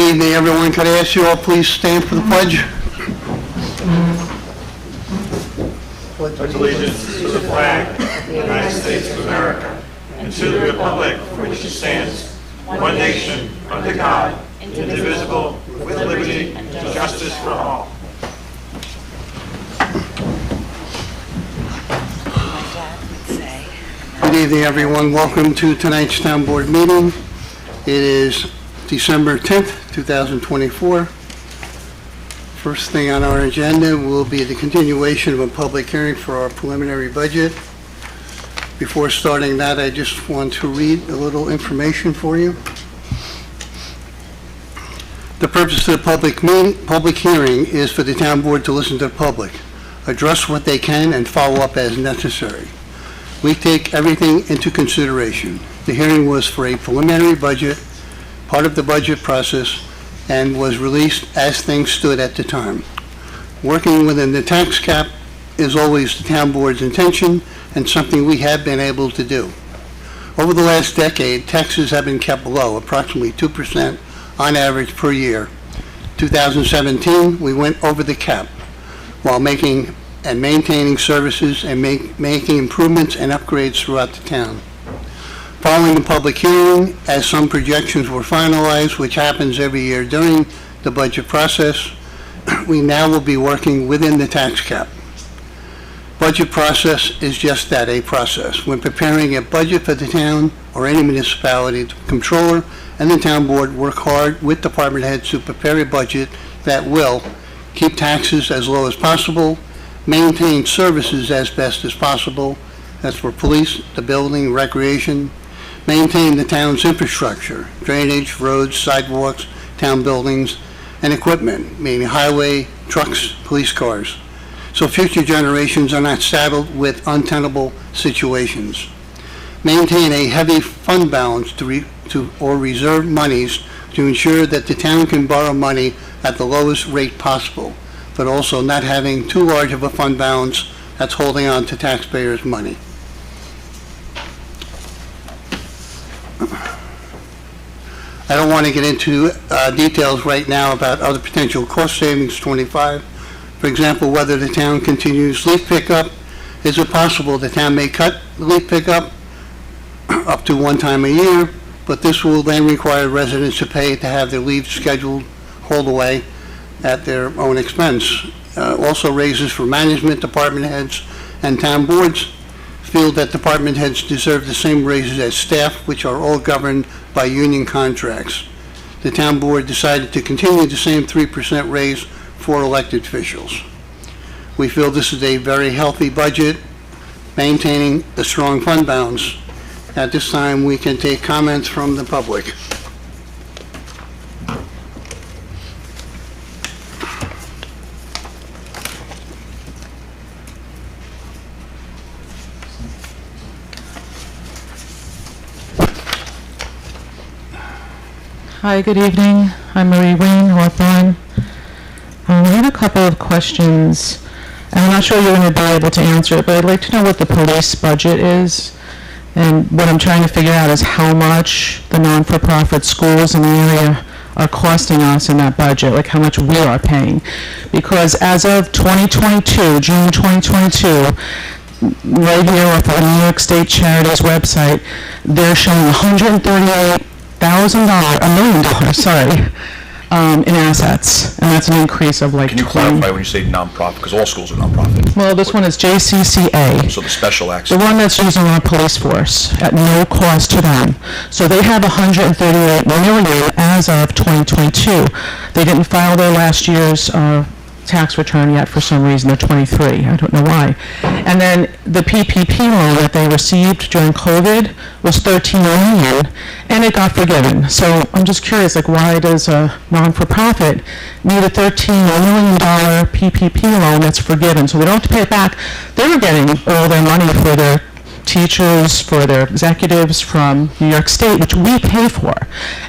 Good evening, everyone. Could I ask you all please stand for the pledge? Pledge allegiance to the flag of the United States of America and to the republic for which it stands, one nation, under God, indivisible, with liberty and justice for all. Good evening, everyone. Welcome to tonight's town board meeting. It is December 10th, 2024. First thing on our agenda will be the continuation of a public hearing for our preliminary budget. Before starting that, I just want to read a little information for you. The purpose of the public hearing is for the town board to listen to the public, address what they can, and follow up as necessary. We take everything into consideration. The hearing was for a preliminary budget, part of the budget process, and was released as things stood at the time. Working within the tax cap is always the town board's intention and something we have been able to do. Over the last decade, taxes have been kept low, approximately 2% on average per year. 2017, we went over the cap while making and maintaining services and making improvements and upgrades throughout the town. Following the public hearing, as some projections were finalized, which happens every year during the budget process, we now will be working within the tax cap. Budget process is just that, a process. When preparing a budget for the town or any municipality, the controller and the town board work hard with department heads to prepare a budget that will keep taxes as low as possible, maintain services as best as possible, that's for police, the building, recreation, maintain the town's infrastructure, drainage, roads, sidewalks, town buildings, and equipment, meaning highway, trucks, police cars, so future generations are not saddled with untenable situations. Maintain a heavy fund balance or reserve monies to ensure that the town can borrow money at the lowest rate possible, but also not having too large of a fund balance that's holding on to taxpayers' money. I don't want to get into details right now about other potential cost savings, 25. For example, whether the town continues leaf pickup. Is it possible the town may cut leaf pickup up to one time a year, but this will then require residents to pay to have their leaves scheduled hauled away at their own expense. Also raises for management, department heads, and town boards. Feel that department heads deserve the same raises as staff, which are all governed by union contracts. The town board decided to continue the same 3% raise for elected officials. We feel this is a very healthy budget, maintaining the strong fund balance. At this time, we can take comments from the public. Hi, good evening. I'm Marie Wayne, Hawthorne. I have a couple of questions, and I'm not sure you're going to be able to answer it, but I'd like to know what the police budget is. And what I'm trying to figure out is how much the non-for-profit schools in the area are costing us in that budget, like how much we are paying. Because as of 2022, June 2022, right here off of the New York State Charities website, they're showing $138,000, $1 million, sorry, in assets, and that's an increase of like Can you 20. clarify when you say nonprofit, because all schools are nonprofit? Well, this one is JCCA, So the special the access, one that's using our police force at no cost to them. So they have $138 million as of 2022. They didn't file their last year's tax return yet for some reason. They're 23. I don't know why. And then the PPP loan that they received during COVID was $13 million, and it got forgiven. So I'm just curious, like, why does a non-for-profit need a $13 million PPP loan that's forgiven? So they don't have to pay it back. They were getting all their money for their teachers, for their executives from New York State, which we pay for.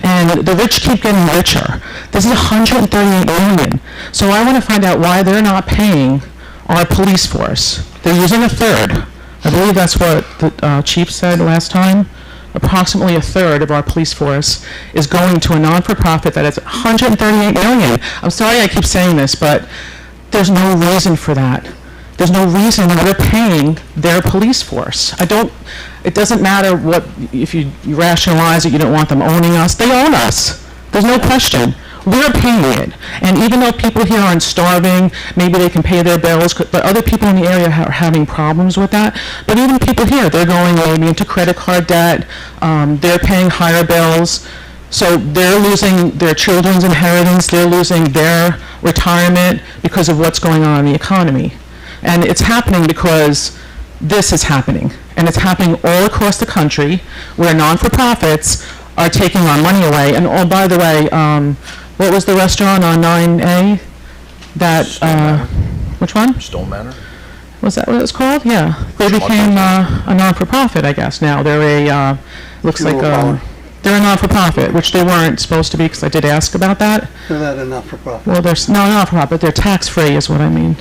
And the rich keep getting richer. This is $138 million. So I want to find out why they're not paying our police force. They're using a third. I believe that's what the chief said last time. approximately a third of our police force is going to a non-for-profit that is $138 million. I'm sorry I keep saying this, but there's no reason for that. There's no reason why we're paying their police force. It doesn't matter what, if you rationalize it, you don't want them owning us. They own us. There's no question. We're paying it. And even though people here aren't starving, maybe they can pay their bills, but other people in the area are having problems with that. But even people here, they're going maybe into credit card debt, they're paying higher bills. So they're losing their children's inheritance, they're losing their retirement because of what's going on in the economy. And it's happening because this is happening. And it's happening all across the country where non-for-profits are taking our money away. And oh, by the way, what was the restaurant on 9A? That, which one? Stone Manor? Was that what it was called? Yeah. They became a non-for-profit, I guess, now. They're a, looks like Funeral parlor. they're a non-for-profit, which they weren't supposed to be, because I did ask about that. They're not a not-for-profit. Well, they're, no, not-for-profit, they're tax-free is what I mean.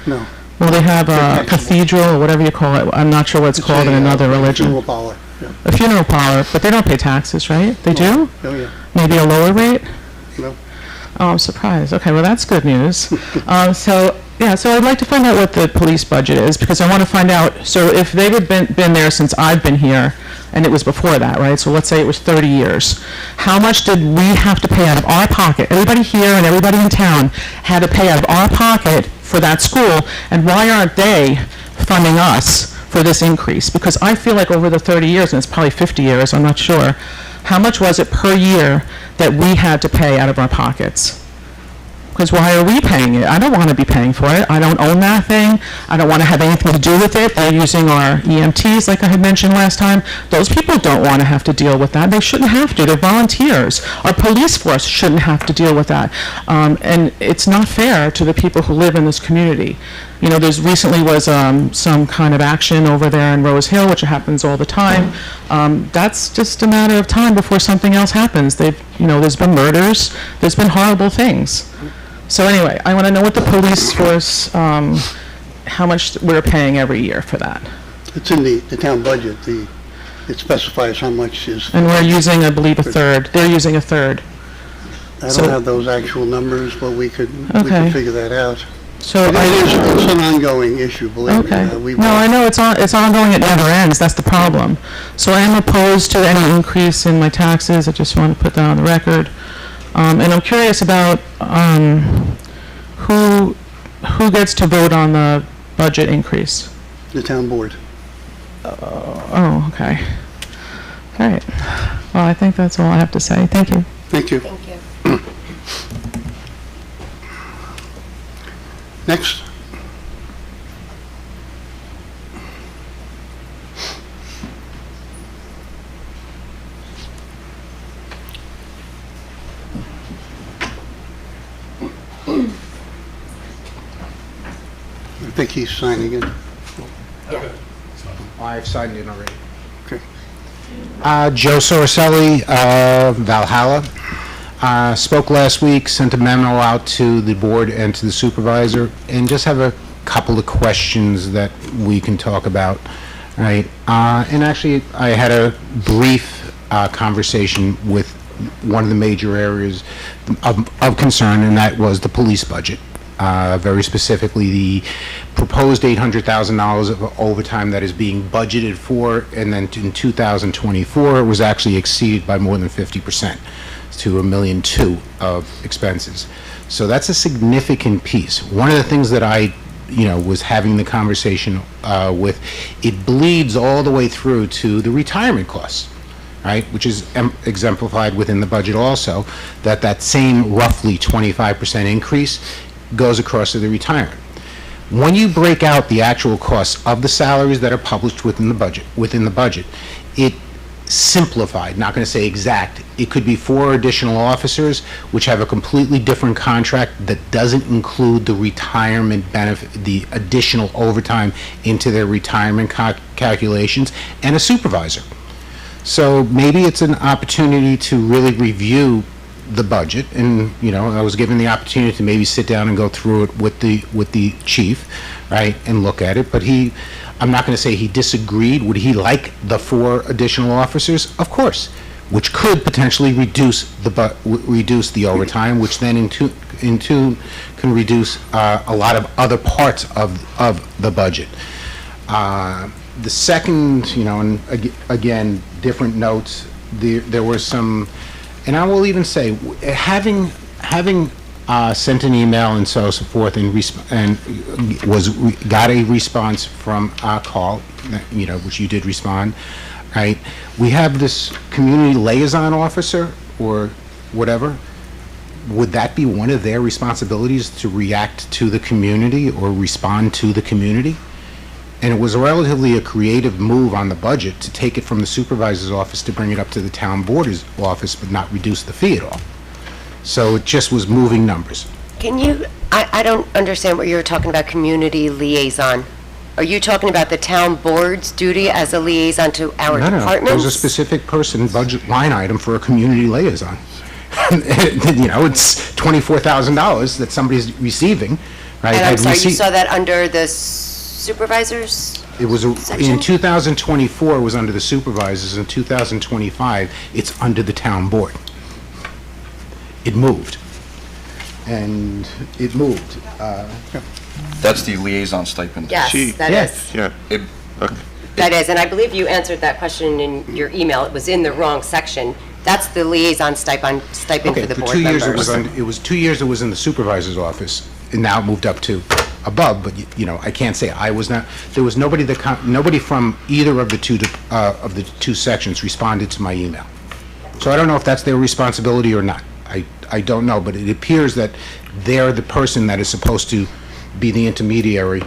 No. Well, they have They're a taxable. cathedral, or whatever you call it. I'm not sure what it's called in another religion. Funeral parlor. Yeah. A funeral parlor, but they don't pay taxes, right? They do? Oh, yeah. Maybe a lower rate? No. Oh, I'm surprised. Okay, well, that's good news. So I'd like to find out what the police budget is, because I want to find out, so if they had been there since I've been here, and it was before that, right? So let's say it was 30 years. How much did we have to pay out of our pocket? Everybody here and everybody in town had to pay out of our pocket for that school, and why aren't they funding us for this increase? Because I feel like over the 30 years, and it's probably 50 years, I'm not sure, how much was it per year that we had to pay out of our pockets? Because why are we paying it? I don't want to be paying for it. I don't own that thing. I don't want to have anything to do with it. They're using our EMTs, like I had mentioned last time. Those people don't want to have to deal with that. They shouldn't have to. They're volunteers. Our police force shouldn't have to deal with that. And it's not fair to the people who live in this community. You know, there's recently was some kind of action over there in Rose Hill, which happens all the time. That's just a matter of time before something else happens. There's been murders. There's been horrible things. So anyway, I want to know what the police force, how much we're paying every year for that. It's in the town budget. It specifies how much is. And we're using, I believe, a third. They're using a third. I so- don't have those actual numbers, but we could Okay. figure that out. So It's an ongoing issue, believe me. Okay. No, I know it's ongoing, it never ends, that's the problem. So I am opposed to any increase in my taxes, I just want to put that on the record. And I'm curious about who gets to vote on the budget increase? The town board. Oh, okay. All right. Well, I think that's all I have to say. Thank you. Thank you. Next. I think he's signing in. I've signed in already. Okay. Joe Sorcelli, Valhalla. Spoke last week, sent a memo out to the board and to the supervisor, and just have a couple of questions that we can talk about, right? And actually, I had a brief conversation with one of the major areas of concern, and that was the police budget. Very specifically, the proposed $800,000 of overtime that is being budgeted for, and then in 2024, it was actually exceeded by more than 50% to $1.2 million of expenses. So that's a significant piece. One of the things that I was having the conversation with, it bleeds all the way through to the retirement costs, right? Which is exemplified within the budget also, that same roughly 25% increase goes across to the retirement. When you break out the actual costs of the salaries that are published within the budget, it simplified, not going to say exact, it could be 4 additional officers which have a completely different contract that doesn't include the retirement benefit, the additional overtime into their retirement calculations, and a supervisor. So maybe it's an opportunity to really review the budget, and, I was given the opportunity to maybe sit down and go through it with the chief, right, and look at it, but I'm not going to say he disagreed. Would he like the 4 additional officers? Of course, which could potentially reduce the overtime, which then in tune can reduce a lot of other parts of the budget. The second, and again, different notes, there were some, and I will even say, having sent an email and so forth and got a response from Carl, which you did respond, right? We have this community liaison officer or whatever. Would that be one of their responsibilities, to react to the community or respond to the community? And it was relatively a creative move on the budget to take it from the supervisor's office to bring it up to the town board's office, but not reduce the fee at all. So it just was moving numbers. I don't understand what you're talking about, community liaison. Are you talking about the town board's duty as a liaison to our No, departments? there's a specific person budget line item for a community liaison. It's $24,000 that somebody's receiving, right? And I'm sorry, you received- saw that under the supervisors? It was, section? in 2024, it was under the supervisors. In 2025, it's under the town board. It moved. And it moved. That's the liaison stipend. Yes, that Yes. is. Yeah. It- That is, and I believe you answered that question in your email. It was in the wrong section. That's the liaison stipend Okay, for the for board 2 years, members. it was 2 years it was in the supervisor's office, and now it moved up to above, but, I can't say I was not, there was nobody nobody from either of the two sections responded to my email. So I don't know if that's their responsibility or not. I don't know, but it appears that they're the person that is supposed to be the intermediary.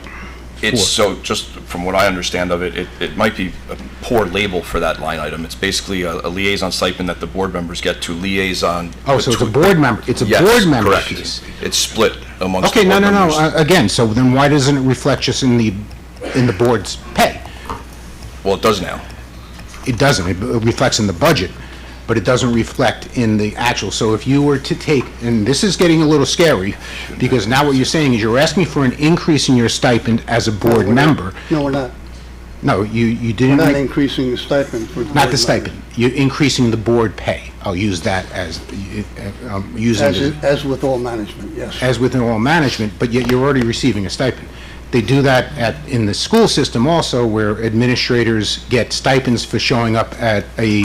It's, so just from what I understand of it, it might be a poor label for that line item. It's basically a liaison stipend that the board members get to liaison. Oh, so it's a between- board member, it's a Yes, board member correct. piece. It's split amongst the Okay, board no, members. again, so then why doesn't it reflect just in the board's pay? Well, it does now. It doesn't, it reflects in the budget, but it doesn't reflect in the actual. So if you were to take, and this is getting a little scary, because now what you're saying is you're asking for an increase in your stipend as a board member. No, we're not. No, you We're didn't, not increasing the stipend for the board not the members. stipend, you're increasing the board pay. I'll use that as, using it As with all management, yes. as within all management, but yet you're already receiving a stipend. They do that in the school system also, where administrators get stipends for showing up at an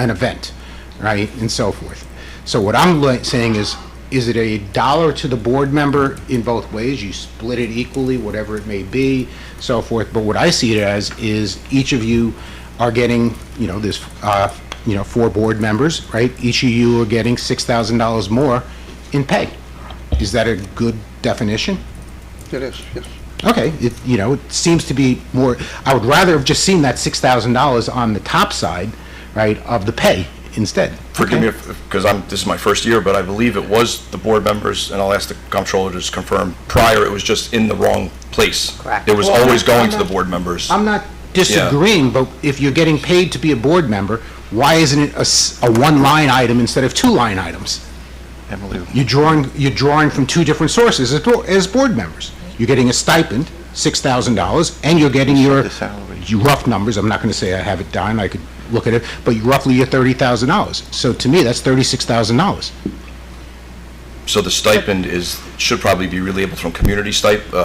event, right, and so forth. So what I'm saying is it $1 to the board member in both ways? You split it equally, whatever it may be, so forth. But what I see it as is each of you are getting, this, 4 board members, right? Each of you are getting $6,000 more in pay. Is that a good definition? It is, yes. Okay, it seems to be more, I would rather have just seen that $6,000 on the top side, right, of the pay instead. Forgive me because this is my first year, but I believe it was the board members, and I'll ask the comptroller to just confirm, prior it was just in the wrong place. Correct. It was Well, always going I'm to the not- board members. I'm not disagreeing, but if you're getting paid to be a board member, why isn't it a one-line item instead of 2 line items? Emily. You're drawing from 2 different sources as board members. You're getting a stipend, $6,000, and you're getting your The salary. rough numbers. I'm not going to say I have it down, I could look at it, but roughly your $30,000. So to me, that's $36,000. So the stipend should probably be relabeled from community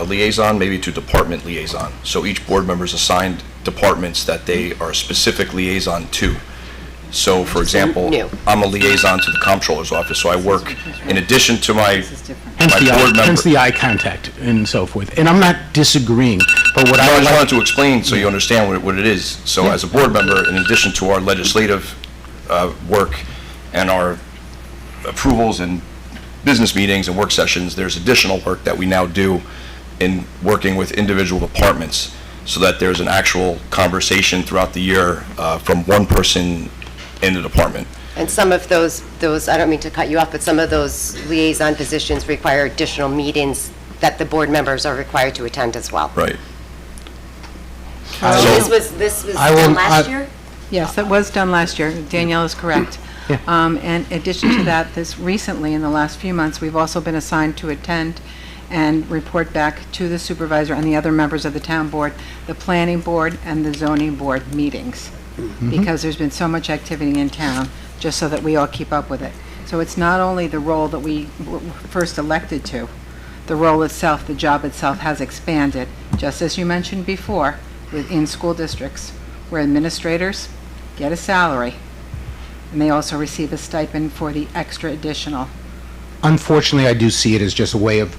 liaison, maybe to department liaison. So each board member is assigned departments that they are a specific liaison to. So, for example, New. I'm a liaison to the comptroller's office, so I work in addition to my Hence my the eye- board member. hence the eye contact and so forth. And I'm not disagreeing, but what No, I I would just like... wanted to explain so you understand what it is. So as a board member, in addition to our legislative work and our approvals and business meetings and work sessions, there's additional work that we now do in working with individual departments so that there's an actual conversation throughout the year from one person in the department. And some of those, I don't mean to cut you off, but some of those liaison positions require additional meetings that the board members are required to attend as well. Right. So this was I will- done last I- year? Yes, that was done last year. Danielle is correct. Yeah. And in addition to that, this recently, in the last few months, we've also been assigned to attend and report back to the supervisor and the other members of the town board, the planning board and the zoning board meetings, because there's been so much activity in town, just so that we all keep up with it. So it's not only the role that we were first elected to, the role itself, the job itself has expanded, just as you mentioned before, within school districts, where administrators get a salary, and they also receive a stipend for the extra additional. Unfortunately, I do see it as just a way of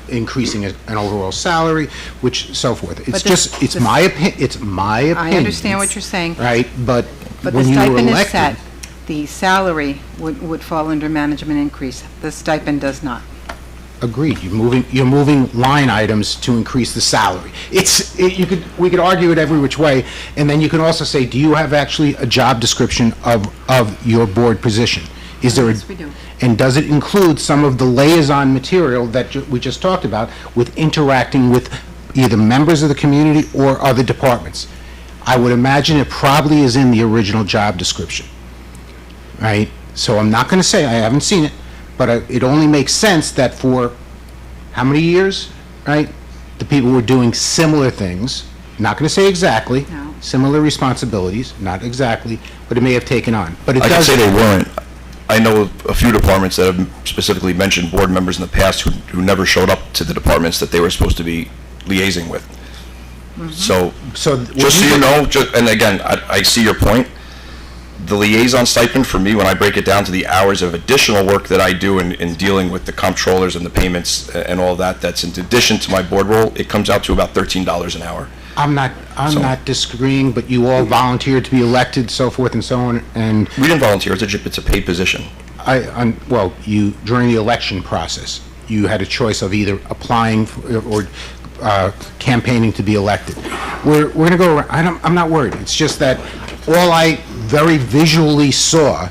increasing an overall salary, which, so forth. It's But just, it's my opinion. I understand what you're saying, Right, but but the when you were stipend is elected, set. The salary would fall under management increase. The stipend does not. agreed, you're moving line items to increase the salary. We could argue it every which way, and then you can also say, do you have actually a job description of your board position? Is there a? Yes, we do. And does it include some of the liaison material that we just talked about with interacting with either members of the community or other departments? I would imagine it probably is in the original job description, right? So I'm not going to say, I haven't seen it, but it only makes sense that for how many years, right? The people were doing similar things, not going to say exactly, No. similar responsibilities, not exactly, but it may have taken on. But it I can does. say they weren't. I know a few departments that have specifically mentioned board members in the past who never showed up to the departments that they were supposed to be liaising with. So, So just so you know, and again, I see your point. The liaison stipend for me, when I break it down to the hours of additional work that I do in dealing with the comptrollers and the payments and all that, that's in addition to my board role, it comes out to about $13 an hour. I'm not disagreeing, but you all volunteered to be elected, so forth and so on, and We didn't volunteer, it's a paid position. well, during the election process, you had a choice of either applying or campaigning to be elected. We're going to go around, I'm not worried, it's just that all I very visually saw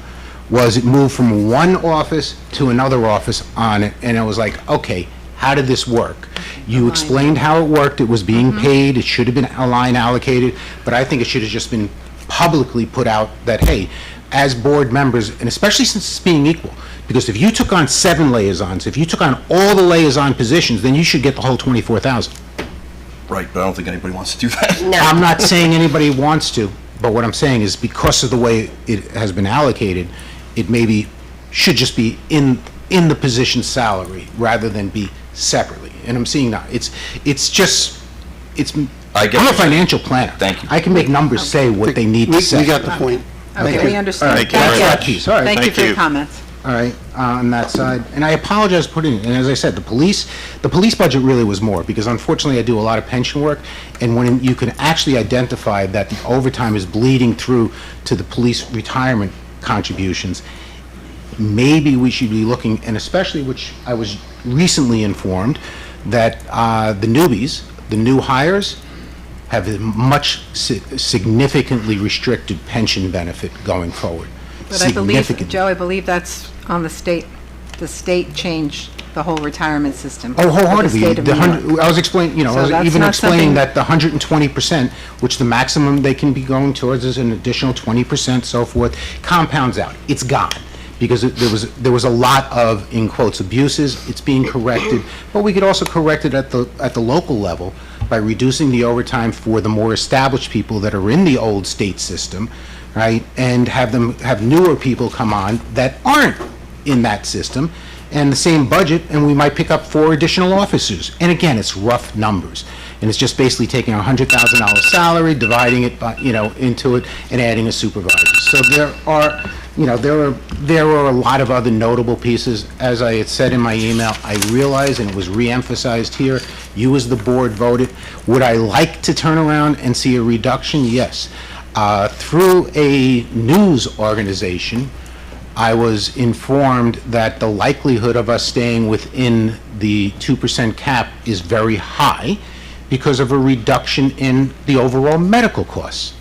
was it moved from one office to another office on it, and it was like, okay, how did this work? You explained how it worked, it was being paid, it should have been a line allocated, but I think it should have just been publicly put out that, hey, as board members, and especially since it's being equal, because if you took on 7 liaisons, if you took on all the liaison positions, then you should get the whole 24,000. Right, but I don't think anybody wants to do that. No. I'm not saying anybody wants to, but what I'm saying is because of the way it has been allocated, it maybe should just be in the position salary rather than be separately. And I'm seeing that. I get I'm a it. financial planner. Thank you. I can make numbers say what they need to say. We got the point. Okay, we understand. Thank you Thank very you. much. Piece. All right. Thank you Thank for your you. comments. All right, on that side. And I apologize for putting it, and as I said, the police budget really was more, because unfortunately I do a lot of pension work, and when you can actually identify that the overtime is bleeding through to the police retirement contributions, maybe we should be looking, and especially, which I was recently informed, that the newbies, the new hires, have a much significantly restricted pension benefit going forward. But I believe, Significant. Joe, I believe that's on the state. The state changed the whole retirement system. Oh, for the wholeheartedly. state of New York. I was explaining, So I was that's even not explaining something- that the 120%, which the maximum they can be going towards is an additional 20%, so forth, compounds out. It's gone. Because there was a lot of, in quotes, abuses. It's being corrected. But we could also correct it at the local level by reducing the overtime for the more established people that are in the old state system, right? And have newer people come on that aren't in that system, and the same budget, and we might pick up 4 additional officers. And again, it's rough numbers. And it's just basically taking a $100,000 salary, dividing it by, into it, and adding a supervisor. So there are a lot of other notable pieces. As I had said in my email, I realize, and it was re-emphasized here, you as the board voted. Would I like to turn around and see a reduction? Yes. Through a news organization, I was informed that the likelihood of us staying within the 2% cap is very high because of a reduction in the overall medical costs.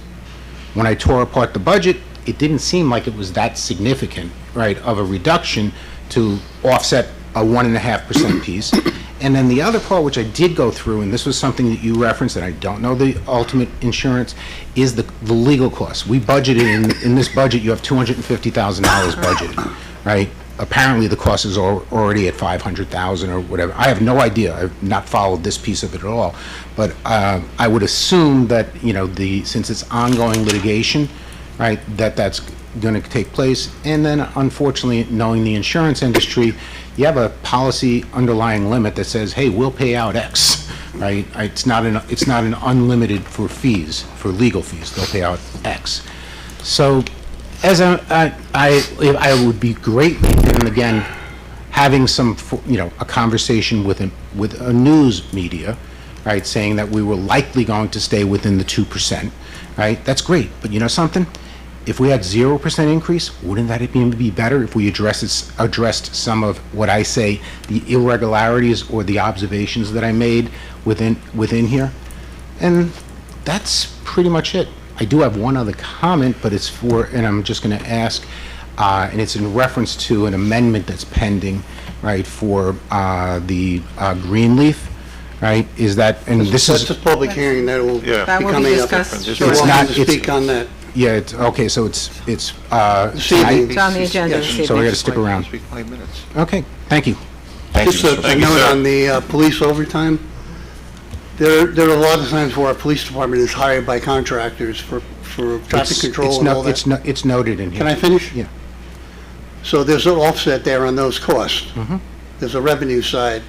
When I tore apart the budget, it didn't seem like it was that significant, right, of a reduction to offset a 1.5% piece. And then the other part, which I did go through, and this was something that you referenced, and I don't know the ultimate insurance, is the legal costs. We budgeted, in this budget, you have $250,000 budgeted, right? Apparently, the cost is already at $500,000 or whatever. I have no idea. I've not followed this piece of it at all. But I would assume that, since it's ongoing litigation, right, that's going to take place. And then, unfortunately, knowing the insurance industry, you have a policy underlying limit that says, hey, we'll pay out X, right? It's not an unlimited for fees, for legal fees. They'll pay out X. So, as I would be greatly, and again, having a conversation with a news media, right, saying that we were likely going to stay within the 2%, right? That's great, but you know something? If we had 0% increase, wouldn't that even be better if we addressed some of what I say, the irregularities or the observations that I made within here? And that's pretty much it. I do have one other comment, but and I'm just going to ask, and it's in reference to an amendment that's pending, right, for the Greenleaf, right? Is that, and this is... That's a public hearing that will be That will be coming up. discussed. So It's welcome not- to speak on that. Yeah, okay, so it's This tonight, evening. It's on the agenda this so we evening. got to stick around. Speak 5 minutes. Okay, thank you. Thank you, Just Mr. a President. note on the police overtime. There are a lot of times where our police department is hired by contractors for traffic control and all that. It's noted in here. Can I finish? Yeah. So there's an offset there on those costs. Mm-hmm. There's a revenue side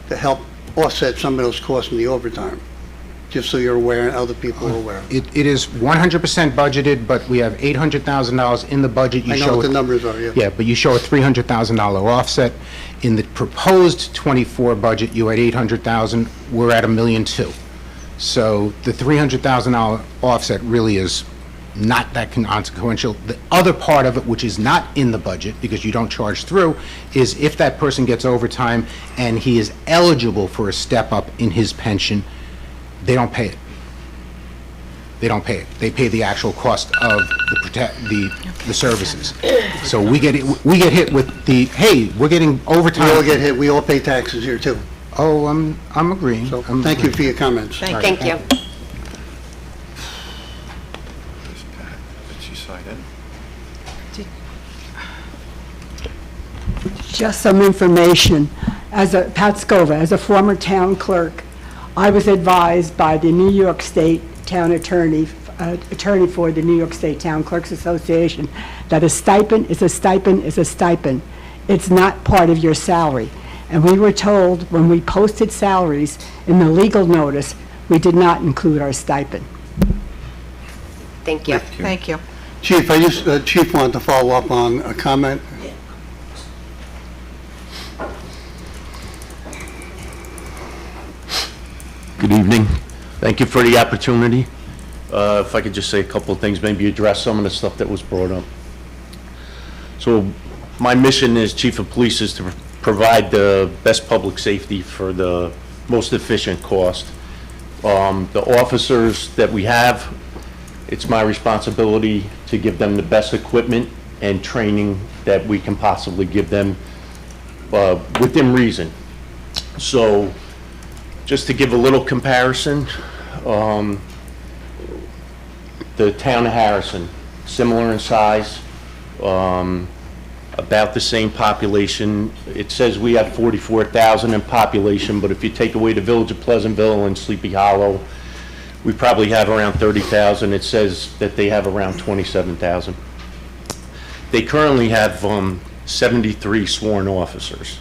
to help offset some of those costs in the overtime, just so you're aware and other people are aware. It is 100% budgeted, but we have $800,000 in the budget. You I know show what the it- numbers are, yeah. Yeah, but you show a $300,000 offset. In the proposed '24 budget, you had $800,000, we're at $1.2 million. So the $300,000 offset really is not that consequential. The other part of it, which is not in the budget, because you don't charge through, is if that person gets overtime and he is eligible for a step up in his pension, they don't pay it. They don't pay it. They pay the actual cost of the services. So we get hit with the, hey, we're getting overtime. We all get hit, we all pay taxes here too. Oh, I'm agreeing. So I'm thank you agreeing. for your comments. Thank you. There's Pat. Did she sign in? Just some information. Pat Scova, as a former town clerk, I was advised by the New York State Town Attorney for the New York State Town Clerks Association, that a stipend is a stipend is a stipend. It's not part of your salary. And we were told when we posted salaries in the legal notice, we did not include our stipend. Thank you. Thank you. Chief, Chief wanted to follow up on a comment. Good evening. Thank you for the opportunity. If I could just say a couple of things, maybe address some of the stuff that was brought up. So my mission as Chief of Police is to provide the best public safety for the most efficient cost. The officers that we have, it's my responsibility to give them the best equipment and training that we can possibly give them within reason. So just to give a little comparison, the town of Harrison, similar in size, about the same population. It says we have 44,000 in population, but if you take away the village of Pleasantville and Sleepy Hollow, we probably have around 30,000. It says that they have around 27,000. They currently have 73 sworn officers.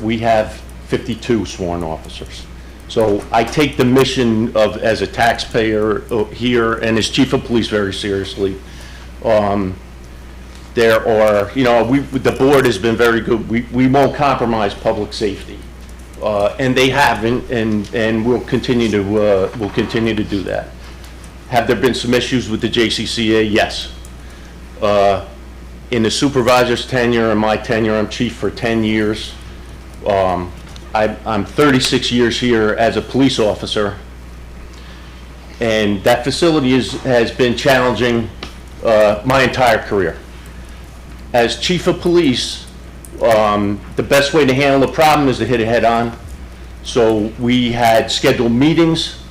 We have 52 sworn officers. So I take the mission of, as a taxpayer here and as chief of police very seriously. There are, the board has been very good. We won't compromise public safety. And they haven't, and we'll continue to do that. Have there been some issues with the JCCA? Yes. In the supervisor's tenure and my tenure, I'm chief for 10 years. I'm 36 years here as a police officer, and that facility has been challenging my entire career. As chief of police, The best way to handle the problem is to hit it head-on. So we had scheduled meetings,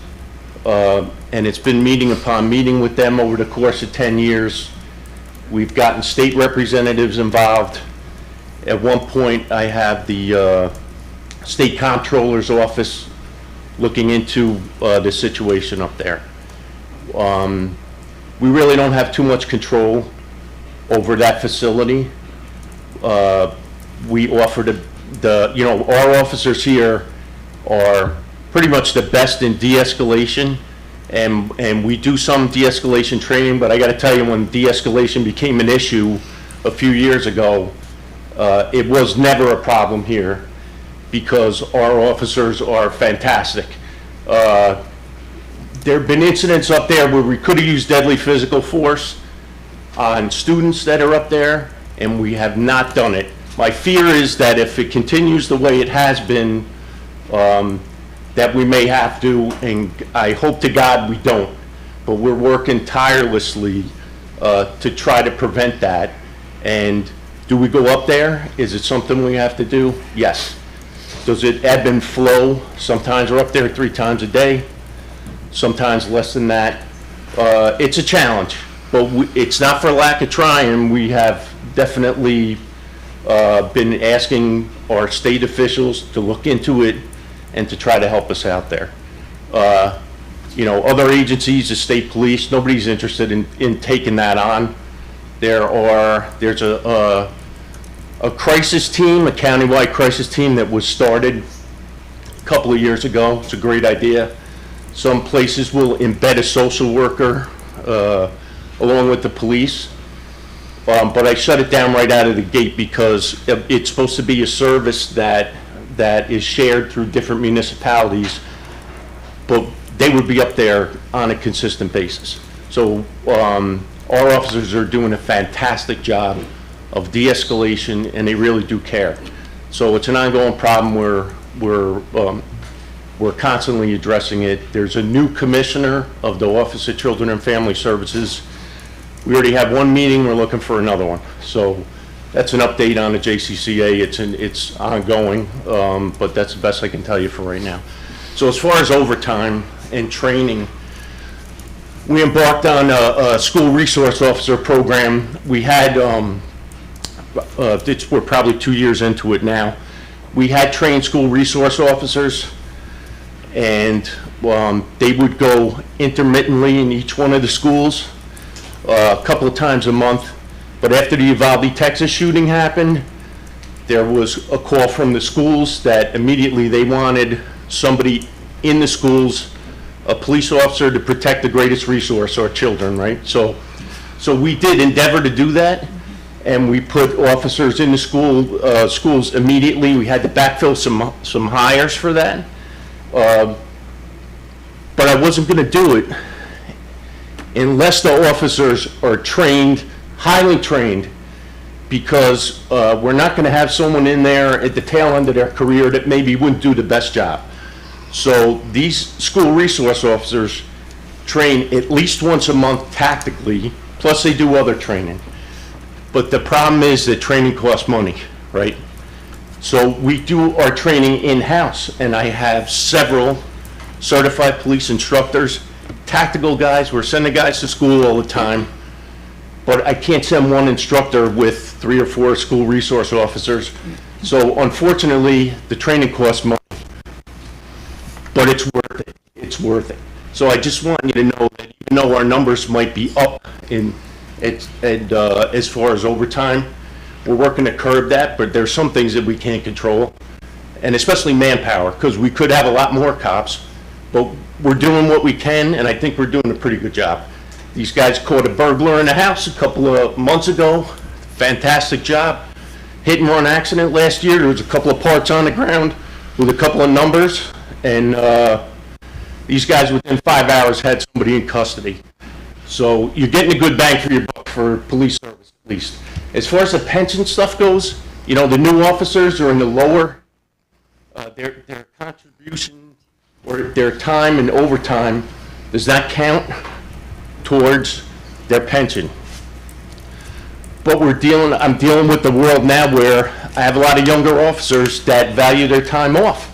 and it's been meeting upon meeting with them over the course of 10 years. We've gotten state representatives involved. At one point, I have the state comptroller's office looking into the situation up there. We really don't have too much control over that facility. We offer our officers here are pretty much the best in de-escalation, and we do some de-escalation training, but I got to tell you, when de-escalation became an issue a few years ago, it was never a problem here because our officers are fantastic. There have been incidents up there where we could have used deadly physical force on students that are up there, and we have not done it. My fear is that if it continues the way it has been, that we may have to, and I hope to God we don't, but we're working tirelessly to try to prevent that. And do we go up there? Is it something we have to do? Yes. Does it ebb and flow? Sometimes we're up there 3 times a day, sometimes less than that. It's a challenge, but it's not for lack of trying. We have definitely been asking our state officials to look into it and to try to help us out there. Other agencies, the state police, nobody's interested in taking that on. There's a crisis team, a countywide crisis team that was started a couple of years ago. It's a great idea. Some places will embed a social worker along with the police. But I shut it down right out of the gate because it's supposed to be a service that is shared through different municipalities, but they would be up there on a consistent basis. So our officers are doing a fantastic job of de-escalation, and they really do care. So it's an ongoing problem. We're constantly addressing it. There's a new commissioner of the Office of Children and Family Services. We already have one meeting, we're looking for another one. So that's an update on the JCCA. It's ongoing, but that's the best I can tell you for right now. So as far as overtime and training, we embarked on a school resource officer program. We had, we're probably 2 years into it now. We had trained school resource officers, and they would go intermittently in each one of the schools, a couple of times a month. But after the Uvalde, Texas shooting happened, there was a call from the schools that immediately they wanted somebody in the schools, a police officer, to protect the greatest resource, our children, right? So we did endeavor to do that, and we put officers in the schools immediately. We had to backfill some hires for that. But I wasn't going to do it unless the officers are trained, highly trained, because we're not going to have someone in there at the tail end of their career that maybe wouldn't do the best job. So these school resource officers train at least once a month tactically, plus they do other training. But the problem is that training costs money, right? So we do our training in-house, and I have several certified police instructors, tactical guys. We're sending guys to school all the time, but I can't send one instructor with 3 or 4 school resource officers. So unfortunately, the training costs money, but it's worth it. It's worth it. So I just want you to know that even though our numbers might be up as far as overtime, we're working to curb that, but there's some things that we can't control, and especially manpower, because we could have a lot more cops, but we're doing what we can, and I think we're doing a pretty good job. These guys caught a burglar in a house a couple of months ago. Fantastic job. Hit and run accident last year. There was a couple of parts on the ground with a couple of numbers, and these guys within 5 hours had somebody in custody. So you're getting a good bang for your buck for police service, at least. As far as the pension stuff goes, the new officers are in the lower, their contribution or their time and overtime does not count towards their pension. but I'm dealing with the world now where I have a lot of younger officers that value their time off.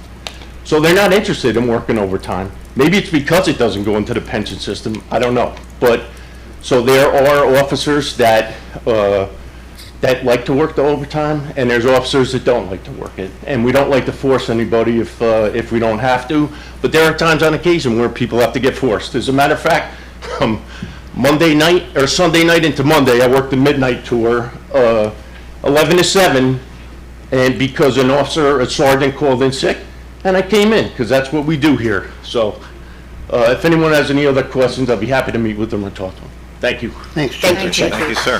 So they're not interested in working overtime. Maybe it's because it doesn't go into the pension system, I don't know. But, so there are officers that like to work the overtime, and there's officers that don't like to work it. And we don't like to force anybody if we don't have to, but there are times on occasion where people have to get forced. As a matter of fact, Monday night, or Sunday night into Monday, I worked the midnight tour, 11 to 7, and because a sergeant called in sick, and I came in, because that's what we do here. So, if anyone has any other questions, I'll be happy to meet with them or talk to them. Thank you. Thanks, Chief. Thank you, Chief. Thank you, sir.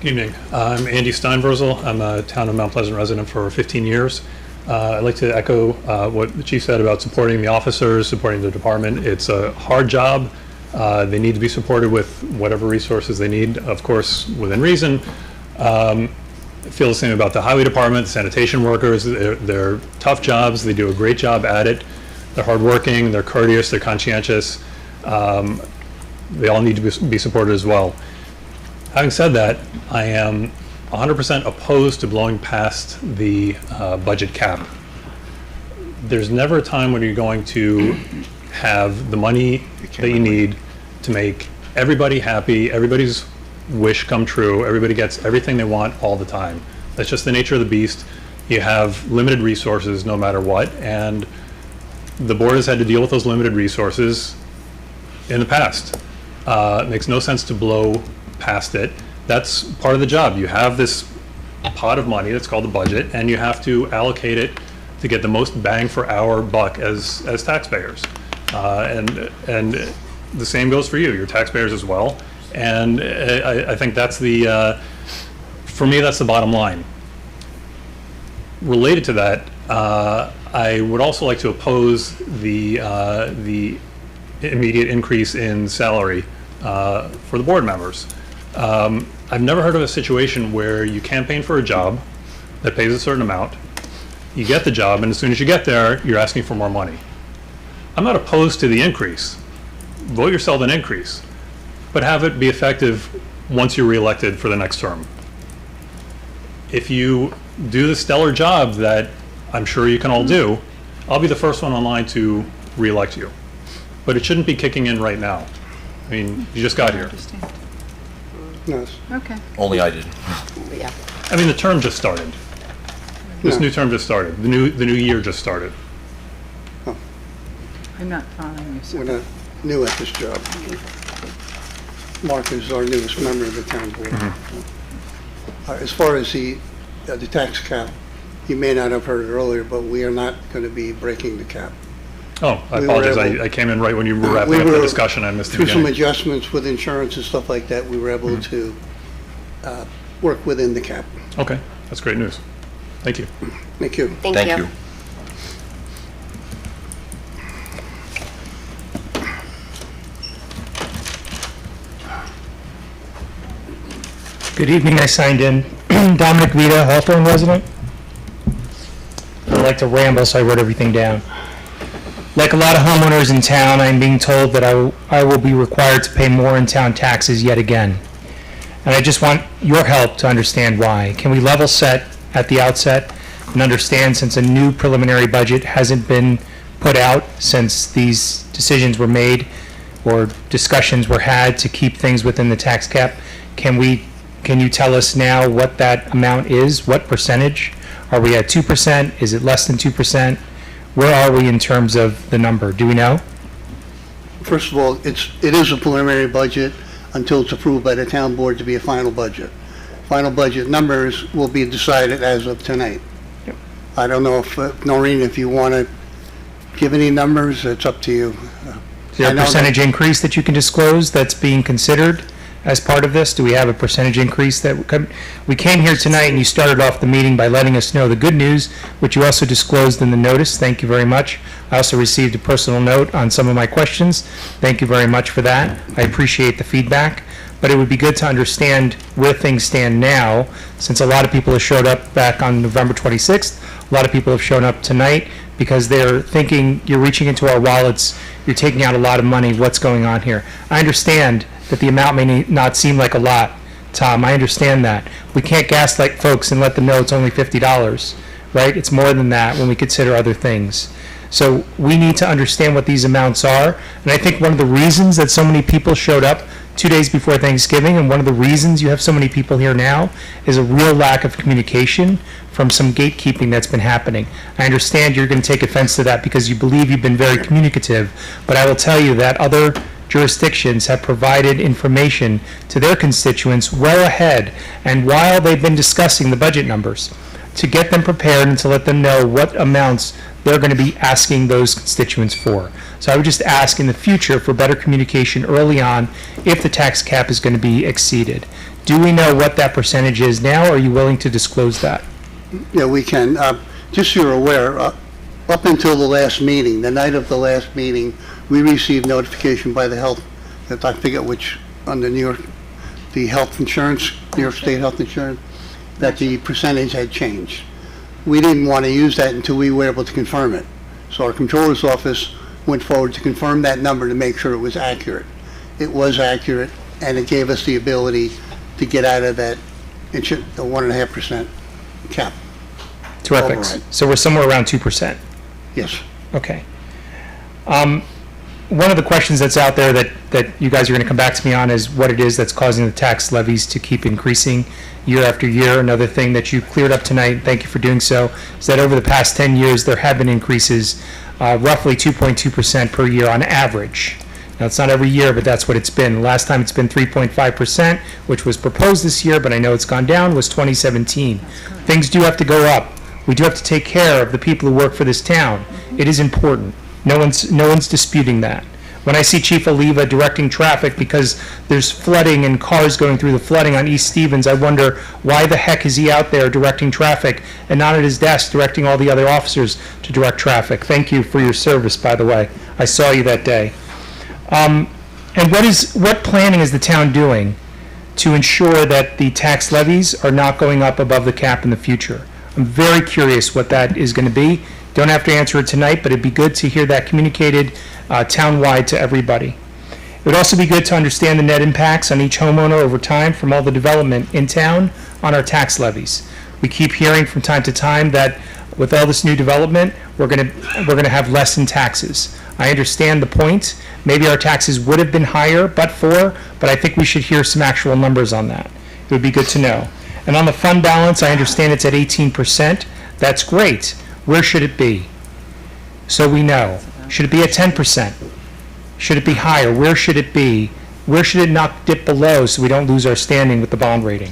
Good evening. I'm Andy Steinverzel. I'm a town of Mount Pleasant resident for 15 years. I'd like to echo what the chief said about supporting the officers, supporting the department. It's a hard job. They need to be supported with whatever resources they need, of course, within reason. I feel the same about the highway department, sanitation workers. They're tough jobs. They do a great job at it. They're hardworking, they're courteous, they're conscientious. They all need to be supported as well. Having said that, I am 100% opposed to blowing past the budget cap. There's never a time when you're going to have the money that you need to make everybody happy, everybody's wish come true, everybody gets everything they want all the time. That's just the nature of the beast. You have limited resources no matter what, and the board has had to deal with those limited resources in the past. It makes no sense to blow past it. That's part of the job. You have this pot of money that's called the budget, and you have to allocate it to get the most bang for our buck as taxpayers. And the same goes for you. You're taxpayers as well. And I think that's for me, that's the bottom line. Related to that, I would also like to oppose the immediate increase in salary for the board members. I've never heard of a situation where you campaign for a job that pays a certain amount, you get the job, and as soon as you get there, you're asking for more money. I'm not opposed to the increase. Vote yourself an increase, but have it be effective once you're reelected for the next term. If you do the stellar job that I'm sure you can all do, I'll be the first one online to reelect you. But it shouldn't be kicking in right now. I mean, you just got here. Yes. Okay. Only I did. Yeah. I mean, the term just started. This new term just started. The new year just started. I'm not following you, sir. We're not new at this job. Mark is our newest member of the town board. As far as the tax cap, you may not have heard it earlier, but we are not going to be breaking the cap. Oh, I We were apologize. able- I came in right when you were wrapping We up the were- discussion. I missed the Through some beginning. adjustments with insurance and stuff like that, we were able to work within the cap. Okay, that's great news. Thank you. Thank you. Thank you. Good evening, I signed in. Dominic Vita, Hawthorne resident. I like to ramble, so I wrote everything down. Like a lot of homeowners in town, I'm being told that I will be required to pay more in town taxes yet again. And I just want your help to understand why. Can we level set at the outset and understand, since a new preliminary budget hasn't been put out since these decisions were made or discussions were had to keep things within the tax cap, can you tell us now what that amount is? What percentage? Are we at 2%? Is it less than 2%? Where are we in terms of the number? Do we know? First of all, it is a preliminary budget until it's approved by the town board to be a final budget. Final budget numbers will be decided as of tonight. I don't know if, Noreen, if you want to give any numbers, it's up to you. Is there I a know that- percentage increase that you can disclose that's being considered as part of this? Do we have a percentage increase that, we came here tonight and you started off the meeting by letting us know the good news, which you also disclosed in the notice. Thank you very much. I also received a personal note on some of my questions. Thank you very much for that. I appreciate the feedback, but it would be good to understand where things stand now, since a lot of people have showed up back on November 26th. A lot of people have shown up tonight. because they're thinking you're reaching into our wallets, you're taking out a lot of money, what's going on here? I understand that the amount may not seem like a lot, Tom, I understand that. We can't gaslight folks and let them know it's only $50, right? It's more than that when we consider other things. So we need to understand what these amounts are, and I think one of the reasons that so many people showed up 2 days before Thanksgiving, and one of the reasons you have so many people here now, is a real lack of communication from some gatekeeping that's been happening. I understand you're going to take offense to that because you believe you've been very communicative, but I will tell you that other jurisdictions have provided information to their constituents well ahead and while they've been discussing the budget numbers, to get them prepared and to let them know what amounts they're going to be asking those constituents for. So I would just ask in the future for better communication early on if the tax cap is going to be exceeded. Do we know what that percentage is now, or are you willing to disclose that? Yeah, we can. Just so you're aware, up until the last meeting, the night of the last meeting, we received notification by the health, that I forget which, under New York, the health insurance, New York State health insurance, that the percentage had changed. We didn't want to use that until we were able to confirm it. So our controller's office went forward to confirm that number to make sure it was accurate. It was accurate, and it gave us the ability to get out of that, the 1.5% cap. Terrific. Override. So we're somewhere around 2%. Yes. Okay. One of the questions that's out there that you guys are going to come back to me on is what it is that's causing the tax levies to keep increasing year after year. Another thing that you cleared up tonight, thank you for doing so, is that over the past 10 years, there have been increases, roughly 2.2% per year on average. Now, it's not every year, but that's what it's been. Last time it's been 3.5%, which was proposed this year, but I know it's gone down, was 2017. Things do have to go up. We do have to take care of the people who work for this town. It is important. No one's disputing that. When I see Chief Oliva directing traffic because there's flooding and cars going through the flooding on East Stevens, I wonder why the heck is he out there directing traffic and not at his desk directing all the other officers to direct traffic? Thank you for your service, by the way. I saw you that day. And what planning is the town doing to ensure that the tax levies are not going up above the cap in the future? I'm very curious what that is going to be. Don't have to answer it tonight, but it'd be good to hear that communicated town-wide to everybody. It would also be good to understand the net impacts on each homeowner over time from all the development in town on our tax levies. We keep hearing from time to time that with all this new development, we're going to have less in taxes. I understand the point. Maybe our taxes would have been higher but I think we should hear some actual numbers on that. It would be good to know. And on the fund balance, I understand it's at 18%. That's great. Where should it be? So we know. Should it be at 10%? Should it be higher? Where should it be? Where should it not dip below so we don't lose our standing with the bond rating?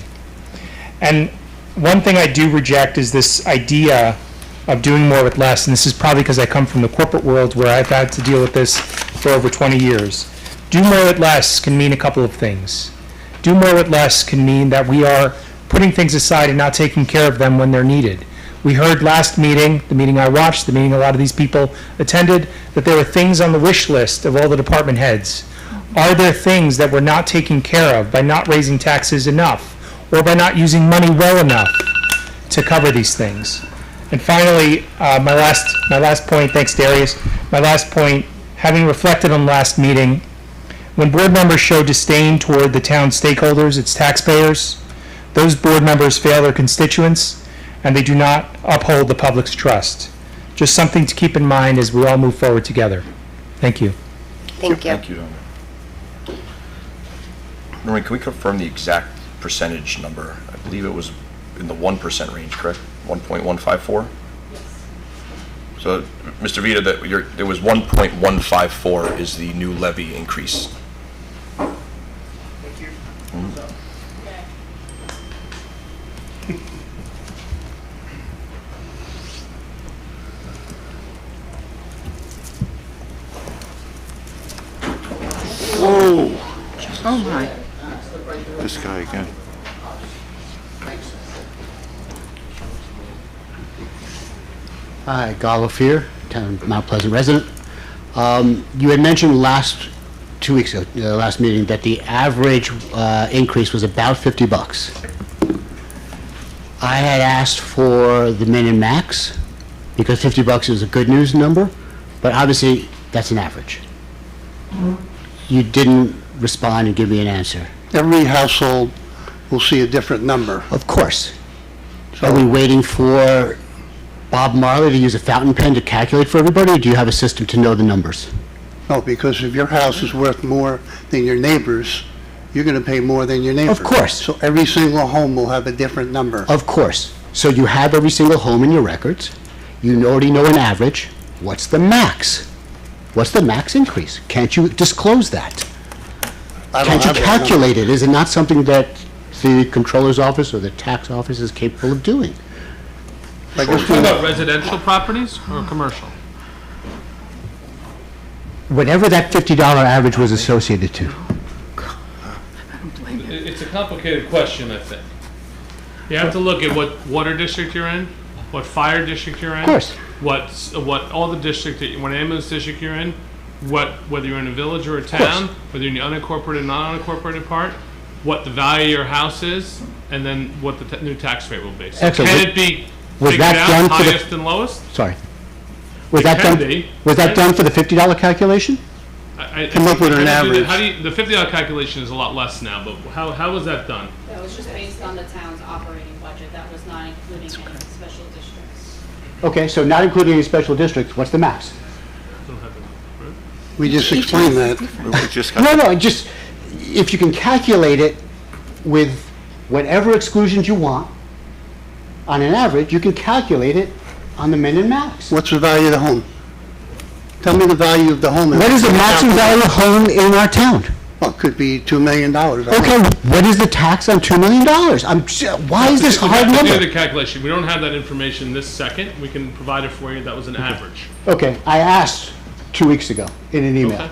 And one thing I do reject is this idea of doing more with less, and this is probably because I come from the corporate world where I've had to deal with this for over 20 years. Do more with less can mean a couple of things. Do more with less can mean that we are putting things aside and not taking care of them when they're needed. We heard last meeting, the meeting I watched, the meeting a lot of these people attended, that there were things on the wish list of all the department heads. Are there things that we're not taking care of by not raising taxes enough or by not using money well enough to cover these things? And finally, my last point, thanks Darius, my last point, having reflected on the last meeting, when board members show disdain toward the town stakeholders, its taxpayers, those board members fail their constituents and they do not uphold the public's trust. Just something to keep in mind as we all move forward together. Thank you. Thank you. Thank you, Norman. Norman, can we confirm the exact percentage number? I believe it was in the 1% range, correct? 1.154? So, Mr. Vita, there was 1.154 is the new levy increase. Thank you. Whoa, Oh, my. this guy again. Hi, Gar Lafere, town Mount Pleasant resident. You had mentioned 2 weeks ago, last meeting, that the average increase was about $50. I had asked for the min and max, Because $50 is a good news number, but obviously, that's an average. You didn't respond and give me an answer. Every household will see a different number. Of course. Are we waiting for Bob Marley to use a fountain pen to calculate for everybody, or do you have a system to know the numbers? No, because if your house is worth more than your neighbor's, you're going to pay more than your neighbor. Of course. So every single home will have a different number. Of course. So you have every single home in your records. You already know an average. What's the max? What's the max increase? Can't you disclose that? I don't Can't you have that number. calculate it? Is it not something that the controller's office or the tax office is capable of doing? Like if Talking we- about residential properties or commercial? Whatever that $50 average was associated to. It's a complicated question, I think. You have to look at what water district you're in, what fire district you're in. Of course. What all the district, what ambulance district you're in, whether you're in a village or a town, whether you're in the unincorporated and non-unincorporated part, what the value of your house is, and then what the new tax rate will be. So Excellent. can it be Was figured that done out, for the- highest and lowest? Sorry. Was It that can done? be, Was that right? done for the $50 calculation? Come up with an average. How do you, the $50 calculation is a lot less now, but how was that done? That was just based on the town's operating budget. That was not including any special districts. Okay, so not including any special districts, what's the max? We just explained that. No, just, if you can calculate it with whatever exclusions you want, on an average, you can calculate it on the min and max. What's the value of the home? Tell me the value of the home. What is the maximum value of home in our town? Well, it could be $2 million. I don't know. Okay, what is the tax on $2 million? Why is this We hard have to do number? the calculation. We don't have that information this second. We can provide it for you. That was an average. Okay, I asked 2 weeks ago in an email. Okay.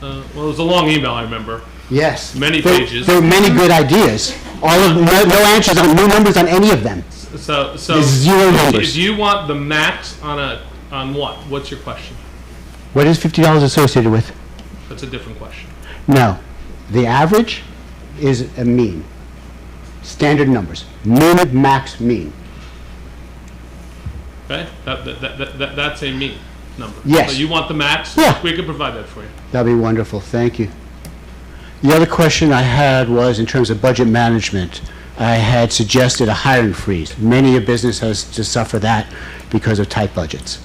Well, it was a long email, I remember. Yes. Many There- pages. There were many good ideas. All of, no answers on, no numbers on any of them. So There's zero numbers. Do you want the max on what? What's your question? What is $50 associated with? That's a different question. No. The average is a mean. Standard numbers. Min, max, mean. Okay? That's a mean number. Yes. So you want the max? Yeah. We can provide that for you. That'd be wonderful, thank you. The other question I had was in terms of budget management. I had suggested a hiring freeze. Many a business has to suffer that because of tight budgets.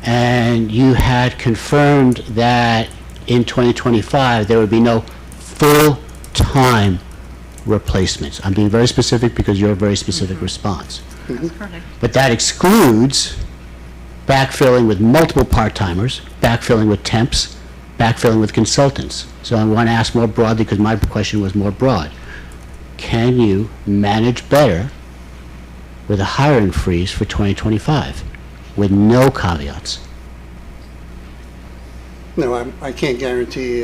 And you had confirmed that in 2025, there would be no full-time replacements. I'm being very specific because you're a very specific response. That's correct. But that excludes backfilling with multiple part-timers, backfilling with temps, backfilling with consultants. So I want to ask more broadly, because my question was more broad. Can you manage better with a hiring freeze for 2025 with no caveats? No, I can't guarantee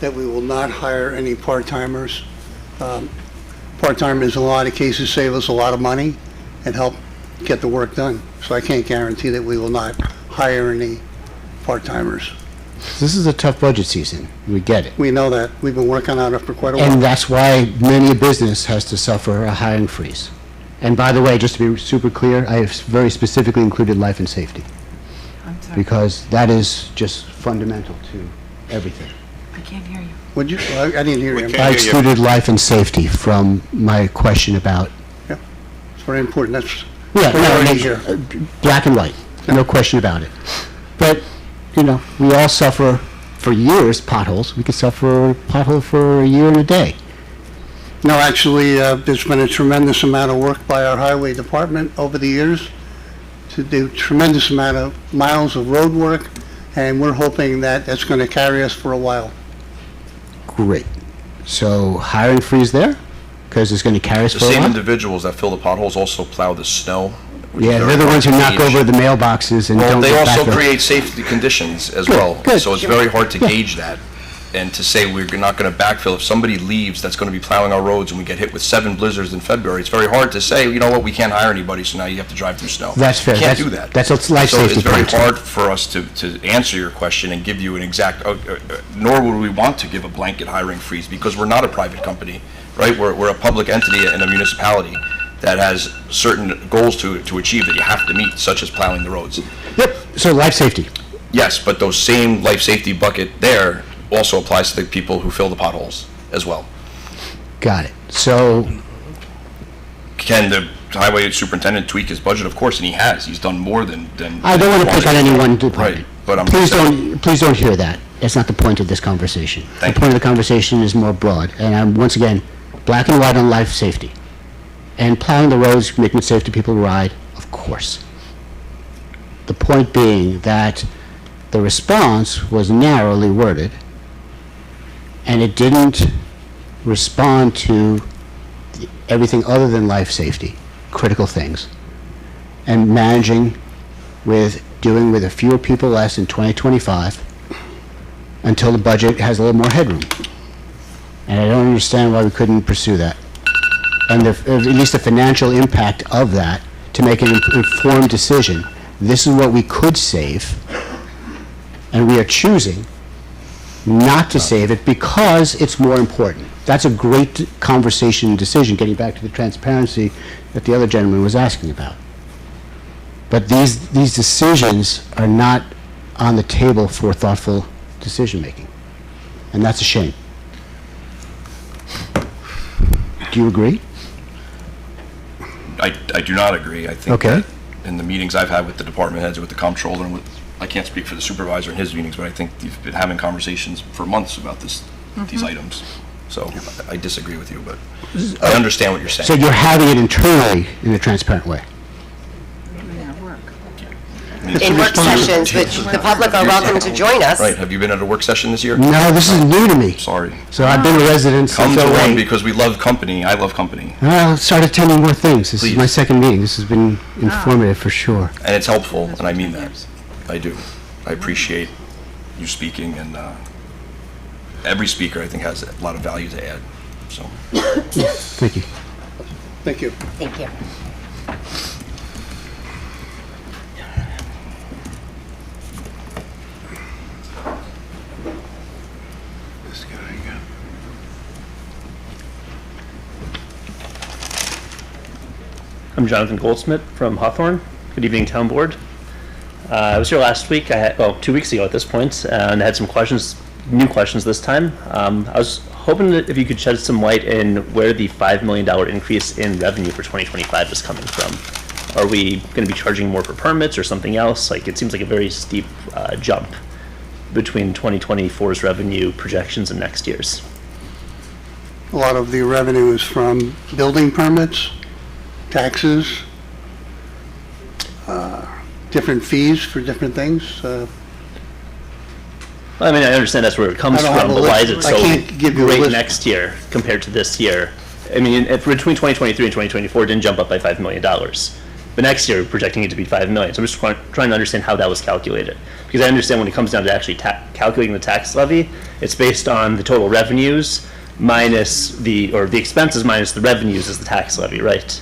that we will not hire any part-timers. Part-timers in a lot of cases save us a lot of money and help get the work done. So I can't guarantee that we will not hire any part-timers. This is a tough budget season. We get it. We know that. We've been working on it for quite a while. And that's why many a business has to suffer a hiring freeze. And by the way, just to be super clear, I have very specifically included life and safety, I'm sorry. because that is just fundamental to everything. I can't hear you. Would you, I didn't hear you. I excluded life and safety from my question about, It's very important. That's yeah, priority here. black and white, no question about it. But, you know, we all suffer for years potholes. We could suffer a pothole for a year and a day. No, actually, there's been a tremendous amount of work by our highway department over the years to do tremendous amount of miles of road work, and we're hoping that that's going to carry us for a while. Great. So hiring freeze there? Because it's going to carry us The for a same while? individuals that fill the potholes also plow the snow. which is Yeah, very they're the hard ones who to knock gauge. over the mailboxes and Well, don't they get back also there. create safety conditions as Good, well. good. So it's very hard to gauge that. And to say we're not going to backfill, if somebody leaves that's going to be plowing our roads and we get hit with 7 blizzards in February, it's very hard to say, you know what, we can't hire anybody, so now you have to drive through snow. That's fair. You can't That's- do that. that's a life So safety it's very point. hard for us to answer your question and give you an exact, nor would we want to give a blanket hiring freeze because we're not a private company, right? We're a public entity in a municipality that has certain goals to achieve that you have to meet, such as plowing the roads. Yep, so life safety. Yes, but those same life safety bucket there also applies to the people who fill the potholes as well. Got it. So, Can the highway superintendent tweak his budget? Of course, and he has. He's done more than. I don't want to pick on any one department. Right, but I'm. Please don't hear that. That's not the point of this conversation. Thank The point of the conversation is more broad, and I'm, once again, black and white on life safety. And plowing the roads, making it safe to people to ride, of course. The point being that the response was narrowly worded, and it didn't respond to everything other than life safety, critical things, and managing with, doing with a fewer people less in 2025 until the budget has a little more headroom. And I don't understand why we couldn't pursue that. And at least the financial impact of that, to make an informed decision. This is what we could save, and we are choosing not to save it because it's more important. That's a great conversation and decision, getting back to the transparency that the other gentleman was asking about. But these decisions are not on the table for thoughtful decision-making, and that's a shame. Do you agree? I do not agree. I think Okay. that in the meetings I've had with the department heads, with the comptroller, and I can't speak for the supervisor in his meetings, but I think you've been having conversations for months about these items. So I disagree with you, but I understand what you're saying. So you're having it internally in a transparent way? In work sessions, which the public are welcome to join us. Right, have you been at a work session this year? No, this is new to me. Sorry. So I've been a resident Come since to one 08. because we love company. I love company. I'll start attending more things. This is Please. my second meeting. This has been informative for sure. And it's helpful, and I mean that. I do. I appreciate you speaking, and every speaker, I think, has a lot of value to add, so. Thank you. Thank you. Thank you. This guy, yeah. I'm Jonathan Goldsmith from Hawthorne. Good evening, Town Board. I was here last week, 2 weeks ago at this point, and I had some questions, new questions this time. I was hoping that if you could shed some light in where the $5 million increase in revenue for 2025 is coming from. Are we going to be charging more for permits or something else? Like, it seems like a very steep jump between 2024's revenue projections and next year's. A lot of the revenue is from building permits, taxes, different fees for different things. I mean, I understand that's where it comes I don't have from, a but why is list. it so I can't give you a great list. next year compared to this year? I mean, between 2023 and 2024, it didn't jump up by $5 million. But next year, we're projecting it to be $5 million. So I'm just trying to understand how that was calculated. Because I understand when it comes down to actually calculating the tax levy, it's based on the total revenues minus the expenses minus the revenues is the tax levy, right?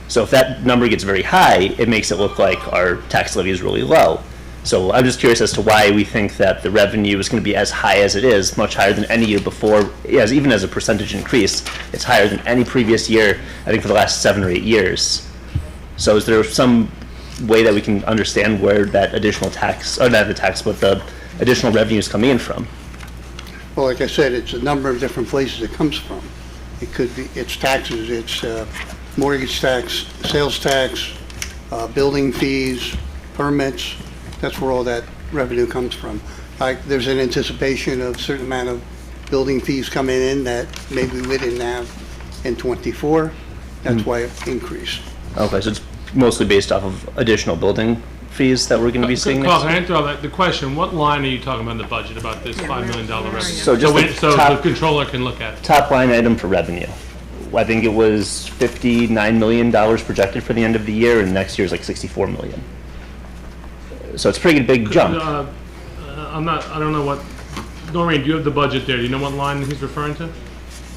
So if that number gets very high, it makes it look like our tax levy is really low. So I'm just curious as to why we think that the revenue is going to be as high as it is, much higher than any year before, even as a percentage increase. It's higher than any previous year, I think, for the last 7 or 8 years. So is there some way that we can understand where that additional tax, or not the tax, but the additional revenue is coming in from? Well, like I said, it's a number of different places it comes from. It could be, it's taxes, it's mortgage tax, sales tax, building fees, permits. That's where all that revenue comes from. Like, there's an anticipation of a certain amount of building fees coming in that maybe we didn't have in '24. That's why it increased. Okay, so it's mostly based off of additional building fees that we're going to be seeing Carl, next can I year? throw out the question, what line are you talking about in the budget about this $5 million revenue? So just the So the top- controller can look at it. Top line item for revenue. I think it was $59 million projected for the end of the year, and next year's like $64 million. So it's a pretty big jump. I don't know what, Noreen, do you have the budget there? Do you know what line he's referring to?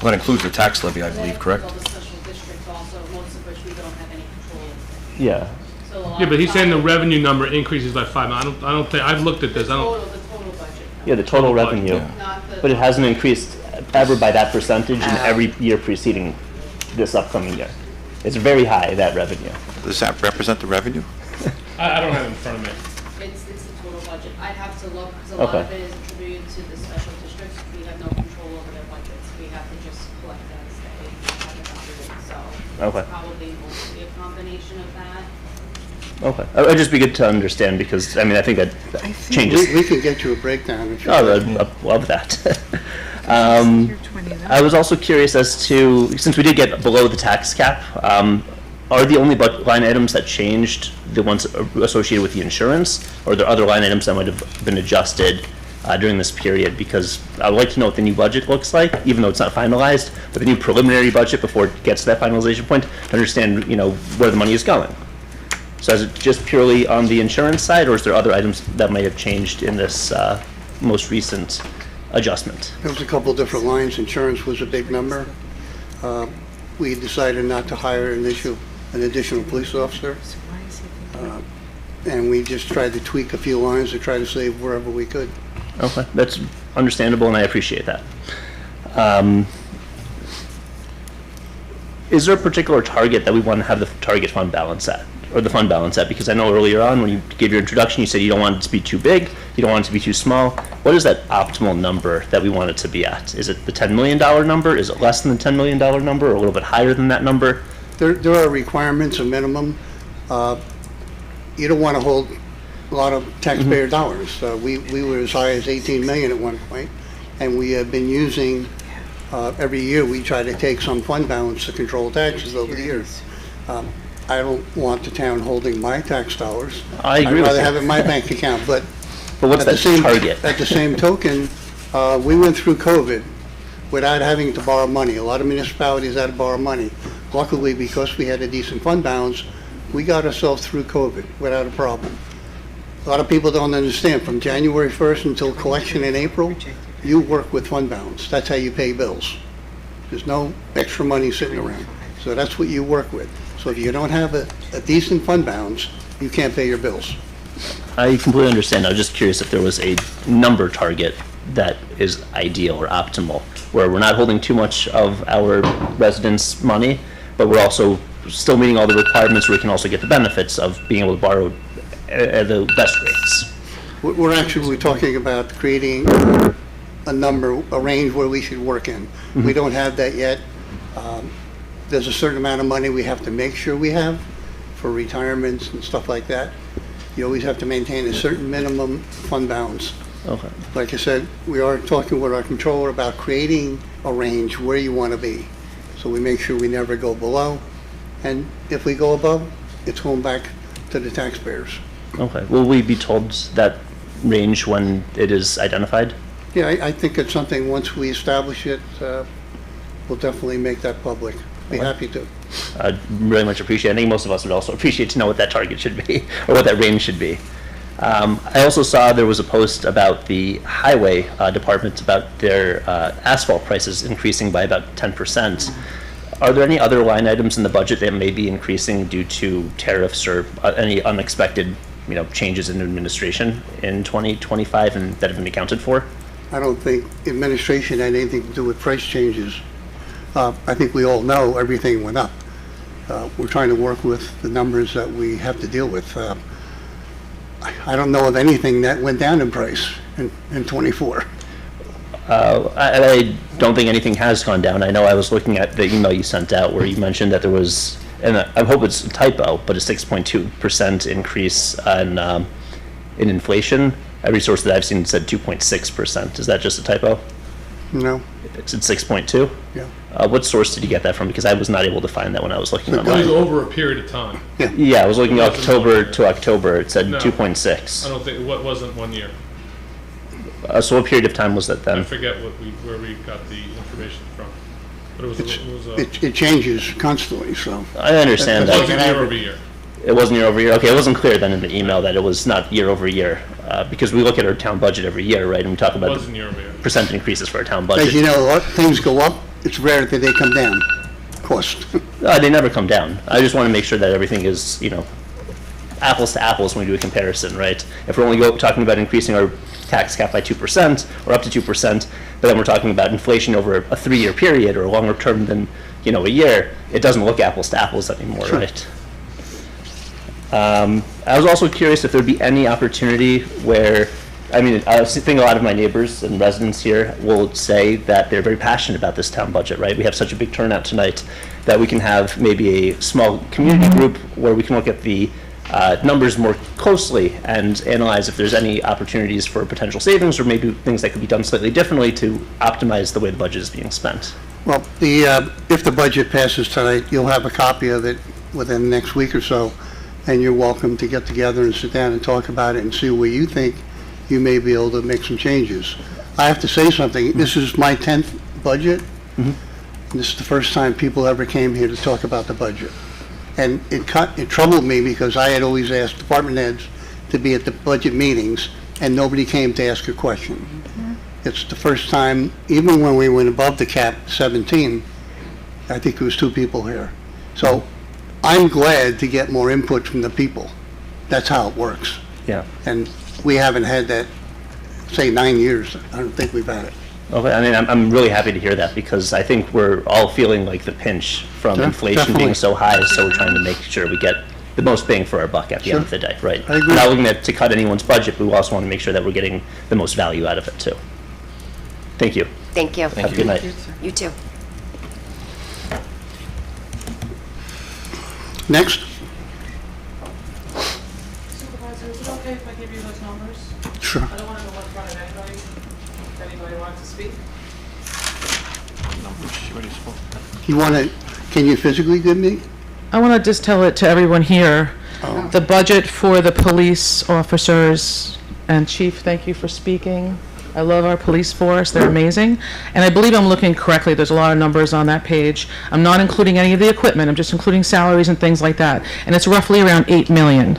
That includes the tax levy, I believe, correct? All the special districts also, most of which we don't have any control over. Yeah. So a lot Yeah, but of he's saying the times- revenue number increases by 5 million. I don't think, I've looked at this, I don't, The total budget, Yeah, the total revenue. not the. But it hasn't increased ever by that percentage in every year preceding this upcoming year. It's very high, that revenue. Does that represent the revenue? I don't have it in front of me. It's the total budget. I'd have to look, because a lot Okay. of it is attributed to the special districts. We have no control over their budgets. We have to just collect as they have it budgeted, so. Okay. It's probably mostly a combination of that. Okay. It'd just be good to understand because, I mean, I think that changes. We can get you a breakdown if you Oh, like. I'd love that. I was also curious as to, since we did get below the tax cap, are the only line items that changed the ones associated with the insurance? Or are there other line items that might have been adjusted during this period? Because I would like to know what the new budget looks like, even though it's not finalized, but the new preliminary budget before it gets to that finalization point, to understand, where the money is going. So is it just purely on the insurance side, or is there other items that might have changed in this most recent adjustment? There was a couple different lines. Insurance was a big number. We decided not to hire an additional police officer. And we just tried to tweak a few lines to try to save wherever we could. Okay, that's understandable, and I appreciate that. Is there a particular target that we want to have the target fund balance at, or the fund balance at? Because I know earlier on, when you gave your introduction, you said you don't want it to be too big, you don't want it to be too small. What is that optimal number that we want it to be at? Is it the $10 million number? Is it less than the $10 million number, or a little bit higher than that number? There are requirements, a minimum. You don't want to hold a lot of taxpayer dollars. We were as high as 18 million at one point, and we have been using, every year, we try to take some fund balance to control taxes over the years. I don't want the town holding my tax dollars. I agree I'd with rather you. have it in my bank account, but what's at the that same target? At the same token, we went through COVID without having to borrow money. A lot of municipalities had to borrow money. Luckily, because we had a decent fund balance, we got ourselves through COVID without a problem. A lot of people don't understand, from January 1st until collection in April, you work with fund balance. That's how you pay bills. There's no extra money sitting around. So that's what you work with. So if you don't have a decent fund balance, you can't pay your bills. I completely understand. I was just curious if there was a number target that is ideal or optimal, where we're not holding too much of our residents' money, but we're also still meeting all the requirements where we can also get the benefits of being able to borrow at the best rates. We're actually talking about creating a number, a range where we should work in. We don't have that yet. There's a certain amount of money we have to make sure we have for retirements and stuff like that. You always have to maintain a certain minimum fund balance. Okay. Like I said, we are talking with our controller about creating a range where you want to be. So we make sure we never go below. And if we go above, it's going back to the taxpayers. Okay. Will we be told that range when it is identified? Yeah, I think it's something, once we establish it, we'll definitely make that public. Be happy to. I'd really much appreciate it. I think most of us would also appreciate to know what that target should be, or what that range should be. I also saw there was a post about the highway department about their asphalt prices increasing by about 10%. Are there any other line items in the budget that may be increasing due to tariffs or any unexpected, changes in administration in 2025 and that have been accounted for? I don't think administration had anything to do with price changes. I think we all know everything went up. We're trying to work with the numbers that we have to deal with. I don't know of anything that went down in price in '24. I don't think anything has gone down. I know I was looking at the email you sent out where you mentioned that there was, and I hope it's a typo, but a 6.2% increase in inflation. Every source that I've seen said 2.6%. Is that just a typo? No. It's at 6.2? Yeah. What source did you get that from? Because I was not able to find that when I was looking It was online. over a period of time. Yeah, I was looking It wasn't October 1 to October. It said No. 2.6. I don't think, what wasn't 1 year. So what period of time was that I then? forget where we got the information from. But it was It changes constantly, so. I understand it that. wasn't year over year. It wasn't year over year? Okay, it wasn't clear then in the email that it was not year over year, because we look at our town budget every year, right? And we talk It about wasn't the year over year. percent increases for our town As you budget. know, a lot, things go up, it's rare that they come down, cost. They never come down. I just want to make sure that everything is, apples to apples when we do a comparison, right? If we're only talking about increasing our tax cap by 2% or up to 2%, but then we're talking about inflation over a 3-year period or a longer term than a year, it doesn't look apples to apples anymore, right? I was also curious if there'd be any opportunity where, I think a lot of my neighbors and residents here will say that they're very passionate about this town budget, right? We have such a big turnout tonight that we can have maybe a small community group where we can look at the numbers more closely and analyze if there's any opportunities for potential savings or maybe things that could be done slightly differently to optimize the way the budget is being spent. Well, if the budget passes tonight, you'll have a copy of it within the next week or so, and you're welcome to get together and sit down and talk about it and see where you think you may be able to make some changes. I have to say something. This is my 10th budget. This is the first time people ever came here to talk about the budget. And it troubled me because I had always asked department heads to be at the budget meetings, and nobody came to ask a question. It's the first time, even when we went above the cap, 17, I think it was 2 people here. So I'm glad to get more input from the people. That's how it works. Yeah. And we haven't had that, say, 9 years. I don't think we've had it. Okay, I'm really happy to hear that because I think we're all feeling like the pinch from Sure, inflation definitely. being so high, so we're trying to make sure we get the most bang for our buck at the end of the day, right? I agree. We're not looking to cut anyone's budget, but we also want to make sure that we're getting the most value out of it too. Thank you. Thank you. Have a good night. You too. Next? Supervisor, is it okay if I give you those numbers? Sure. I don't want to go in front of anybody, if anybody wants to speak. You want to, can you physically give me? I want to just tell it to everyone here. The budget for the police officers, and Chief, thank you for speaking. I love our police force, they're amazing. And I believe I'm looking correctly, there's a lot of numbers on that page. I'm not including any of the equipment, I'm just including salaries and things like that. And it's roughly around 8 million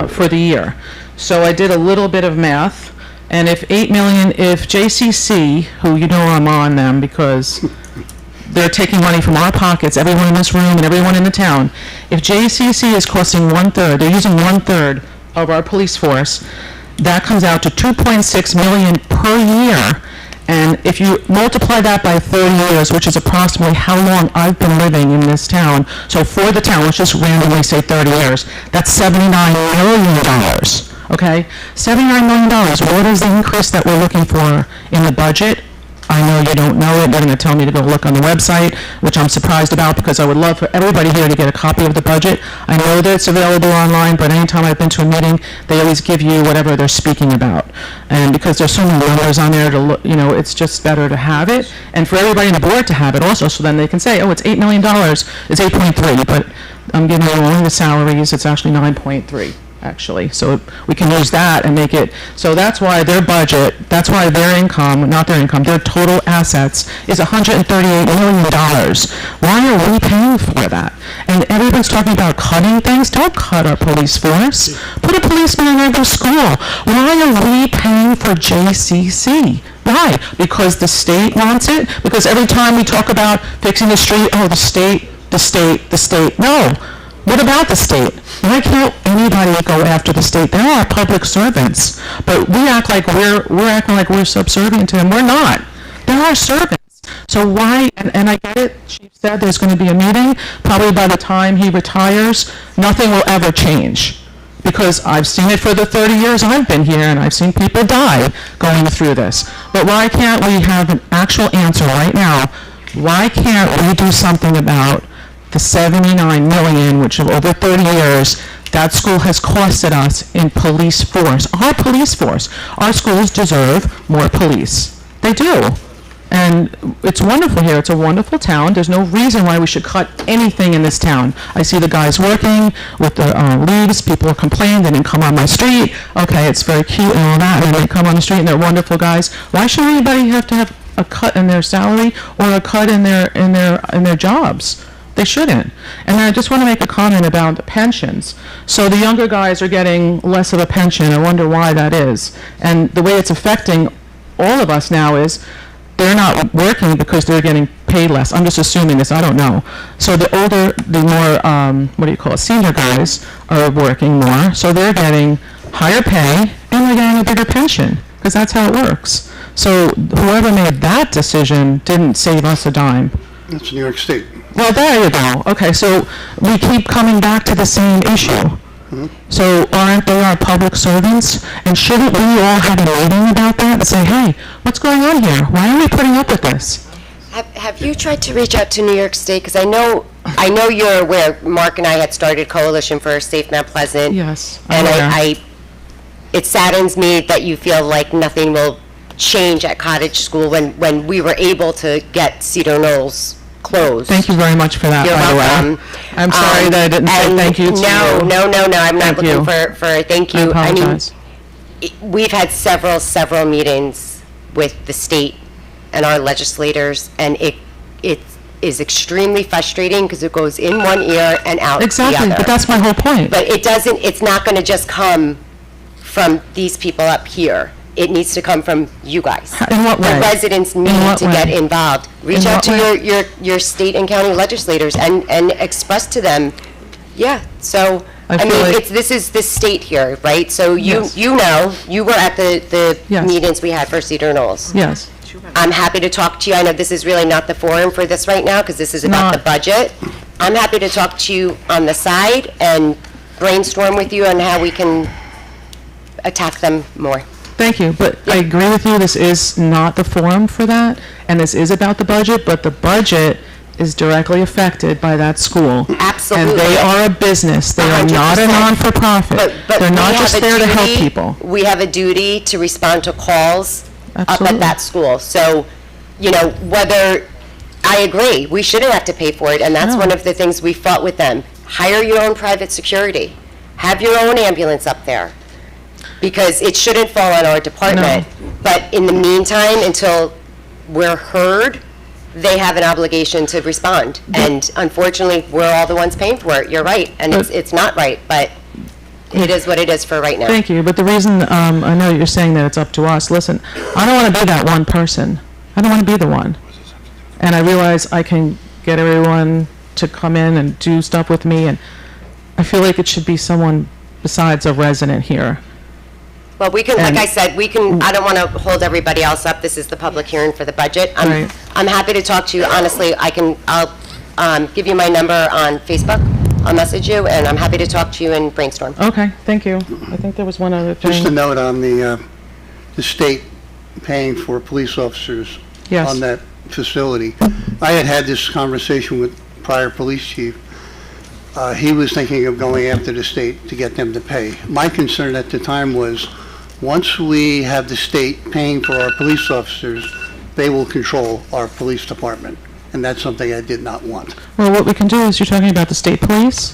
for the year. So I did a little bit of math, and if 8 million, if JCC, who you know I'm on them because they're taking money from our pockets, everyone in this room and everyone in the town. If JCC is costing 1/3, they're using 1/3 of our police force, that comes out to 2.6 million per year. And if you multiply that by 30 years, which is approximately how long I've been living in this town, so for the town, let's just randomly say 30 years, that's $79 million, okay? $79 million, what is the increase that we're looking for in the budget? I know you don't know it, they're going to tell me to go look on the website, which I'm surprised about because I would love for everybody here to get a copy of the budget. I know that it's available online, but anytime I've been to a meeting, they always give you whatever they're speaking about. And because there's so many numbers on there, to look, it's just better to have it, and for everybody on the board to have it also, so then they can say, oh, it's $8 million, it's 8.3, but I'm giving you only the salaries, it's actually 9.3. Actually, so we can use that and make it, so that's why their budget, that's why their income, not their income, their total assets is $138 million. Why are we paying for that? And everyone's talking about cutting things. Don't cut our police force. Put a policeman in every school. Why are we paying for JCC? Why? Because the state wants it? Because every time we talk about fixing the street, oh, the state. No. What about the state? Why can't anybody go after the state? They're our public servants, but we act like we're acting like we're subservient to them. We're not. They're our servants. So why? And I get it. Chief said there's going to be a meeting. Probably by the time he retires, nothing will ever change, because I've seen it for the 30 years I've been here, and I've seen people die going through this. But why can't we have an actual answer right now? Why can't we do something about the $79 million, which over 30 years, that school has costed us in police force. Our police force. Our schools deserve more police. They do. And it's wonderful here. It's a wonderful town. There's no reason why we should cut anything in this town. I see the guys working with the leaves. People are complaining they didn't come on my street. Okay, it's very cute and all that, and they come on the street and they're wonderful guys. Why should anybody have to have a cut in their salary or a cut in their jobs? They shouldn't. And I just want to make a comment about the pensions. So the younger guys are getting less of a pension. I wonder why that is. And the way it's affecting all of us now is they're not working because they're getting paid less. I'm just assuming this. I don't know. So the older, the more, senior guys are working more. So they're getting higher pay and they're getting a bigger pension because that's how it works. So whoever made that decision didn't save us a dime. That's New York State. Well, there you go. Okay, so we keep coming back to the same issue. So aren't they our public servants? And shouldn't we all have a meeting about that and say, hey, what's going on here? Why are we putting up with this? Have you tried to reach out to New York State? Because I know you're aware, Mark and I had started Coalition for Safe Mount Pleasant. Yes, I'm And aware. it saddens me that you feel like nothing will change at Cottage School when we were able to get Cedar Knolls closed. Thank you very much for that, You're by the way. welcome. I'm sorry that I didn't say and thank you to you. No, I'm not Thank you. looking for a thank I you. apologize. We've had several meetings with the state and our legislators, and it is extremely frustrating because it goes in one ear and out the other. Exactly, but that's my whole point. But it's not going to just come from these people up here. It needs to come from you guys. In what way? The residents need what to get way? involved. Reach In out what to way? your state and county legislators and express to them, yeah, so, I I feel mean, like- this is the state here, right? So Yes. you know, you were at the Yes. meetings we had for Cedar Knolls. Yes. I'm happy to talk to you. I know this is really not the forum for this right now, because this is about the budget. I'm happy to talk to you on the side and brainstorm with you on how we can attack them more. Thank you, but I agree with you, this is not the forum for that, and this is about the budget, but the budget is directly affected by that school. Absolutely. And they are a business, they are not a 100%. non-for-profit. But They're we not have just a there to help duty- people. We have a duty to respond to calls up Absolutely. at that school. So, whether, I agree, we shouldn't have to pay for it, and that's No. one of the things we fought with them. Hire your own private security. Have your own ambulance up there, because it shouldn't fall on our department. But in the meantime, until we're heard, they have an obligation to respond. And unfortunately, we're all the ones paying for it. You're right, and it's not right, but it is what it is for right now. Thank you, but the reason, I know you're saying that it's up to us, listen, I don't want to be that one person. I don't want to be the one. And I realize I can get everyone to come in and do stuff with me, and I feel like it should be someone besides a resident here. Well, we can, like And- I said, I don't want to hold everybody else up. This is the public hearing for the budget. Right. I'm happy to talk to you. Honestly, I'll give you my number on Facebook. I'll message you, and I'm happy to talk to you and brainstorm. Okay, thank you. I think there was one other Just a thing. note on the state paying for police officers Yes. on that facility. I had this conversation with prior police chief. He was thinking of going after the state to get them to pay. My concern at the time was, once we have the state paying for our police officers, they will control our police department, and that's something I did not want. Well, what we can do is, you're talking about the state police?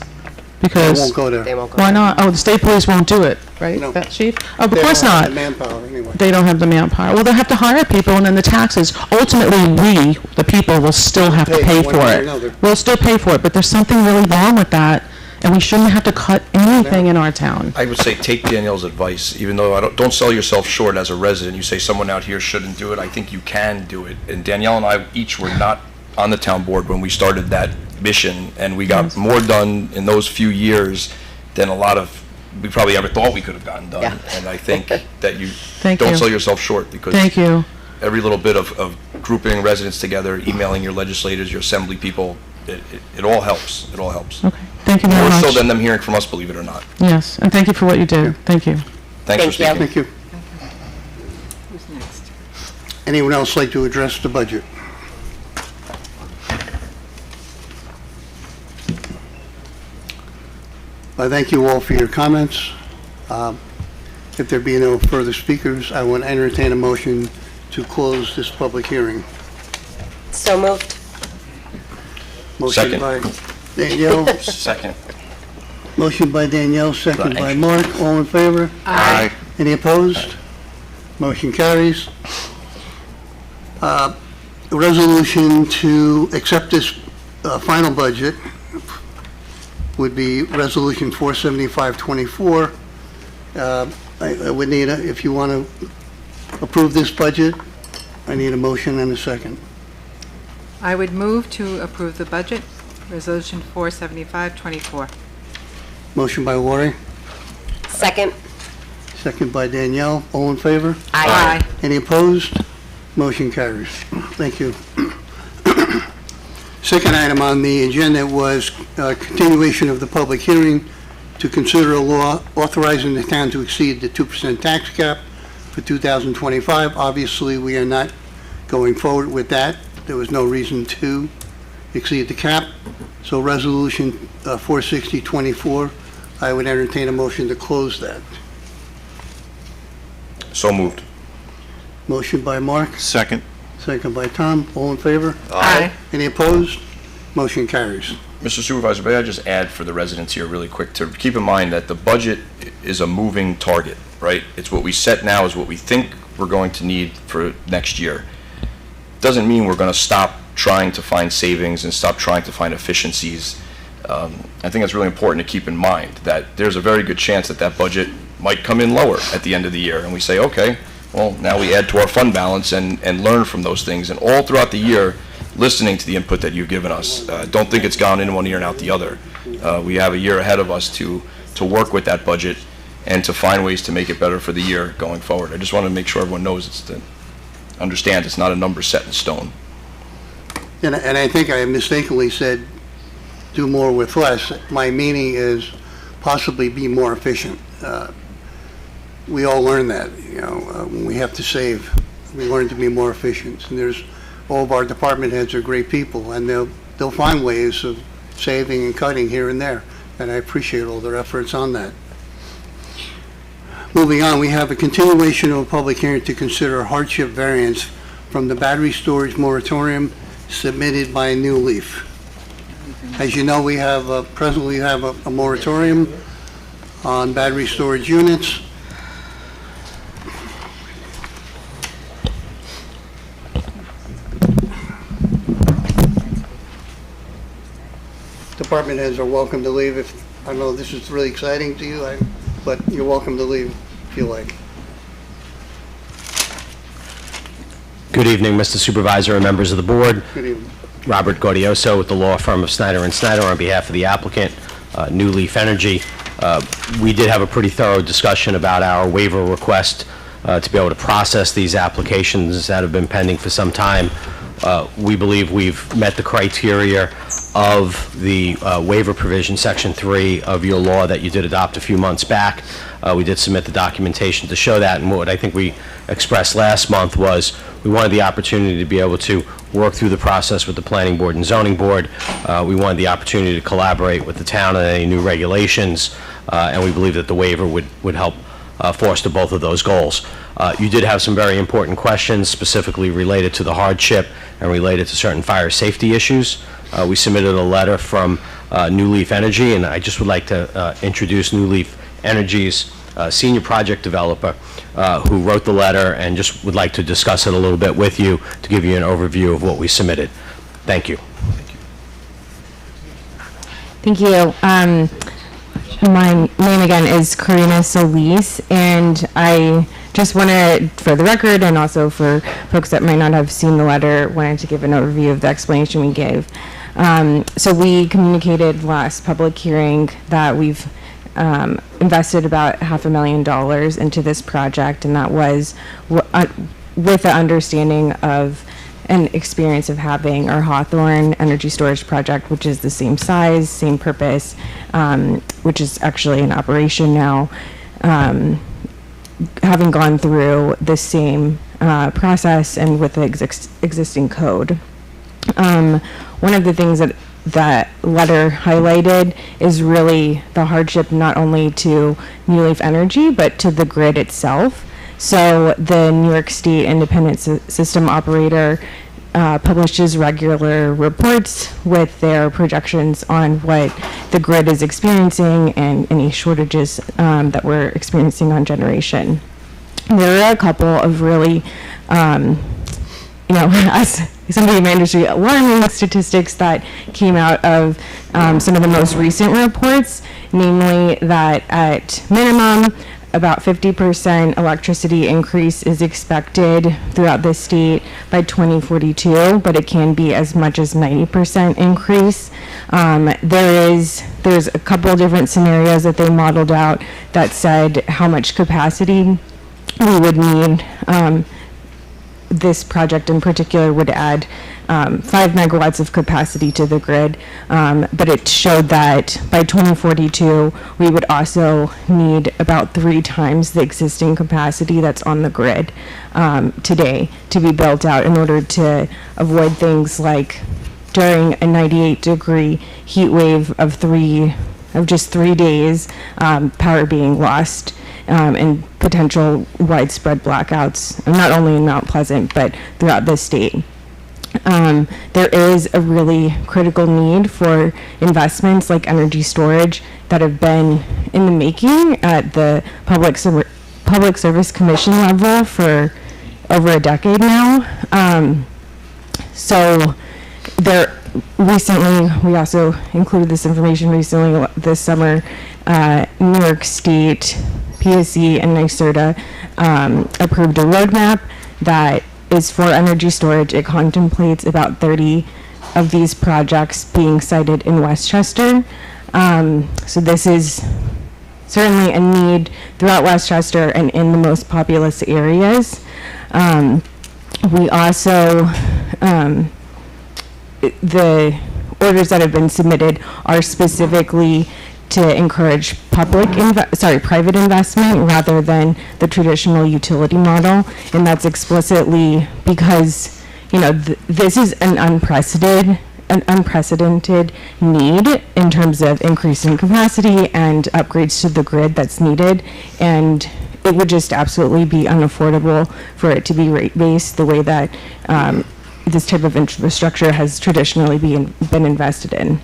They Because, won't go there. They won't go. why not? Oh, the state police won't do it, right? No. That chief? Oh, of They course don't have not. the manpower anyway. They don't have the manpower. Well, they'll have to hire people, and then the taxes, ultimately, we, the people, will still have to Pay pay one for way or it. another. We'll still pay for it, but there's something really wrong with that, and we shouldn't have to cut anything in our town. I would say take Danielle's advice, even though don't sell yourself short as a resident. You say someone out here shouldn't do it. I think you can do it. And Danielle and I each were not on the town board when we started that mission, and we got more done in those few years than we probably ever thought we could have gotten done. Yeah. And I think that you Thank don't you. sell yourself short, because Thank you. every little bit of grouping residents together, emailing your legislators, your assembly people, it all helps. It all helps. Okay, thank you very More much. so than them hearing from us, believe it or not. Yes, and thank you for what you do. Thank you. Thanks for Thank you. speaking. Thank you. Who's next? Anyone else like to address the budget? I thank you all for your comments. If there be no further speakers, I will entertain a motion to close this public hearing. So moved. Motion Second. by Danielle, Second. motion by Danielle, second by Aye. Mark. All in favor? Aye. Any opposed? Motion carries. A resolution to accept this final budget would be Resolution 47524. I would need, if you want to approve this budget, I need a motion and a second. I would move to approve the budget, Resolution 47524. Motion by Lori, Second. second by Danielle. All in favor? Aye. Any opposed? Motion carries. Thank you. Second item on the agenda was continuation of the public hearing to consider a law authorizing the town to exceed the 2% tax cap for 2025. Obviously, we are not going forward with that. There was no reason to exceed the cap. So Resolution 46024, I would entertain a motion to close that. So moved. Motion by Mark, Second. second by Tom. All in favor? Aye. Any opposed? Motion carries. Mr. Supervisor, may I just add for the residents here really quick to keep in mind that the budget is a moving target, right? It's what we set now is what we think we're going to need for next year. Doesn't mean we're going to stop trying to find savings and stop trying to find efficiencies. I think it's really important to keep in mind that there's a very good chance that that budget might come in lower at the end of the year. And we say, okay, well, now we add to our fund balance and learn from those things. And all throughout the year, listening to the input that you've given us. Don't think it's gone in one ear and out the other. We have a year ahead of us to work with that budget and to find ways to make it better for the year going forward. I just want to make sure everyone knows understand it's not a number set in stone. And I think I mistakenly said, do more with less. My meaning is possibly be more efficient. We all learn that, when we have to save, we learn to be more efficient. And all of our department heads are great people, and they'll find ways of saving and cutting here and there. And I appreciate all their efforts on that. Moving on, we have a continuation of a public hearing to consider a hardship variance from the battery storage moratorium submitted by New Leaf. As you know, we have presently have a moratorium on battery storage units. Department heads are welcome to leave if, I know this is really exciting to you, but you're welcome to leave if you like. Good evening, Mr. Supervisor and members of the board. Good evening. Robert Gaudioso with the law firm of Snyder & Snyder on behalf of the applicant, New Leaf Energy. We did have a pretty thorough discussion about our waiver request to be able to process these applications that have been pending for some time. We believe we've met the criteria of the waiver provision, Section 3 of your law that you did adopt a few months back. We did submit the documentation to show that, and what I think we expressed last month was we wanted the opportunity to be able to work through the process with the Planning Board and Zoning Board. We wanted the opportunity to collaborate with the town on any new regulations, and we believe that the waiver would help foster both of those goals. You did have some very important questions specifically related to the hardship and related to certain fire safety issues. We submitted a letter from New Leaf Energy, and I just would like to introduce New Leaf Energy's senior project developer who wrote the letter, and just would like to discuss it a little bit with you to give you an overview of what we submitted. Thank you. Thank you. My name again is Karina Solis, and I just wanted, for the record and also for folks that might not have seen the letter, wanted to give an overview of the explanation we gave. So we communicated last public hearing that we've invested about $500,000 into this project, and that was with the understanding of an experience of having our Hawthorne energy storage project, which is the same size, same purpose, which is actually in operation now, having gone through the same process and with the existing code. One of the things that letter highlighted is really the hardship not only to New Leaf Energy, but to the grid itself. So the New York State Independent System Operator publishes regular reports with their projections on what the grid is experiencing and any shortages that we're experiencing on generation. There are a couple of really, as somebody in my industry, alarming statistics that came out of some of the most recent reports, namely that at minimum, about 50% electricity increase is expected throughout the state by 2042, but it can be as much as 90% increase. There's a couple of different scenarios that they modeled out that said how much capacity we would need. This project in particular would add 5 megawatts of capacity to the grid, but it showed that by 2042, we would also need about 3 times the existing capacity that's on the grid today to be built out in order to avoid things like during a 98-degree heat wave of just 3 days, power being lost, and potential widespread blackouts, not only in Mount Pleasant, but throughout the state. There is a really critical need for investments like energy storage that have been in the making at the Public Service Commission level for over a decade now. So there recently, we also included this information recently this summer, New York State, PSC, and NYSERDA approved a roadmap that is for energy storage. It contemplates about 30 of these projects being sited in Westchester. So this is certainly a need throughout Westchester and in the most populous areas. We also, the orders that have been submitted are specifically to encourage private investment rather than the traditional utility model, and that's explicitly because, you know, this is an unprecedented need in terms of increasing capacity and upgrades to the grid that's needed, and it would just absolutely be unaffordable for it to be rate-based the way that this type of infrastructure has traditionally been invested in.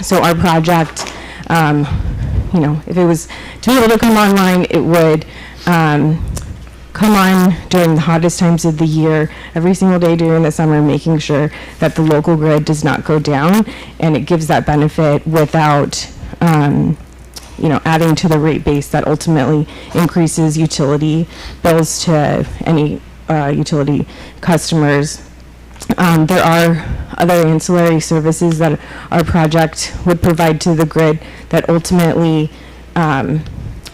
So our project, you know, if it was to be able to come online, it would come on during the hottest times of the year, every single day during the summer, making sure that the local grid does not go down, and it gives that benefit without, you know, adding to the rate base that ultimately increases utility bills to any utility customers. There are other ancillary services that our project would provide to the grid that ultimately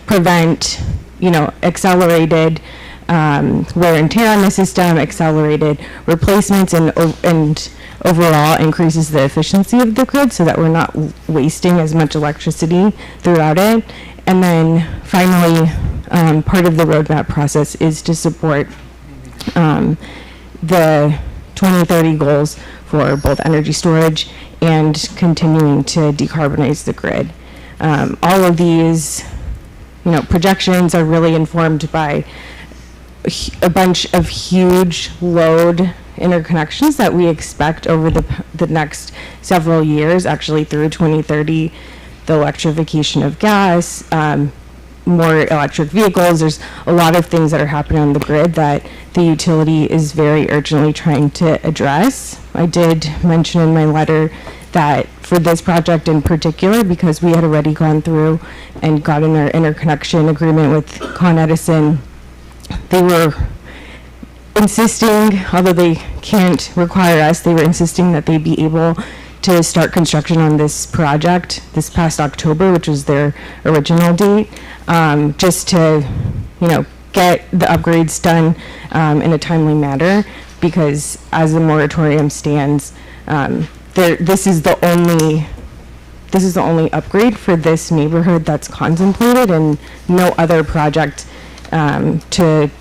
prevent, you know, accelerated wear and tear on the system, accelerated replacements, and overall increases the efficiency of the grid so that we're not wasting as much electricity throughout it. And then finally, part of the roadmap process is to support the 2030 goals for both energy storage and continuing to decarbonize the grid. All of these, you know, projections are really informed by a bunch of huge load interconnections that we expect over the next several years, actually through 2030, the electrification of gas, more electric vehicles. There's a lot of things that are happening on the grid that the utility is very urgently trying to address. I did mention in my letter that for this project in particular, because we had already gone through and gotten our interconnection agreement with Con Edison, they were insisting, although they can't require us, they were insisting that they be able to start construction on this project this past October, which was their original date, just to, you know, get the upgrades done in a timely manner, because as the moratorium stands, this is the only upgrade for this neighborhood that's contemplated, and no other project to,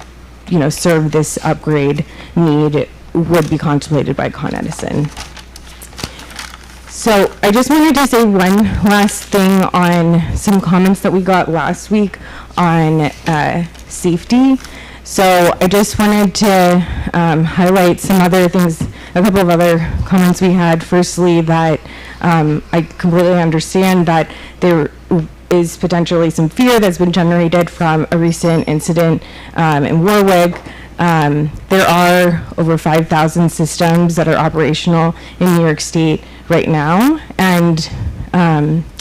you know, serve this upgrade need would be contemplated by Con Edison. So I just wanted to say one last thing on some comments that we got last week on safety. So I just wanted to highlight some other things, a couple of other comments we had. Firstly, that I completely understand that there is potentially some fear that's been generated from a recent incident in Warwick. There are over 5,000 systems that are operational in New York State right now, and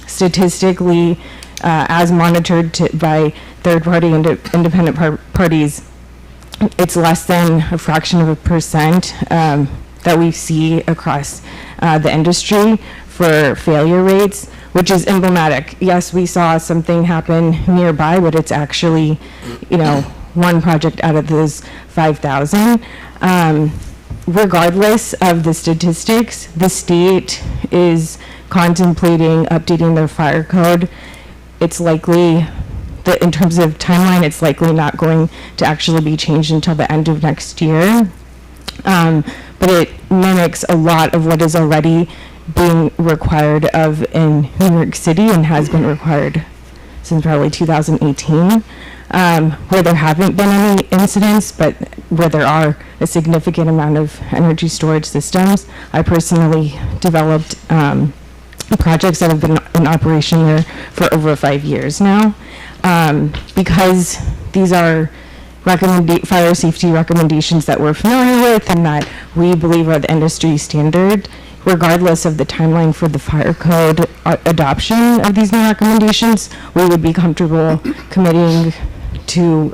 statistically, as monitored by third-party independent parties, it's less than a fraction of a percent that we see across the industry for failure rates, which is emblematic. Yes, we saw something happen nearby, but it's actually, you know, one project out of those 5,000. regardless of the statistics, the state is contemplating updating their fire code. It's likely that in terms of timeline, it's likely not going to actually be changed until the end of next year. But it mimics a lot of what is already being required of in New York City and has been required since probably 2018, where there haven't been any incidents, but where there are a significant amount of energy storage systems. I personally developed projects that have been in operation there for over 5 years now. Because these are fire safety recommendations that we're familiar with and that we believe are the industry standard, regardless of the timeline for the fire code adoption of these new recommendations, we would be comfortable committing to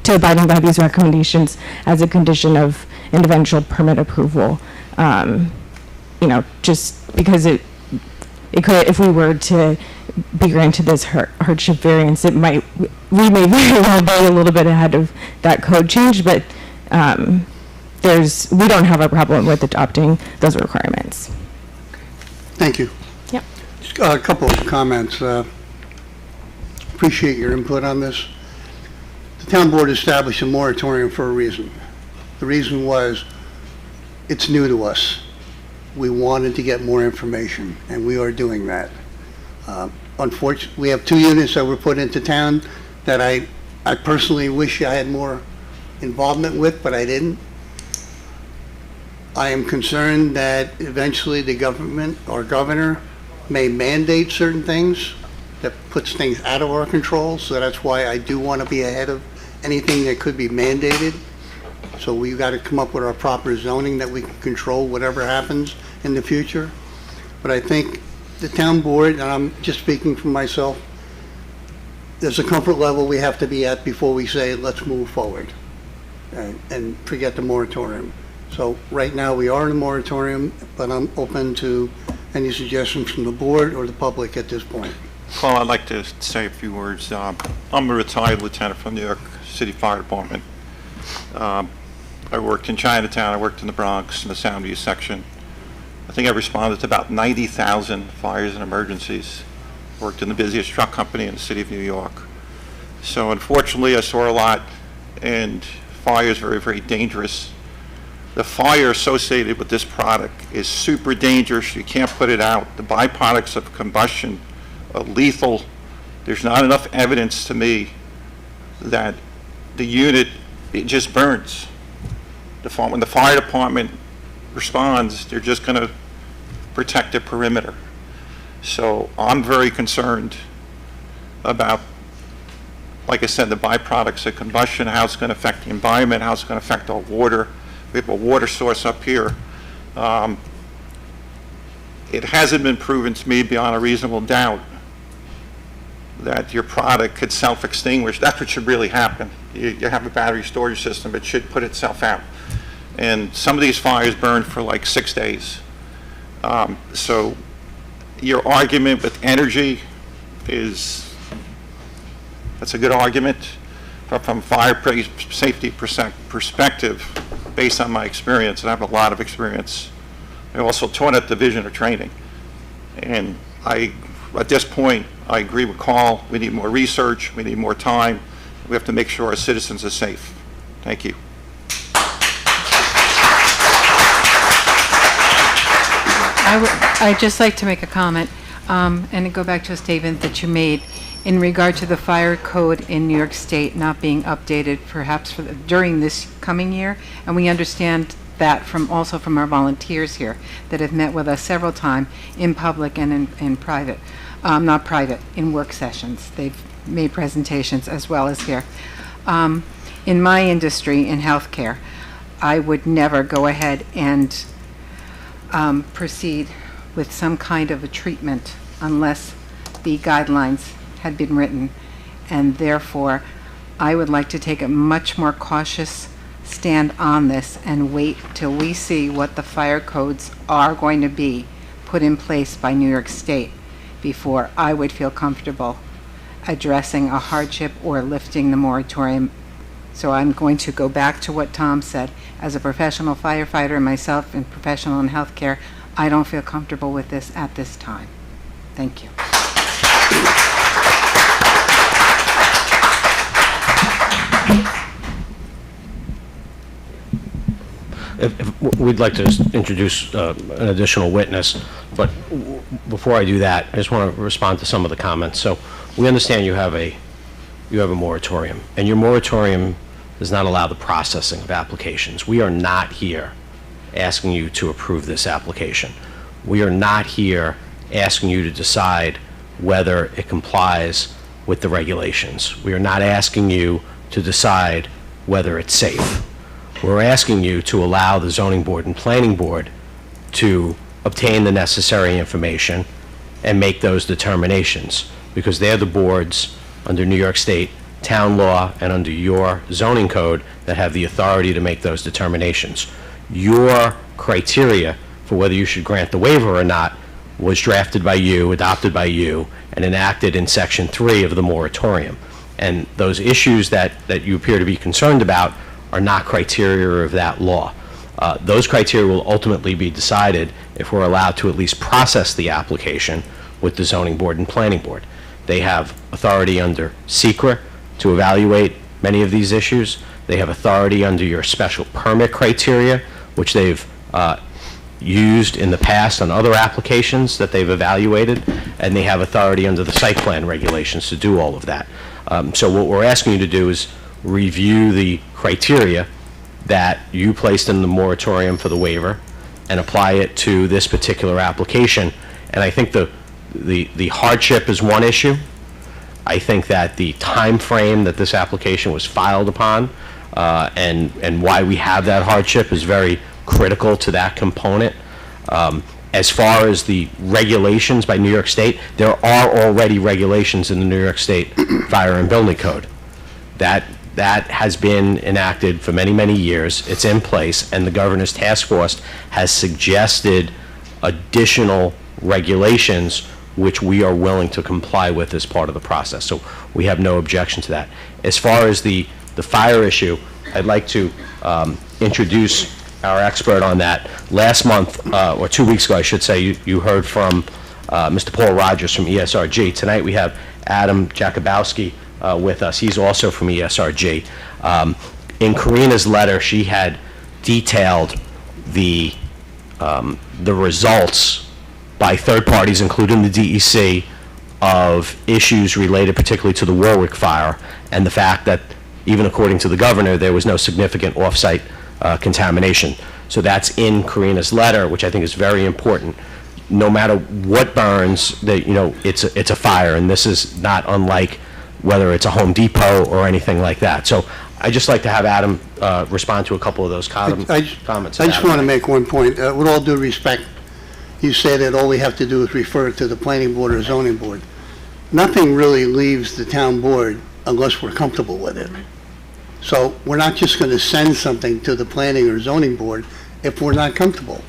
abiding by these recommendations as a condition of individual permit approval. Just because it could, if we were to be granted this hardship variance, we may very well be a little bit ahead of that code change, but we don't have a problem with adopting those requirements. Thank you. Yep. Just a couple of comments. Appreciate your input on this. The town board established a moratorium for a reason. The reason was it's new to us. We wanted to get more information, and we are doing that. Unfortunately, we have 2 units that were put into town that I personally wish I had more involvement with, but I didn't. I am concerned that eventually the government or governor may mandate certain things that puts things out of our control, so that's why I do want to be ahead of anything that could be mandated. So we've got to come up with our proper zoning that we can control whatever happens in the future. But I think the town board, and I'm just speaking for myself, there's a comfort level we have to be at before we say, let's move forward and forget the moratorium. So right now, we are in a moratorium, but I'm open to any suggestions from the board or the public at this point. Carl, I'd like to say a few words. I'm a retired lieutenant from New York City Fire Department. I worked in Chinatown, I worked in the Bronx, in the Soundview section. I think I responded to about 90,000 fires and emergencies. Worked in the busiest truck company in the city of New York. So unfortunately, I saw a lot, and fire is very, very dangerous. The fire associated with this product is super dangerous. You can't put it out. The byproducts of combustion are lethal. There's not enough evidence to me that the unit, it just burns. When the fire department responds, they're just going to protect the perimeter. So I'm very concerned about, like I said, the byproducts of combustion, how it's going to affect the environment, how it's going to affect our water. We have a water source up here. It hasn't been proven to me beyond a reasonable doubt that your product could self-extinguish. That's what should really happen. You have a battery storage system, it should put itself out. And some of these fires burn for like 6 days. So your argument with energy that's a good argument. But from a fire safety perspective, based on my experience, and I have a lot of experience, I also taught at Division of Training. And at this point, I agree with Carl. We need more research. We need more time. We have to make sure our citizens are safe. Thank you. I'd just like to make a comment and go back to a statement that you made in regard to the fire code in New York State not being updated perhaps during this coming year. And we understand that also from our volunteers here that have met with us several times in public and in private, not private, in work sessions. They've made presentations as well as here. In my industry, in healthcare, I would never go ahead and proceed with some kind of a treatment unless the guidelines had been written, and therefore I would like to take a much more cautious stand on this and wait till we see what the fire codes are going to be put in place by New York State before I would feel comfortable addressing a hardship or lifting the moratorium So I'm going to go back to what Tom said. As a professional firefighter myself and professional in healthcare, I don't feel comfortable with this at this time. Thank you. We'd like to introduce an additional witness, but before I do that, I just want to respond to some of the comments. So we understand you have a moratorium, and your moratorium does not allow the processing of applications. We are not here asking you to approve this application. We are not here asking you to decide whether it complies with the regulations. We are not asking you to decide whether it's safe. We're asking you to allow the zoning board and planning board to obtain the necessary information and make those determinations, because they're the boards under New York State town law and under your zoning code that have the authority to make those determinations. Your criteria for whether you should grant the waiver or not was drafted by you, adopted by you, and enacted in Section 3 of the moratorium. And those issues that you appear to be concerned about are not criteria of that law. Those criteria will ultimately be decided if we're allowed to at least process the application with the zoning board and planning board. They have authority under SECRA to evaluate many of these issues. They have authority under your special permit criteria, which they've used in the past on other applications that they've evaluated, and they have authority under the site plan regulations to do all of that. So what we're asking you to do is review the criteria that you placed in the moratorium for the waiver and apply it to this particular application. And I think the hardship is one issue. I think that the time frame that this application was filed upon and why we have that hardship is very critical to that component. As far as the regulations by New York State, there are already regulations in the New York State Fire and Building Code. That has been enacted for many, many years. It's in place, and the Governor's Task Force has suggested additional regulations which we are willing to comply with as part of the process. So we have no objection to that. As far as the fire issue, I'd like to introduce our expert on that. Last month, or 2 weeks ago, I should say, you heard from Mr. Paul Rogers from ESRG. Tonight we have Adam Jakubowski with us. He's also from ESRG. In Karina's letter, she had detailed the results by third parties, including the DEC, of issues related particularly to the Warwick fire, and the fact that even according to the governor, there was no significant off-site contamination. So that's in Karina's letter, which I think is very important. No matter what burns, it's a fire, and this is not unlike whether it's a Home Depot or anything like that. So I'd just like to have Adam respond to a couple of those comments. I just want to make one point. With all due respect, you say that all we have to do is refer it to the planning board or zoning board. Nothing really leaves the town board unless we're comfortable with it. So we're not just going to send something to the planning or zoning board if we're not comfortable.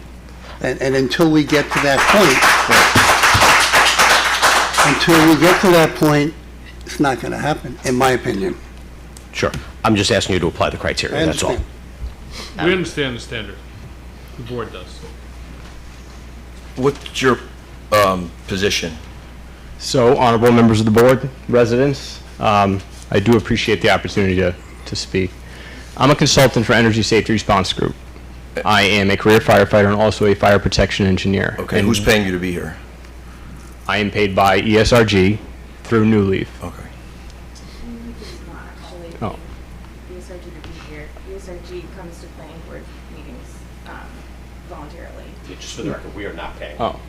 And until we get to that point, it's not going to happen, in my opinion. Sure. I'm just asking you to apply the criteria, that's all. We understand the standard. The board does. What's your position? So, honorable members of the board, residents, I do appreciate the opportunity to speak. I'm a consultant for Energy Safety Response Group. I am a career firefighter and also a fire protection engineer. Okay, who's paying you to be here? I am paid by ESRG through New Leaf. Okay. Oh. ESRG to be here. ESRG comes to planning board meetings voluntarily. Just for the record, we are not paying. Oh.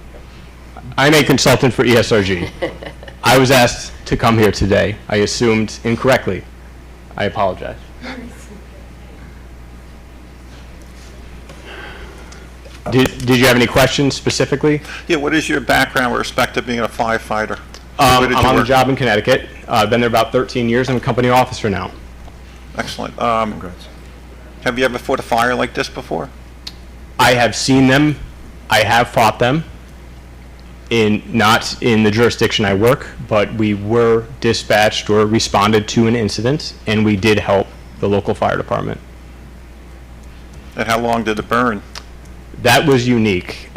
I'm a consultant for ESRG. I was asked to come here today. I assumed incorrectly. I apologize. Did you have any questions specifically? Yeah, what is your background with respect to being a firefighter? I'm on the job in Connecticut. I've been there about 13 years. I'm a company officer now. Excellent. Have you ever fought a fire like this before? I have seen them. I have fought them. Not in the jurisdiction I work, but we were dispatched or responded to an incident, and we did help the local fire department. And how long did it burn? That was unique,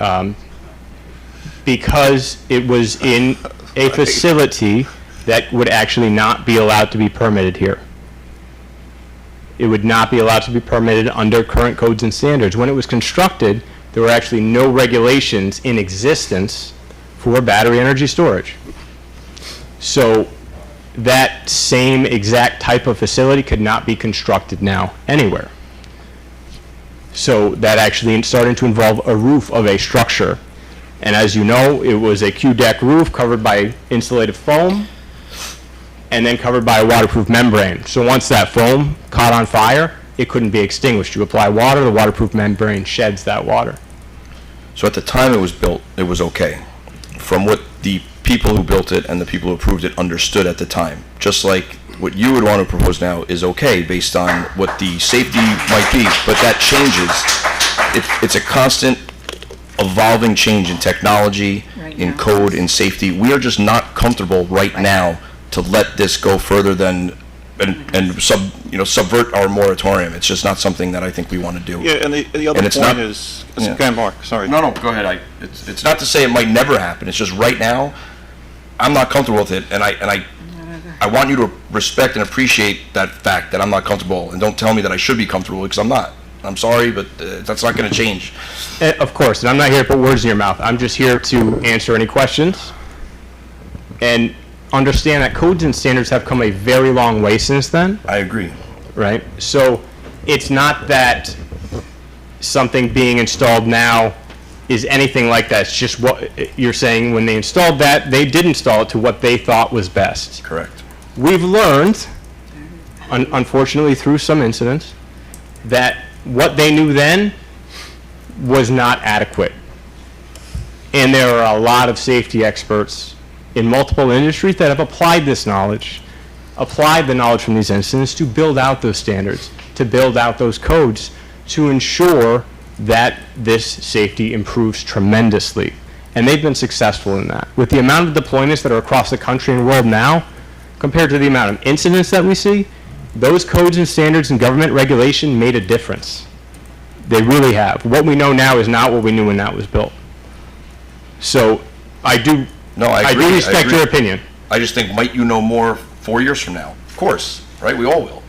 because it was in a facility that would actually not be allowed to be permitted here. It would not be allowed to be permitted under current codes and standards. When it was constructed, there were actually no regulations in existence for battery energy storage. So that same exact type of facility could not be constructed now anywhere. So that actually started to involve a roof of a structure. And as you know, it was a Q-deck roof covered by insulated foam and then covered by a waterproof membrane. So once that foam caught on fire, it couldn't be extinguished. You apply water, the waterproof membrane sheds that water. So at the time it was built, it was okay, from what the people who built it and the people who approved it understood at the time. Just like what you would want to propose now is okay based on what the safety might be, but that changes. It's a constant evolving change in technology, in code, in safety. We are just not comfortable right now to let this go further than and subvert our moratorium. It's just not something that I think we want to do. Yeah, and the other point is, go ahead, Mark, sorry. No, go ahead. It's not to say it might never happen. It's just right now, I'm not comfortable with it, and I want you to respect and appreciate that fact that I'm not comfortable, and don't tell me that I should be comfortable, because I'm not. I'm sorry, but that's not going to change. Of course, and I'm not here to put words in your mouth. I'm just here to answer any questions and understand that codes and standards have come a very long way since then. I agree. Right? So it's not that something being installed now is anything like that. It's just what you're saying, when they installed that, they did install it to what they thought was best. Correct. We've learned, unfortunately through some incidents, that what they knew then was not adequate. And there are a lot of safety experts in multiple industries that have applied this knowledge, applied the knowledge from these incidents to build out those standards, to build out those codes, to ensure that this safety improves tremendously. And they've been successful in that. With the amount of deployments that are across the country and world now, compared to the amount of incidents that we see, those codes and standards and government regulation made a difference. They really have. What we know now is not what we knew when that was built. So I do respect your opinion. I just think, might you know more 4 years from now? Of course, right? We all will.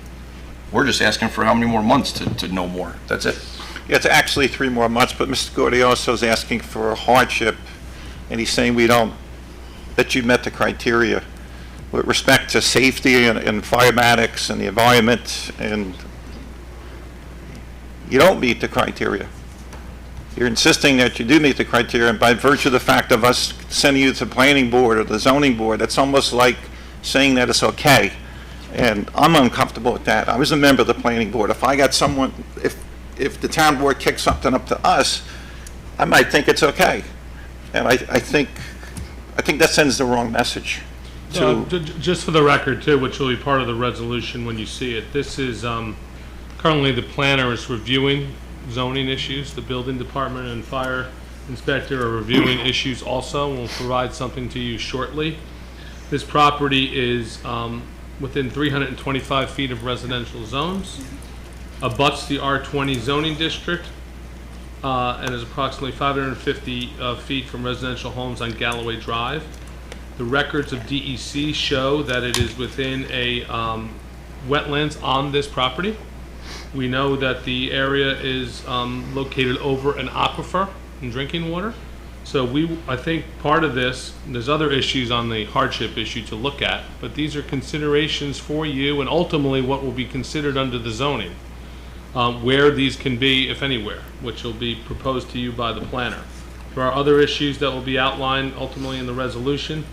We're just asking for how many more months to know more. That's it. Yeah, it's actually 3 more months, but Mr. Gaudioso is asking for a hardship, and he's saying that you met the criteria with respect to safety and firematics and the environment, and you don't meet the criteria. You're insisting that you do meet the criteria, and by virtue of the fact of us sending you to the planning board or the zoning board, that's almost like saying that it's okay. And I'm uncomfortable with that. I was a member of the planning board. If I got someone, if the town board kicks something up to us, I might think it's okay. And I think that sends the wrong message. Just for the record too, which will be part of the resolution when you see it, this is, currently the planner is reviewing zoning issues. The building department and fire inspector are reviewing issues also. We'll provide something to you shortly. This property is within 325 feet of residential zones, abuts the R20 zoning district, and is approximately 550 feet from residential homes on Galloway Drive. The records of DEC show that it is within a wetlands on this property. We know that the area is located over an aquifer and drinking water. So I think part of this, there's other issues on the hardship issue to look at, but these are considerations for you and ultimately what will be considered under the zoning, where these can be, if anywhere, which will be proposed to you by the planner. There are other issues that will be outlined ultimately in the resolution,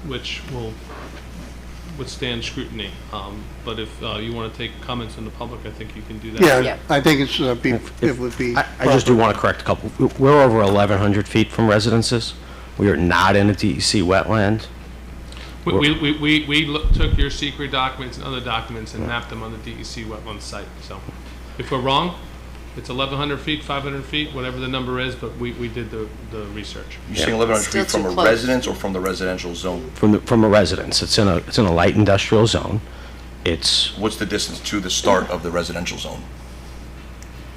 which will withstand scrutiny. But if you want to take comments in the public, I think you can do that. Yeah, I think it would be. I just do want to correct a couple. We're over 1,100 feet from residences. We are not in a DEC wetland. We took your secret documents and other documents and mapped them on the DEC wetland site. So if we're wrong, it's 1,100 feet, 500 feet, whatever the number is, but we did the research. You're saying 1,100 feet from a residence or from the residential zone? From a residence. It's in a light industrial zone. It's What's the distance to the start of the residential zone?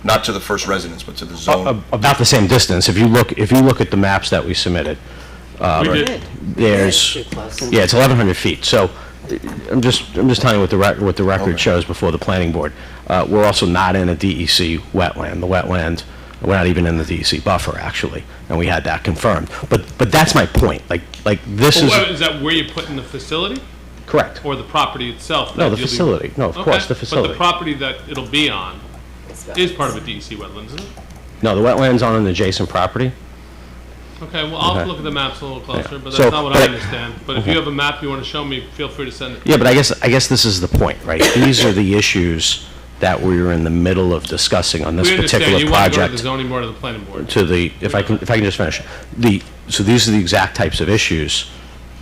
Not to the first residence, but to the zone? about the same distance. If you look at the maps that we submitted, We did. there's, yeah, it's 1,100 feet. So I'm just telling you what the record shows before the planning board. We're also not in a DEC wetland. The wetland, we're not even in the DEC buffer, actually, and we had that confirmed. But that's my point. Like this is... Is that where you put in the facility? Correct. Or the property itself? No, that the you'll be- facility. No, of course, the But facility. the property that it'll be on is part of a DEC wetland, isn't it? No, the wetland's on an adjacent property. Okay, well, I'll Okay. look at the maps a little closer, but So, that's not what but I I- understand. But if Okay. you have a map you want to show me, feel free to send it. Yeah, but I guess this is the point, right? These are the issues that we were in the middle of discussing on this We understand, particular you want to go to the project. zoning board or the planning board. To the, if I can just finish. So these are the exact types of issues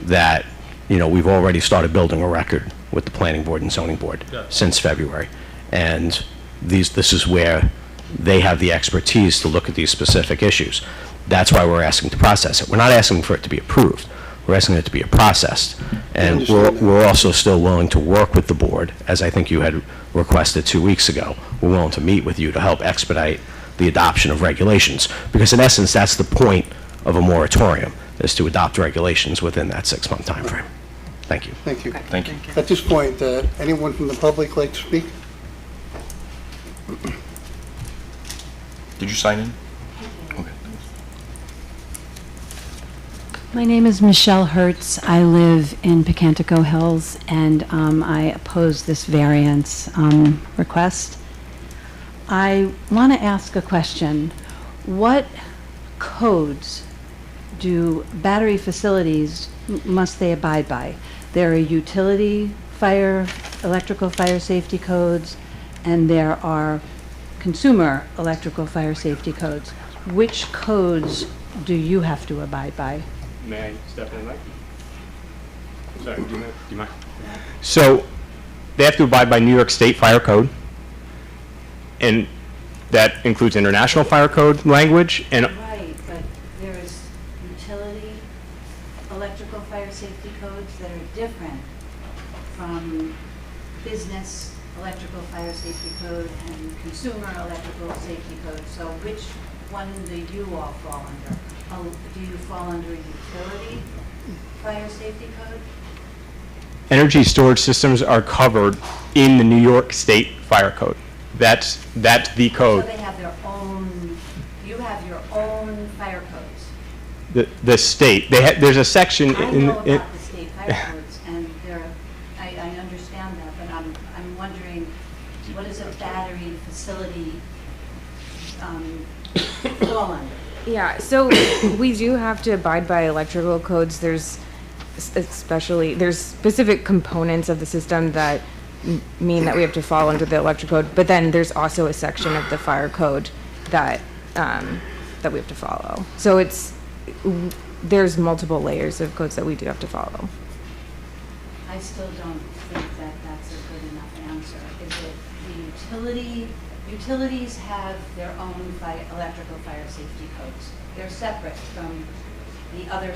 that, we've already started building a record with the planning board and zoning board Yeah. since February. And this is where they have the expertise to look at these specific issues. That's why we're asking to process it. We're not asking for it to be approved. We're asking it to be processed. And we're also still willing to work with the board, as I think you had requested 2 weeks ago. We're willing to meet with you to help expedite the adoption of regulations. Because in essence, that's the point of a moratorium, is to adopt regulations within that 6-month timeframe. Thank you. Thank you. Thank you. At this point, anyone from the public like to speak? Did you sign in? Okay. My name is Michelle Hertz. I live in Pecantico Hills, and I oppose this variance request. I want to ask a question. What codes do battery facilities, must they abide by? There are utility fire, electrical fire safety codes, and there are consumer electrical fire safety codes. Which codes do you have to abide by? May I step in, Mike? Sorry, do you mind? So, they have to abide by New York State Fire Code, and that includes International Fire Code language, and Right, but there is utility electrical fire safety codes that are different from business electrical fire safety code and consumer electrical safety code. So which one do you all fall under? Do you fall under utility fire safety code? energy storage systems are covered in the New York State Fire Code. That's the code. So they have their own, you have your own fire codes. The state, there's a section I in... know about the state fire codes, and I understand that, but I'm wondering, what does a battery facility fall under? Yeah, so we do have to abide by electrical codes. There's specific components of the system that mean that we have to fall under the electric code, but then there's also a section of the fire code that that we have to follow. So there's multiple layers of codes that we do have to follow. I still don't think that that's a good enough answer. Is it the utilities have their own electrical fire safety codes. They're separate from the other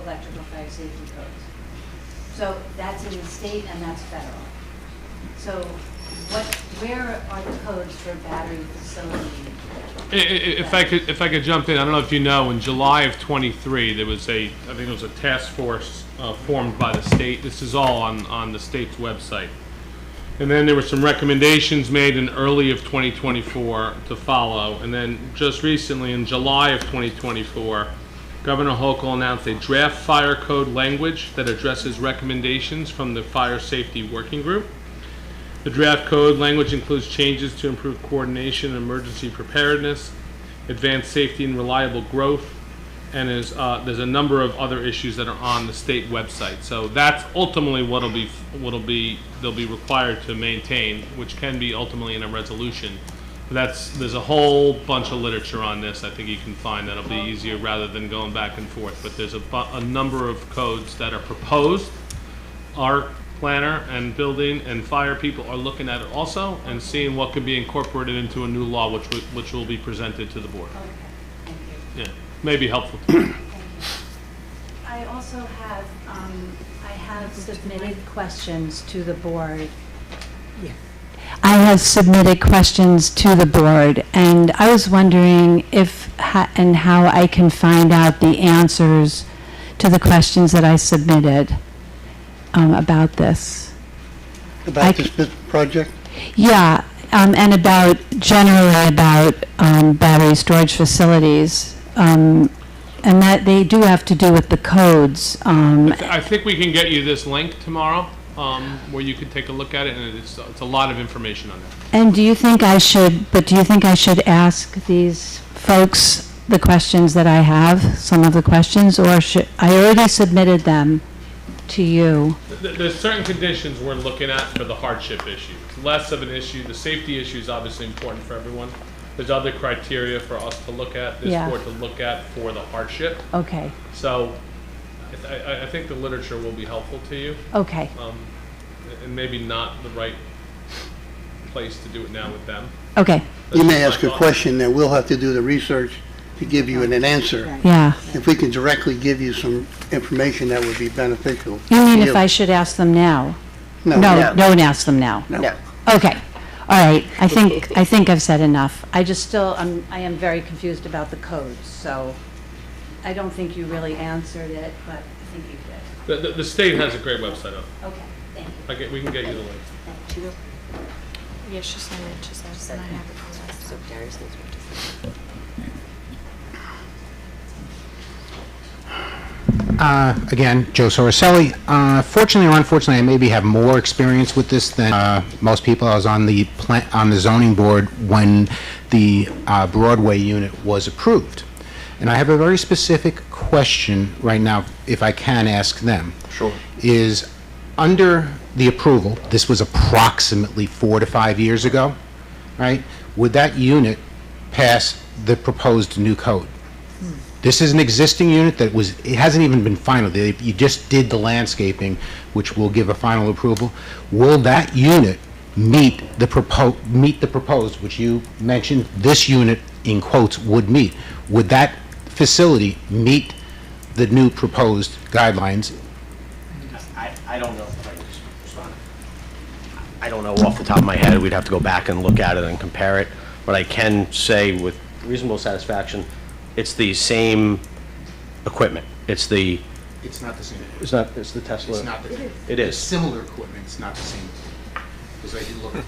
electrical fire safety codes. So that's in the state and that's federal. So where are the codes for battery facility? If I could jump in, I don't know if you know, in July of '23, there was I think it was a task force formed by the state. This is all on the state's website. And then there were some recommendations made in early of 2024 to follow. And then just recently, in July of 2024, Governor Hochul announced a draft fire code language that addresses recommendations from the Fire Safety Working Group. The draft code language includes changes to improve coordination and emergency preparedness, advanced safety and reliable growth, and there's a number of other issues that are on the state website. So that's ultimately what'll be they'll be required to maintain, which can be ultimately in a resolution. There's a whole bunch of literature on this. I think you can find that'll be easier rather than going back and forth. But there's a number of codes that are proposed. Our planner and building and fire people are looking at it also and seeing what could be incorporated into a new law, which will be presented to the board. Okay, thank you. Yeah, may be helpful. I also have, I have submitted questions to the board. I have submitted questions to the board, and I was wondering if, and how I can find out the answers to the questions that I submitted about this. About this project? Yeah, and about, generally about battery storage facilities, and that they do have to do with the codes. I think we can get you this link tomorrow, where you can take a look at it, and it's a lot of information on there. And do you think I should ask these folks the questions that I have, some of the questions, or should, I already submitted them to you? There's certain conditions we're looking at for the hardship issue. It's less of an issue. The safety issue is obviously important for everyone. There's other criteria for us to look at, this Yeah. board to look at for the hardship. Okay, So I think the literature will be helpful to you. okay. And maybe not the right place to do it now with them. Okay. You may ask a question, then we'll have to do the research to give you an answer. Yeah. If we can directly give you some information, that would be beneficial. You mean if I should ask them now? No. No, don't ask them now? No. Okay, all right, I think I've said enough. I just still, I am very confused about the codes, so I don't think you really answered it, but I think you did. The state has a great website up. Okay, thank you. We can get you the link. Yeah, she sent it, she said, and I have it. So Darius knows what to say. Again, Joe Soricelli. Fortunately or unfortunately, I maybe have more experience with this than most people. I was on the zoning board when the Broadway unit was approved. And I have a very specific question right now, if I can ask them. Sure. Is under the approval, this was approximately 4 to 5 years ago, right? Would that unit pass the proposed new code? This is an existing unit that it hasn't even been final. You just did the landscaping, which will give a final approval. Will that unit meet the proposed, which you mentioned this unit, in quotes, would meet? Would that facility meet the new proposed guidelines? I don't know if I can respond. I don't know off the top of my head. We'd have to go back and look at it and compare it. But I can say with reasonable satisfaction, it's the same equipment. It's not the same. It's the Tesla. It's not the same. It is. It's similar equipment, it's not the same. Because I did look at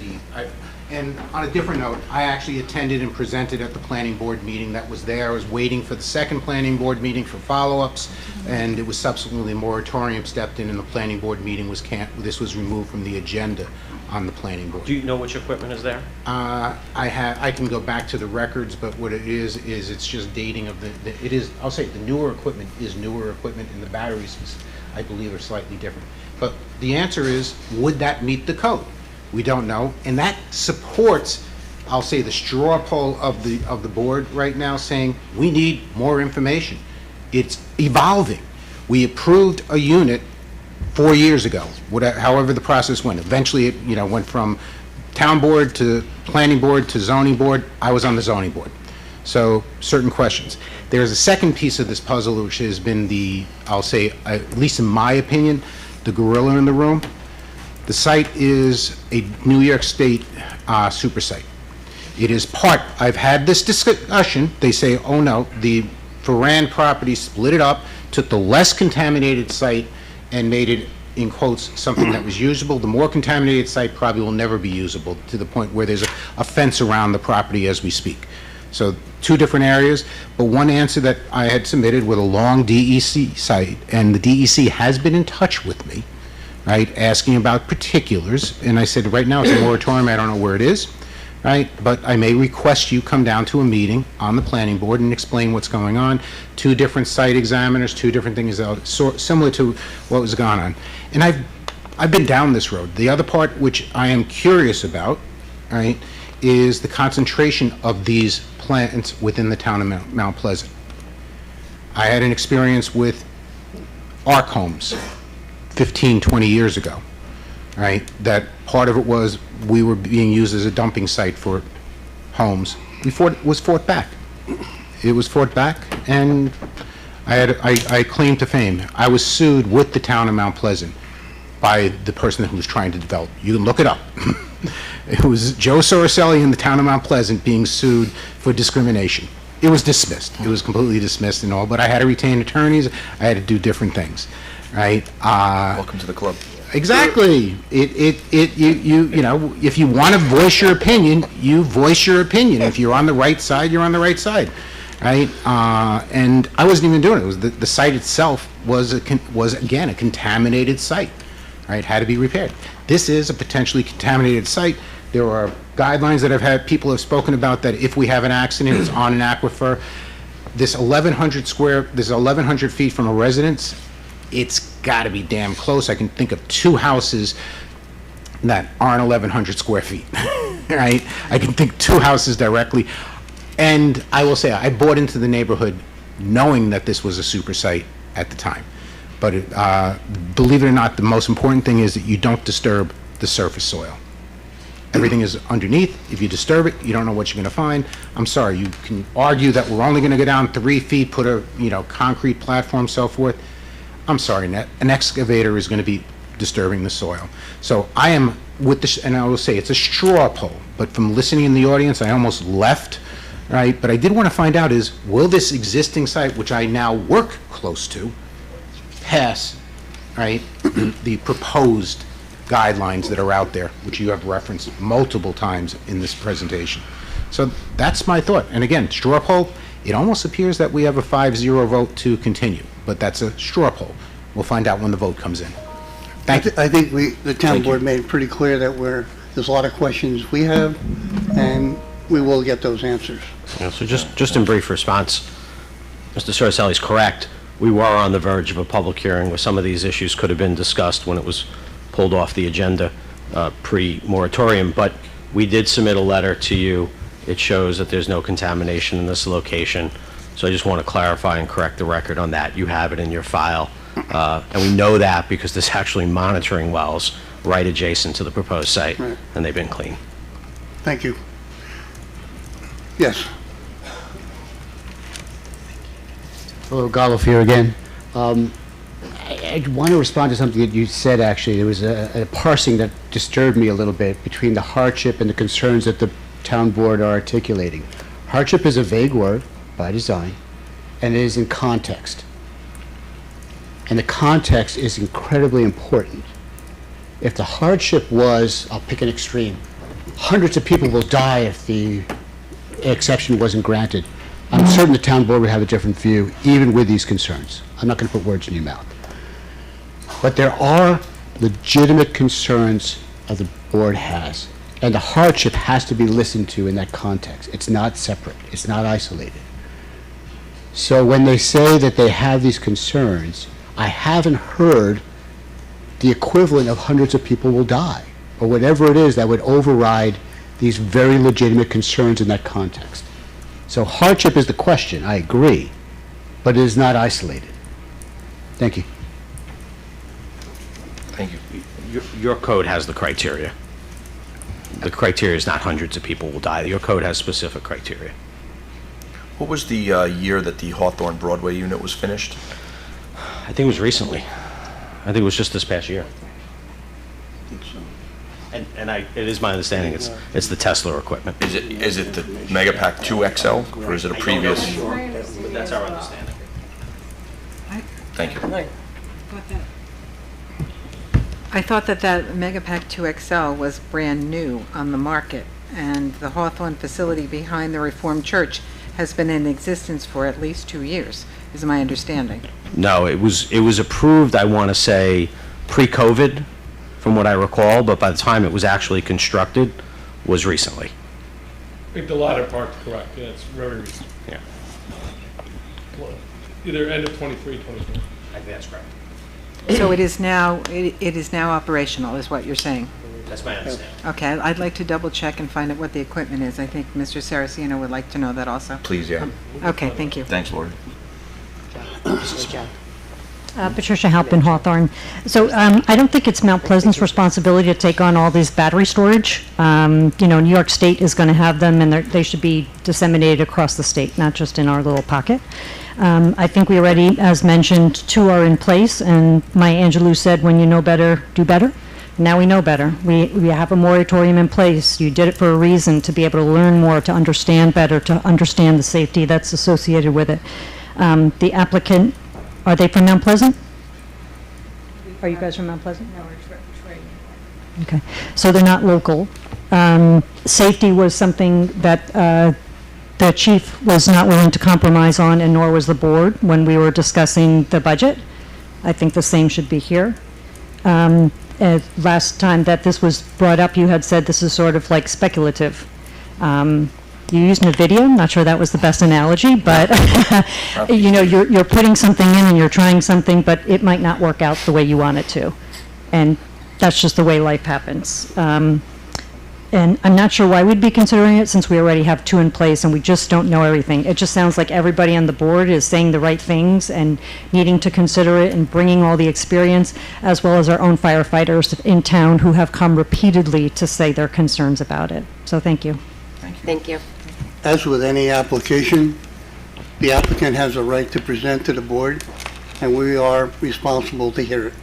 and on a different note, I actually attended and presented at the planning board meeting that was there. I was waiting for the second planning board meeting for follow-ups, and it was subsequently a moratorium stepped in, and the planning board meeting this was removed from the agenda on the planning board. Do you know which equipment is there? I can go back to the records, but what it is it's just dating of I'll say the newer equipment is newer equipment, and the batteries, I believe, are slightly different. But the answer is, would that meet the code? We don't know, and that supports, I'll say, the straw poll of the board right now, saying we need more information. It's evolving. We approved a unit 4 years ago, however the process went. Eventually, it went from town board to planning board to zoning board. I was on the zoning board. So, certain questions. There's a second piece of this puzzle, which has been I'll say, at least in my opinion, the gorilla in the room. The site is a New York State super site. It is I've had this discussion, they say, oh no, the Ferrand property split it up, took the less contaminated site and made it, in quotes, something that was usable. The more contaminated site probably will never be usable, to the point where there's a fence around the property as we speak. So 2 different areas, but one answer that I had submitted with a long DEC site, and the DEC has been in touch with me, right, asking about particulars, and I said, right now it's a moratorium, I don't know where it is, right, but I may request you come down to a meeting on the planning board and explain what's going on. 2 different site examiners, 2 different things, similar to what was going on. And I've been down this road. The other part, which I am curious about, right, is the concentration of these plants within the town of Mount Pleasant. I had an experience with ARC homes 15, 20 years ago, right? That part of it was we were being used as a dumping site for homes. It was fought back. It was fought back, and I claimed to fame. I was sued with the town of Mount Pleasant by the person who was trying to develop. You can look it up. It was Joe Soroselli in the town of Mount Pleasant being sued for discrimination. It was dismissed. It was completely dismissed and all, but I had to retain attorneys. I had to do different things, right? Welcome to the club. Exactly. You know, if you want to voice your opinion, you voice your opinion. If you're on the right side, you're on the right side, right? And I wasn't even doing it. It was the site itself was again a contaminated site, right? Had to be repaired. This is a potentially contaminated site. There are guidelines that people have spoken about that if we have an accident, it's on an aquifer. This 1,100 feet from a residence, it's got to be damn close. I can think of 2 houses that aren't 1,100 square feet, right? I can think 2 houses directly. And I will say, I bought into the neighborhood knowing that this was a super site at the time. But believe it or not, the most important thing is that you don't disturb the surface soil. Everything is underneath. If you disturb it, you don't know what you're going to find. I'm sorry, you can argue that we're only going to go down 3 feet, put a concrete platform, so forth. I'm sorry, an excavator is going to be disturbing the soil. So I am with this, and I will say it's a straw poll, but from listening in the audience, I almost left, right? But I did want to find out is, will this existing site, which I now work close to, pass, right, the proposed guidelines that are out there, which you have referenced multiple times in this presentation. So that's my thought. And again, straw poll, it almost appears that we have a 5-0 vote to continue, but that's a straw poll. We'll find out when the vote comes in. Thank you. I think the town board made it pretty clear that there's a lot of questions we have, and we will get those answers. Yeah, so just in brief response, Mr. Soroselli is correct. We were on the verge of a public hearing where some of these issues could have been discussed when it was pulled off the agenda pre-moratorium, but we did submit a letter to you. It shows that there's no contamination in this location. So I just want to clarify and correct the record on that. You have it in your file. And we know that because there's actually monitoring wells right adjacent to the proposed site, Right. and they've been clean. Thank you. Yes. Hello, Golov here again. I want to respond to something that you said, actually. There was a parsing that disturbed me a little bit between the hardship and the concerns that the town board are articulating. Hardship is a vague word by design, and it is in context. And the context is incredibly important. If the hardship was, I'll pick an extreme, hundreds of people will die if the exception wasn't granted, I'm certain the town board would have a different view, even with these concerns. I'm not going to put words in your mouth. But there are legitimate concerns that the board has, and the hardship has to be listened to in that context. It's not separate. It's not isolated. So when they say that they have these concerns, I haven't heard the equivalent of hundreds of people will die, or whatever it is that would override these very legitimate concerns in that context. So hardship is the question, I agree, but it is not isolated. Thank you. Thank you. Your code has the criteria. The criteria is not hundreds of people will die. Your code has specific criteria. What was the year that the Hawthorne Broadway unit was finished? I think it was recently. I think it was just this past year. And it is my understanding it's the Tesla equipment. Is it the Megapack 2 XL, or is it a previous? But that's our understanding. Thank you. I thought that Megapack 2 XL was brand new on the market, and the Hawthorne facility behind the Reformed Church has been in existence for at least 2 years, is my understanding. No, it was approved, I want to say, pre-COVID, from what I recall, but by the time it was actually constructed was recently. I think the latter part's correct, yeah, it's very recent. Yeah. Either end of 23, 24. I think that's correct. So it is now operational, is what you're saying? That's my understanding. Okay, I'd like to double check and find out what the equipment is. I think Mr. Saraceno would like to know that also. Please, yeah. Okay, thank you. Thanks, Lori. Patricia Halpin Hawthorne. So I don't think it's Mount Pleasant's responsibility to take on all these battery storage. New York State is going to have them, and they should be disseminated across the state, not just in our little pocket. I think we already, as mentioned, 2 are in place, and Maya Angelou said, when you know better, do better. Now we know better. We have a moratorium in place. You did it for a reason, to be able to learn more, to understand better, to understand the safety that's associated with it. The applicant, are they from Mount Pleasant? Are you guys from Mount Pleasant? No, we're Troy. Okay, so they're not local. Safety was something that the chief was not willing to compromise on, and nor was the board when we were discussing the budget. I think the same should be here. Last time that this was brought up, you had said this is sort of like speculative. You used NVIDIA, I'm not sure that was the best analogy, but you know, you're putting something in and you're trying something, but it might not work out the way you want it to. And that's just the way life happens. And I'm not sure why we'd be considering it, since we already have 2 in place and we just don't know everything. It just sounds like everybody on the board is saying the right things and needing to consider it and bringing all the experience, as well as our own firefighters in town who have come repeatedly to say their concerns about it. So thank you. Thank you. As with any application, the applicant has a right to present to the board, and we are responsible to hear it.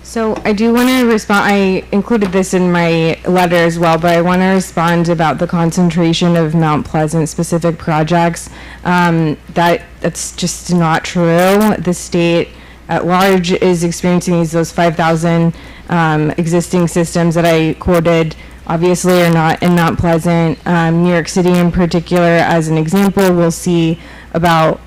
So I do want to respond, I included this in my letter as well, but I want to respond about the concentration of Mount Pleasant specific projects. That's just not true. The state at large is experiencing those 5,000 existing systems that I quoted, obviously are not in Mount Pleasant. New York City in particular, as an example, will see about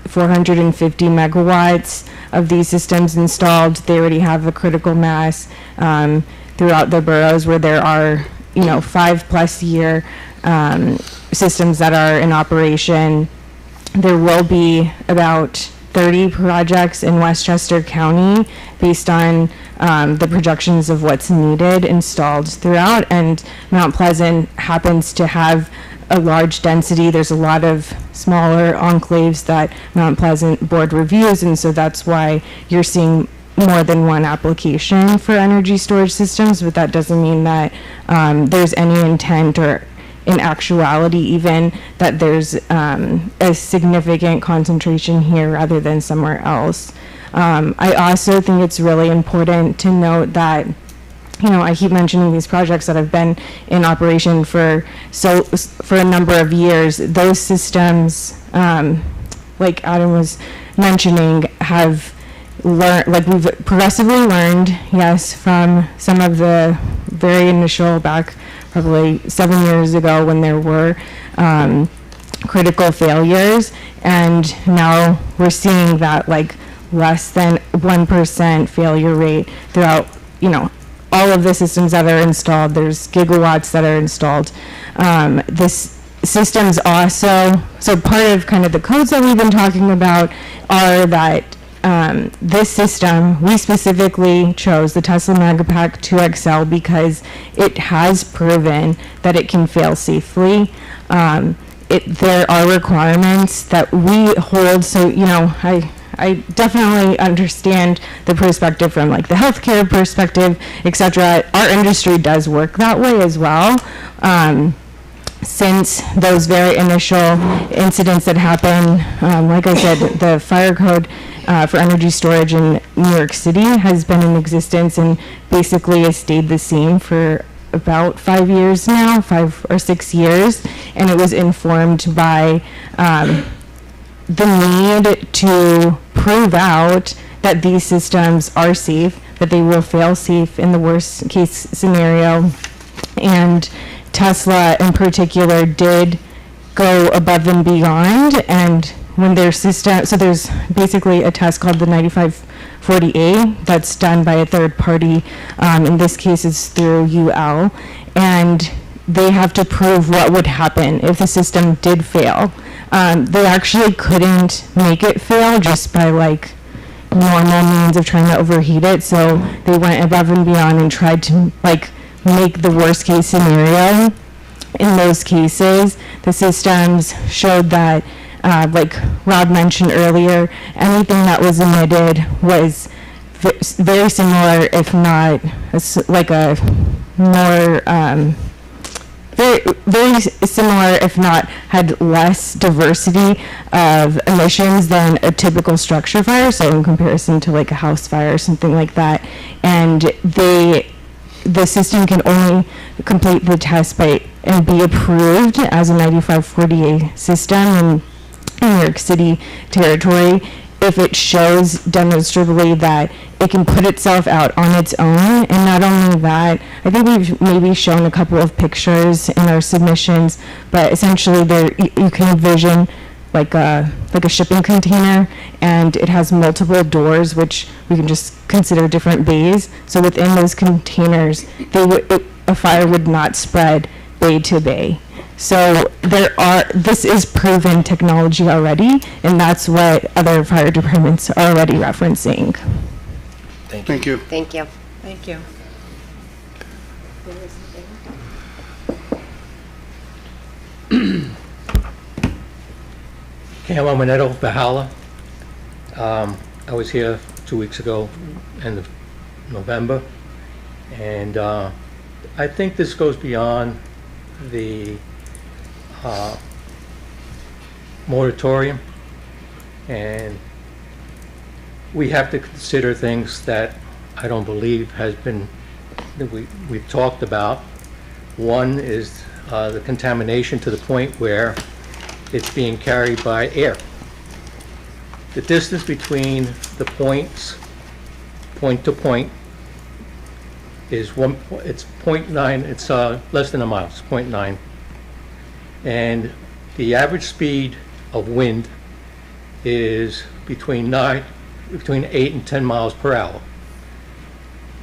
450 megawatts of these systems installed. They already have a critical mass throughout the boroughs where there are, 5+ year systems that are in operation. There will be about 30 projects in Westchester County based on the projections of what's needed installed throughout, and Mount Pleasant happens to have a large density. There's a lot of smaller enclaves that Mount Pleasant board reviews, and so that's why you're seeing more than one application for energy storage systems, but that doesn't mean that there's any intent or in actuality even that there's a significant concentration here rather than somewhere else. I also think it's really important to note that I keep mentioning these projects that have been in operation for a number of years. Those systems, like Adam was mentioning, have learned, like we've progressively learned, yes, from some of the very initial back probably 7 years ago when there were critical failures, and now we're seeing that like less than 1% failure rate throughout, all of the systems that are installed. There's gigawatts that are installed. This systems also, so part of kind of the codes that we've been talking about are that this system, we specifically chose the Tesla Megapack 2 XL because it has proven that it can fail safely. There are requirements that we hold, so, I definitely understand the perspective from like the healthcare perspective, etc. Our industry does work that way as well. Since those very initial incidents that happened, like I said, the fire code for energy storage in New York City has been in existence and basically has stayed the same for about 5 years now, 5 or 6 years, and it was informed by the need to prove out that these systems are safe, that they will fail safe in the worst case scenario. And Tesla in particular did go above and beyond, and when their system, so there's basically a test called the 9540A that's done by a third party. In this case, it's through UL, and they have to prove what would happen if the system did fail. They actually couldn't make it fail just by like normal means of trying to overheat it, so they went above and beyond and tried to like make the worst case scenario. In those cases, the systems showed that, like Rob mentioned earlier, anything that was emitted was very similar, if not like a more very similar, if not had less diversity of emissions than a typical structure fire. So in comparison to like a house fire or something like that, and the system can only complete the test and be approved as a 9540A system in New York City territory if it shows demonstrably that it can put itself out on its own. And not only that, I think we've maybe shown a couple of pictures in our submissions, but essentially you can envision like a shipping container, and it has multiple doors, which we can just consider different bays. So within those containers, a fire would not spread bay to bay. So this is proven technology already, and that's what other fire departments are already referencing. Thank you. Thank you. Thank you. Camo Manetto, Valhalla. I was here 2 weeks ago, end of November, and I think this goes beyond the moratorium, and we have to consider things that I don't believe has been, that we've talked about. One is the contamination to the point where it's being carried by air. The distance between the points, point to point, is it's 0.9, it's less than a mile, it's 0.9. And the average speed of wind is between 8 and 10 miles per hour.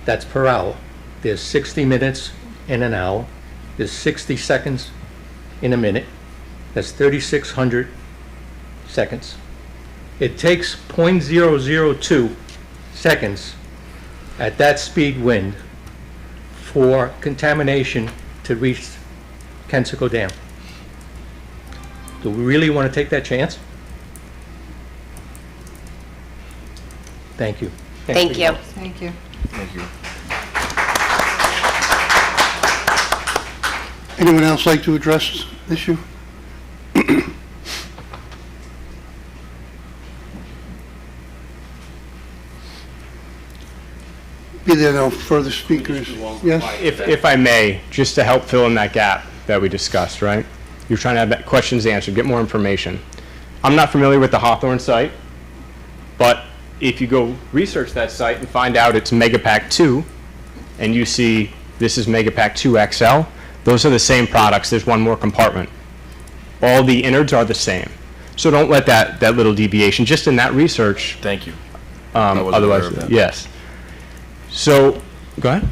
That's per hour. There's 60 minutes in an hour. There's 60 seconds in a minute. That's 3,600 seconds. It takes 0.002 seconds at that speed wind for contamination to reach Kensico Dam. Do we really want to take that chance? Thank you. Thank you. Thank you. Thank you. Anyone else like to address this issue? Be there no further speakers. Yes? If I may, just to help fill in that gap that we discussed, right? You're trying to have that questions answered, get more information. I'm not familiar with the Hawthorne site, but if you go research that site and find out it's Megapack 2, and you see this is Megapack 2 XL, those are the same products. There's one more compartment. All the innards are the same. So don't let that little deviation, just in that research. Thank you. I wasn't Otherwise, aware of that. yes. So, go ahead.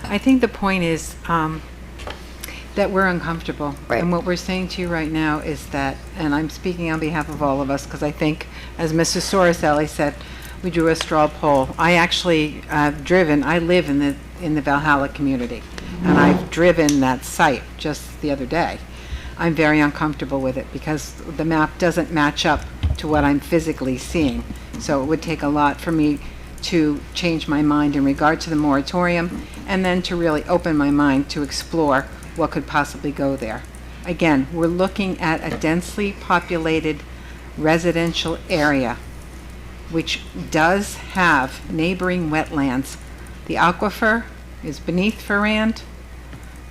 I think the point is that we're uncomfortable. Right. And what we're saying to you right now is that, and I'm speaking on behalf of all of us, because I think, as Mrs. Soriselli said, we drew a straw poll. I actually I live in the Valhalla community, and I've driven that site just the other day. I'm very uncomfortable with it because the map doesn't match up to what I'm physically seeing. So it would take a lot for me to change my mind in regard to the moratorium, and then to really open my mind to explore what could possibly go there. Again, we're looking at a densely populated residential area, which does have neighboring wetlands. The aquifer is beneath Ferrand.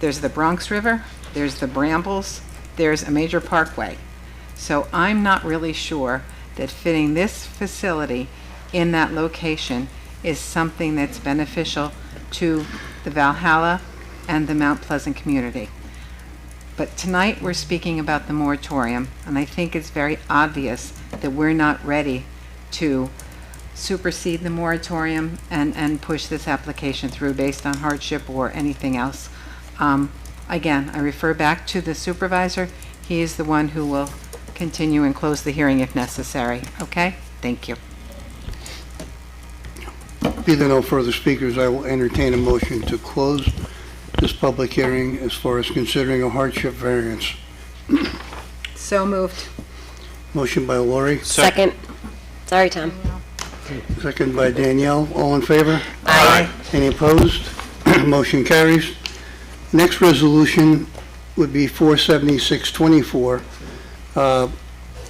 There's the Bronx River, there's the Brambles, there's a major parkway. So I'm not really sure that fitting this facility in that location is something that's beneficial to the Valhalla and the Mount Pleasant community. But tonight we're speaking about the moratorium, and I think it's very obvious that we're not ready to supersede the moratorium and push this application through based on hardship or anything else. Again, I refer back to the supervisor. He is the one who will continue and close the hearing if necessary. Okay? Thank you. Be there no further speakers, I will entertain a motion to close this public hearing as far as considering a hardship variance. So moved. Motion by Lori, Second. Sorry, Tom. second by Danielle. All in favor? Aye. Any opposed? Motion carries. Next resolution would be 47624.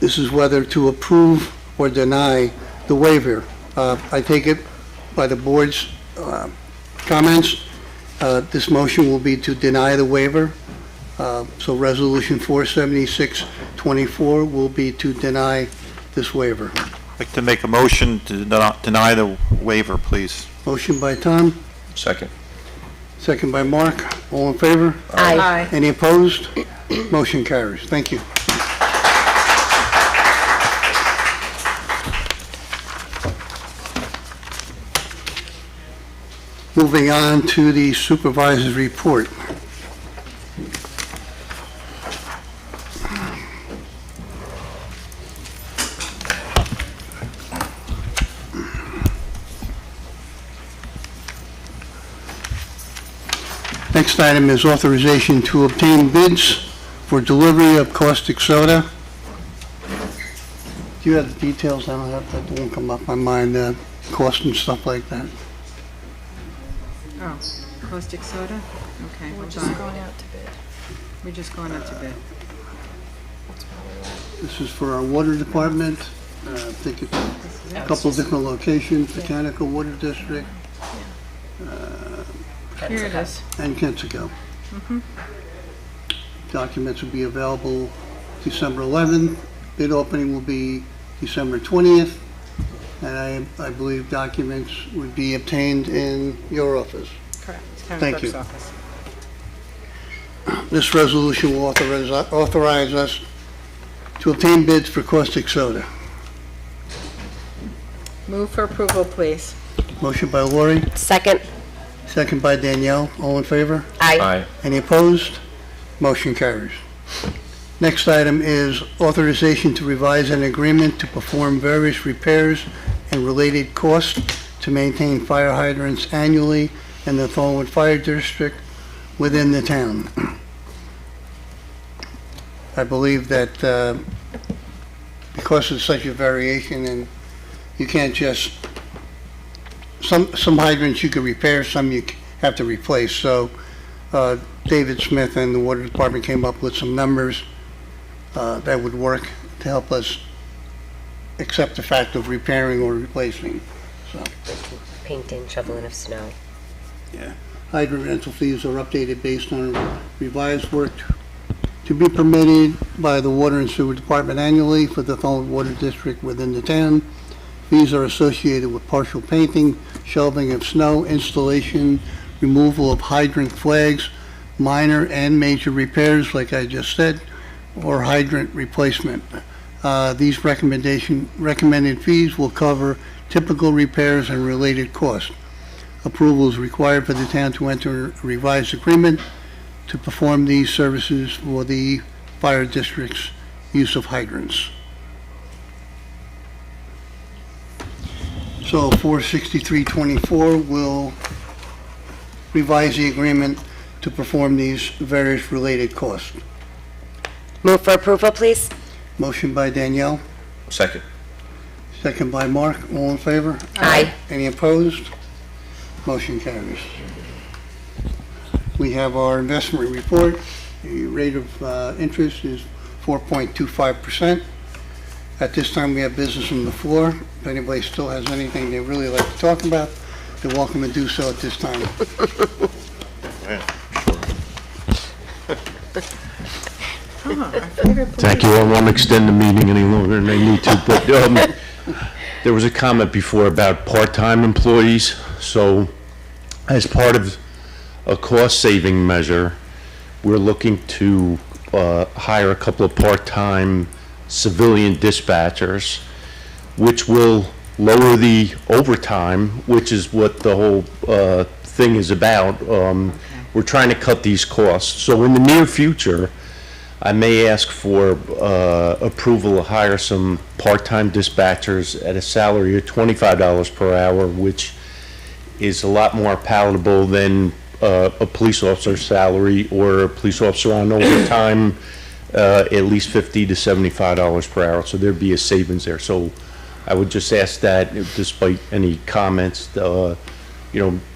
This is whether to approve or deny the waiver. I take it by the board's comments, this motion will be to deny the waiver. So Resolution 47624 will be to deny this waiver. I'd like to make a motion to deny the waiver, please. Motion by Tom, Second. second by Mark. All in favor? Aye. Any opposed? Motion carries. Thank you. Moving on to the supervisor's report. Next item is authorization to obtain bids for delivery of caustic soda. Do you have the details? I don't have, that won't come up on my mind, cost and stuff like that. Oh, caustic soda? Okay, We're hold just on. going out to bid. We're just going out to bid. This is for our water department. I think it's a couple of different locations, Mechanical Water District, Here it is. and Kensico. Mhm. Documents will be available December 11th. Bid opening will be December 20th. And I believe documents would be obtained in your office. Correct. Town Thank clerk's you. office. This resolution will authorize us to obtain bids for caustic soda. Move for approval, please. Motion by Lori, Second. second by Danielle. All in favor? Aye. Any opposed? Motion carries. Next item is authorization to revise an agreement to perform various repairs and related costs to maintain fire hydrants annually in the Thornwood Fire District within the town. I believe that because it's such a variation, and you can't just, some hydrants you can repair, some you have to replace. So David Smith and the Water Department came up with some numbers that would work to help us accept the fact of repairing or replacing. So Painting, shoveling of snow. hydrant rental fees are updated based on revised work to be permitted by the Water and Sewer Department annually for the Thornwood Water District within the town. Fees are associated with partial painting, shelving of snow, installation, removal of hydrant flags, minor and major repairs, like I just said, or hydrant replacement. These recommended fees will cover typical repairs and related costs. Approval is required for the town to enter a revised agreement to perform these services for the fire district's use of hydrants. So 46324 will revise the agreement to perform these various related costs. Move for approval, please. Motion by Danielle, Second. second by Mark. All in favor? Aye. Any opposed? Motion carries. We have our investment report. The rate of interest is 4.25%. At this time, we have business on the floor. If anybody still has anything they really like to talk about, they're welcome to do so at this time. Thank you. I won't extend the meeting any longer than I need to, but there was a comment before about part-time employees. So as part of a cost-saving measure, we're looking to hire a couple of part-time civilian dispatchers, which will lower the overtime, which is what the whole thing is about. We're trying to cut these costs. So in the near future, I may ask for approval to hire some part-time dispatchers at a salary of $25 per hour, which is a lot more palatable than a police officer's salary or a police officer on overtime, at least $50 to $75 per hour. So there'd be a savings there. So I would just ask that, despite any comments,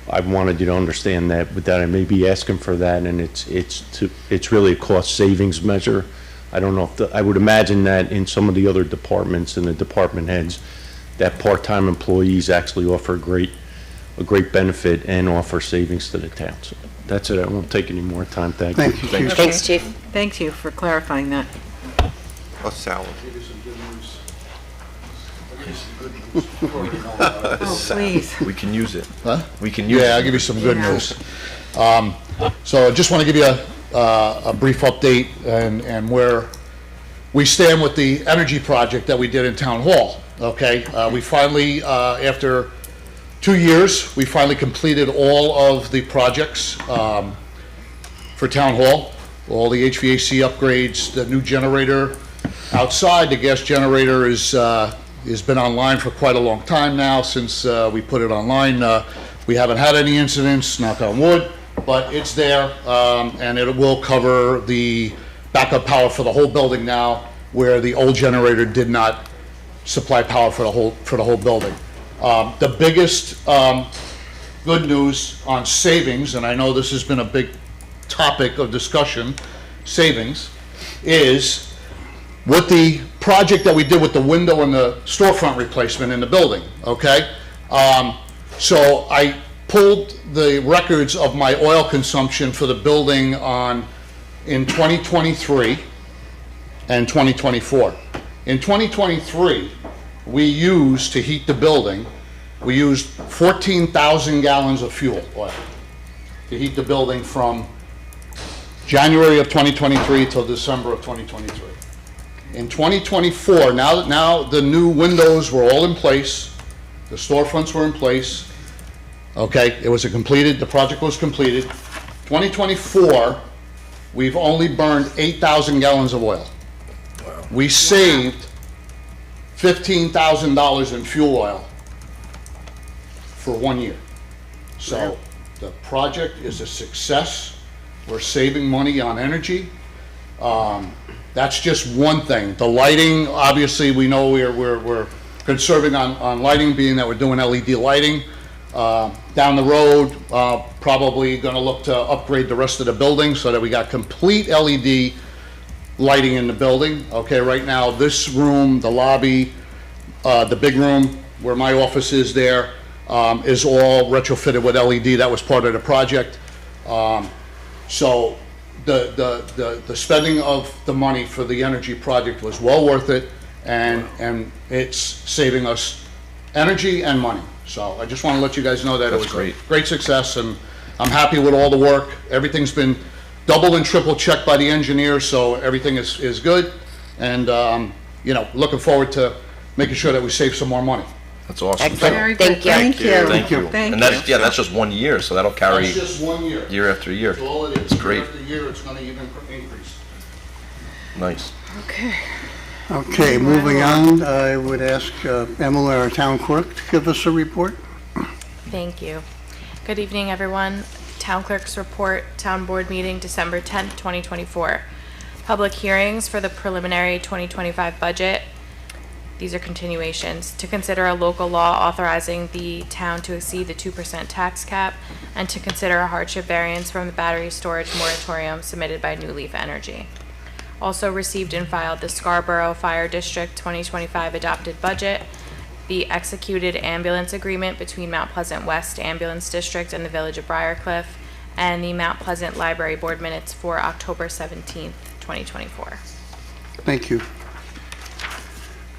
I wanted you to understand that, but that I may be asking for that, and it's really a cost savings measure. I don't know if, I would imagine that in some of the other departments and the department heads, that part-time employees actually offer a great benefit and offer savings to the town. So that's it. I won't take any more time. Thank you. Thank you, Chief. Thanks, Chief. Thank you for clarifying that. What's salad? Oh, please. We can use it. Huh? We can use it. Yeah, I'll give you some good Yeah. news. So I just want to give you a brief update and where we stand with the energy project that we did in Town Hall, okay? We finally, after 2 years, we finally completed all of the projects for Town Hall, all the HVAC upgrades, the new generator outside. The gas generator has been online for quite a long time now, since we put it online. We haven't had any incidents, knock on wood, but it's there, and it will cover the backup power for the whole building now, where the old generator did not supply power for the whole building. The biggest good news on savings, and I know this has been a big topic of discussion, savings, is with the project that we did with the window and the storefront replacement in the building, okay? So I pulled the records of my oil consumption for the building in 2023 and 2024. In 2023, we used, to heat the building, we used 14,000 gallons of fuel oil to heat the building from January of 2023 till December of 2023. In 2024, now the new windows were all in place, the storefronts were in place, okay, the project was completed. 2024, we've only burned 8,000 gallons of oil. We saved $15,000 in fuel oil for 1 year. So the project is a success. We're saving money on energy. That's just one thing. The lighting, obviously, we know we're conserving on lighting, being that we're doing LED lighting. Down the road, probably gonna look to upgrade the rest of the building so that we got complete LED lighting in the building. Okay, right now, this room, the lobby, the big room where my office is there, is all retrofitted with LED. That was part of the project. So the spending of the money for the energy project was well worth it, and it's saving us energy and money. So I just want to let you guys know that it was a great success, and I'm happy with all the work. Everything's been double and triple checked by the engineers, so everything is good. And, looking forward to making sure that we save some more money. That's awesome. Excellent. Thank you. Thank you. Thank you. Thank And you. that's just 1 year, so that'll carry That's just 1 year. year after year. That's all it is. It's great. Year after year, it's gonna even increase. Nice. Okay. Okay, moving on, I would ask Emily, our town clerk, to give us a report. Thank you. Good evening, everyone. Town Clerk's Report, Town Board Meeting, December 10th, 2024. Public hearings for the preliminary 2025 budget. These are continuations. To consider a local law authorizing the town to exceed the 2% tax cap, and to consider a hardship variance from the battery storage moratorium submitted by New Leaf Energy. Also received and filed the Scarborough Fire District 2025 adopted budget, the executed ambulance agreement between Mount Pleasant West Ambulance District and the Village of Briarcliff, and the Mount Pleasant Library Board minutes for October 17th, 2024. Thank you.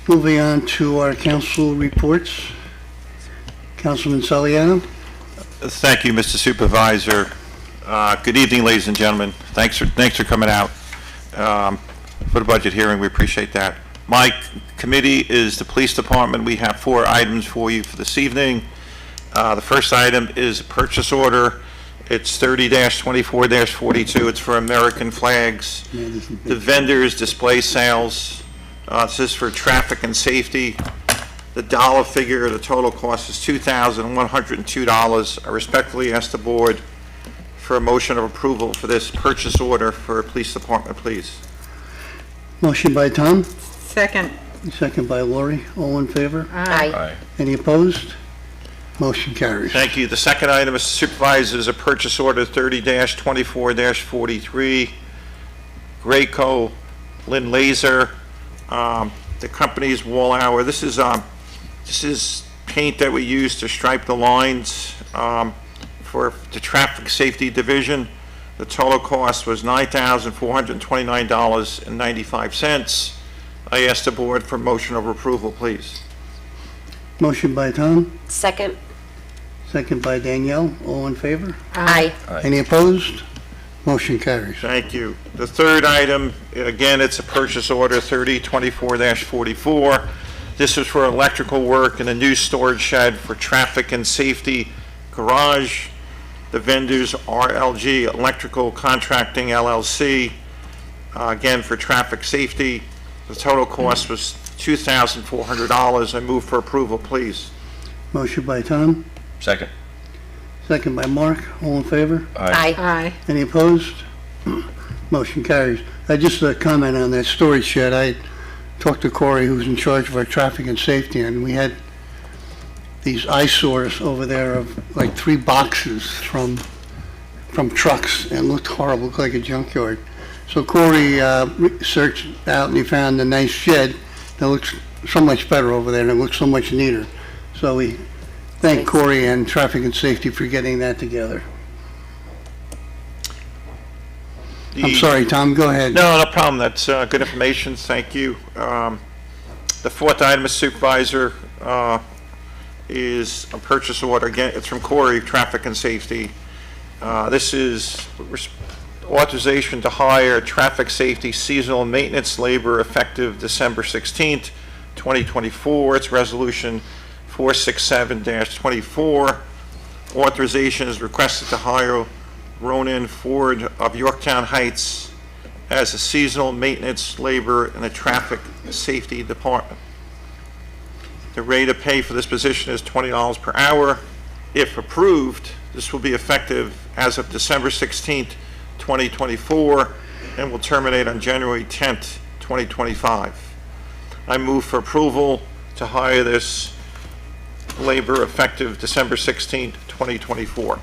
Moving on to our council reports. Councilman Saliano? Thank you, Mr. Supervisor. Good evening, ladies and gentlemen. Thanks for coming out for the budget hearing. We appreciate that. My committee is the police department. We have 4 items for you for this evening. The first item is a purchase order. It's 30-24-42. It's for American flags. The vendors display sales. This is for traffic and safety. The dollar figure, the total cost is $2,102. I respectfully ask the board for a motion of approval for this purchase order for police department, please. Motion by Tom, Second. second by Lori. All in favor? Aye. Any opposed? Motion carries. Thank you. The second item, Mr. Supervisor, is a purchase order 30-24-43, Graco Lynn Laser. The company's Wall Hour. This is paint that we use to stripe the lines for the Traffic Safety Division. The total cost was $9,429.95. I ask the board for motion of approval, please. Motion by Tom, Second? second by Danielle. All in favor? Aye. Any opposed? Motion carries. Thank you. The third item, again, it's a purchase order 30-24-44. This is for electrical work in a new storage shed for Traffic and Safety Garage. The vendors are RLG Electrical Contracting LLC, again for traffic safety. The total cost was $2,400. I move for approval, please. Motion by Tom, Second. second by Mark. All in favor? Aye. Aye. Any opposed? Motion carries. Just a comment on that storage shed. I talked to Corey, who's in charge of our traffic and safety, and we had these eyesores over there of like 3 boxes from trucks, and it looked horrible, looked like a junkyard. So Corey searched out and he found a nice shed that looks so much better over there, and it looks so much neater. So we thank Corey and Traffic and Safety for getting that together. I'm sorry, Tom, go ahead. No problem. That's good information. Thank you. The fourth item, Mr. Supervisor, is a purchase order. Again, it's from Corey, Traffic and Safety. This is authorization to hire traffic safety seasonal maintenance labor effective December 16th, 2024. It's Resolution 467-24. Authorization is requested to hire Ronan Ford of Yorktown Heights as a seasonal maintenance labor in the Traffic Safety Department. The rate of pay for this position is $20 per hour. If approved, this will be effective as of December 16th, 2024, and will terminate on January 10th, 2025. I move for approval to hire this labor effective December 16th, 2024.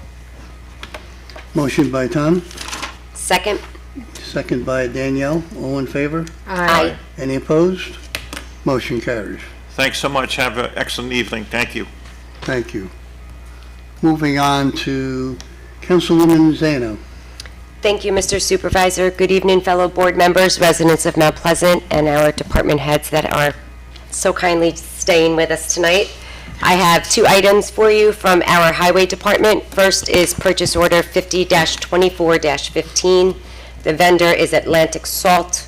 Motion by Tom, Second? second by Danielle. All in favor? Aye. Any opposed? Motion carries. Thanks so much. Have an excellent evening. Thank you. Thank you. Moving on to Councilwoman Zano. Thank you, Mr. Supervisor. Good evening, fellow board members, residents of Mount Pleasant, and our department heads that are so kindly staying with us tonight. I have 2 items for you from our highway department. First is purchase order 50-24-15. The vendor is Atlantic Salt.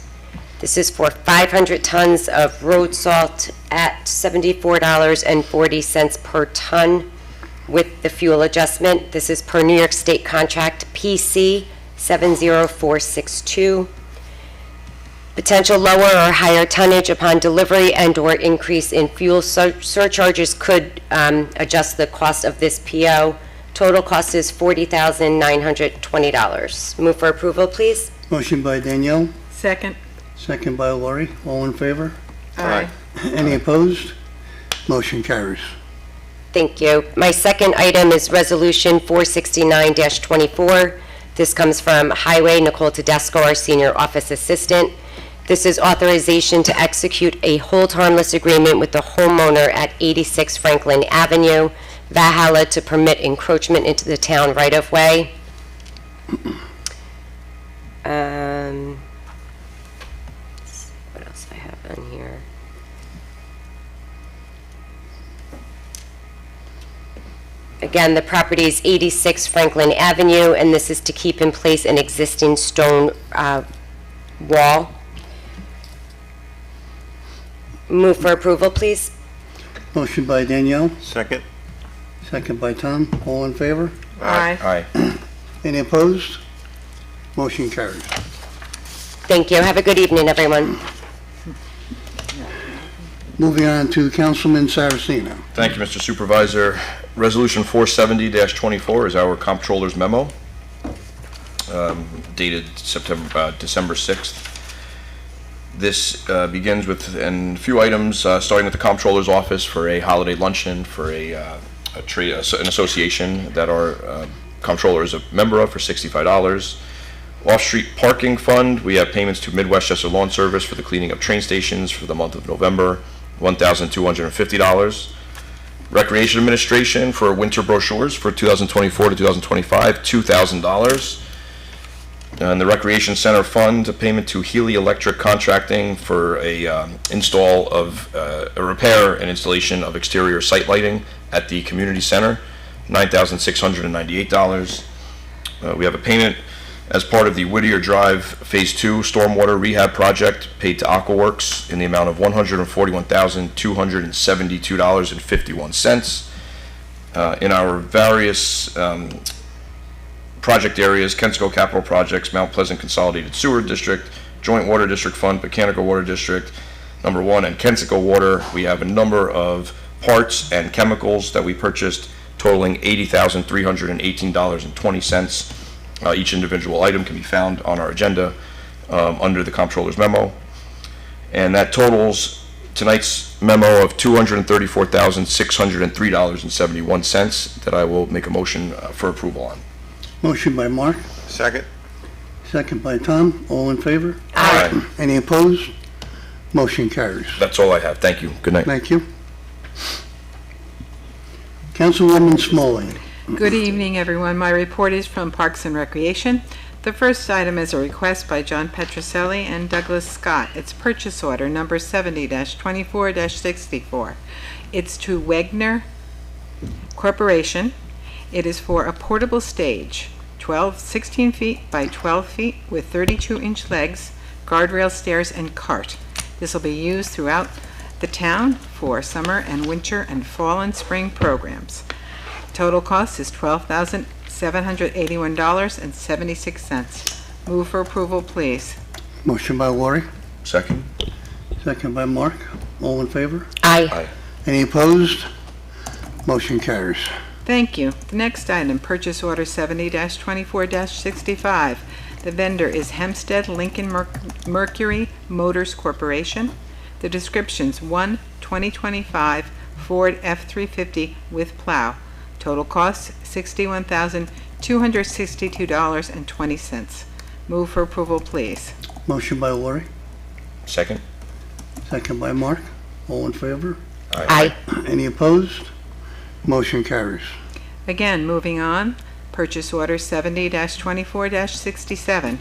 This is for 500 tons of road salt at $74.40 per ton with the fuel adjustment. This is per New York State contract PC 70462. Potential lower or higher tonnage upon delivery and/or increase in fuel surcharges could adjust the cost of this PO. Total cost is $40,920. Move for approval, please. Motion by Danielle, Second? second by Lori. All in favor? Aye. Any opposed? Motion carries. Thank you. My second item is Resolution 469-24. This comes from Highway Nicole Tedesco, our Senior Office Assistant. This is authorization to execute a hold harmless agreement with the homeowner at 86 Franklin Avenue, Valhalla, to permit encroachment into the town right-of-way. What else I have on here? Again, the property is 86 Franklin Avenue, and this is to keep in place an existing stone wall. Move for approval, please. Motion by Danielle, Second. second by Tom. All in favor? Aye. Aye. Any opposed? Motion carries. Thank you. Have a good evening, everyone. Moving on to Councilman Saraceno. Thank you, Mr. Supervisor. Resolution 470-24 is our comptroller's memo, dated December 6th. This begins with a few items, starting with the comptroller's office for a holiday luncheon for a an association that our comptroller is a member of for $65. Off-street parking fund, we have payments to Midwestchester Lawn Service for the cleaning of train stations for the month of November, $1,250. Recreation Administration for winter brochures for 2024 to 2025, $2,000. And the Recreation Center Fund, a payment to Healy Electric Contracting for a install of a repair and installation of exterior site lighting at the community center, $9,698. We have a payment as part of the Whittier Drive Phase 2 Stormwater Rehab Project paid to Aquaworks in the amount of $141,272.51. In our various project areas, Kensico Capital Projects, Mount Pleasant Consolidated Sewer District, Joint Water District Fund, Mechanical Water District, number 1, and Kensico Water, we have a number of parts and chemicals that we purchased totaling $80,318.20. Each individual item can be found on our agenda under the comptroller's memo. And that totals tonight's memo of $234,603.71 that I will make a motion for approval on. Motion by Mark, Second. second by Tom. All in favor? Aye. Any opposed? Motion carries. That's all I have. Thank you. Good night. Thank you. Councilwoman Smalling. Good evening, everyone. My report is from Parks and Recreation. The first item is a request by John Petroselli and Douglas Scott. It's purchase order number 70-24-64. It's to Wegner Corporation. It is for a portable stage, 16 feet by 12 feet with 32-inch legs, guardrail stairs, and cart. This will be used throughout the town for summer and winter and fall and spring programs. Total cost is $12,781.76. Move for approval, please. Motion by Lori, Second. second by Mark. All in favor? Aye. Any opposed? Motion carries. Thank you. The next item, purchase order 70-24-65. The vendor is Hempstead Lincoln Mercury Motors Corporation. The descriptions: 1 2025 Ford F-350 with plow. Total cost $61,262.20. Move for approval, please. Motion by Lori, Second. second by Mark. All in favor? Aye. Any opposed? Motion carries. Again, moving on, purchase order 70-24-67.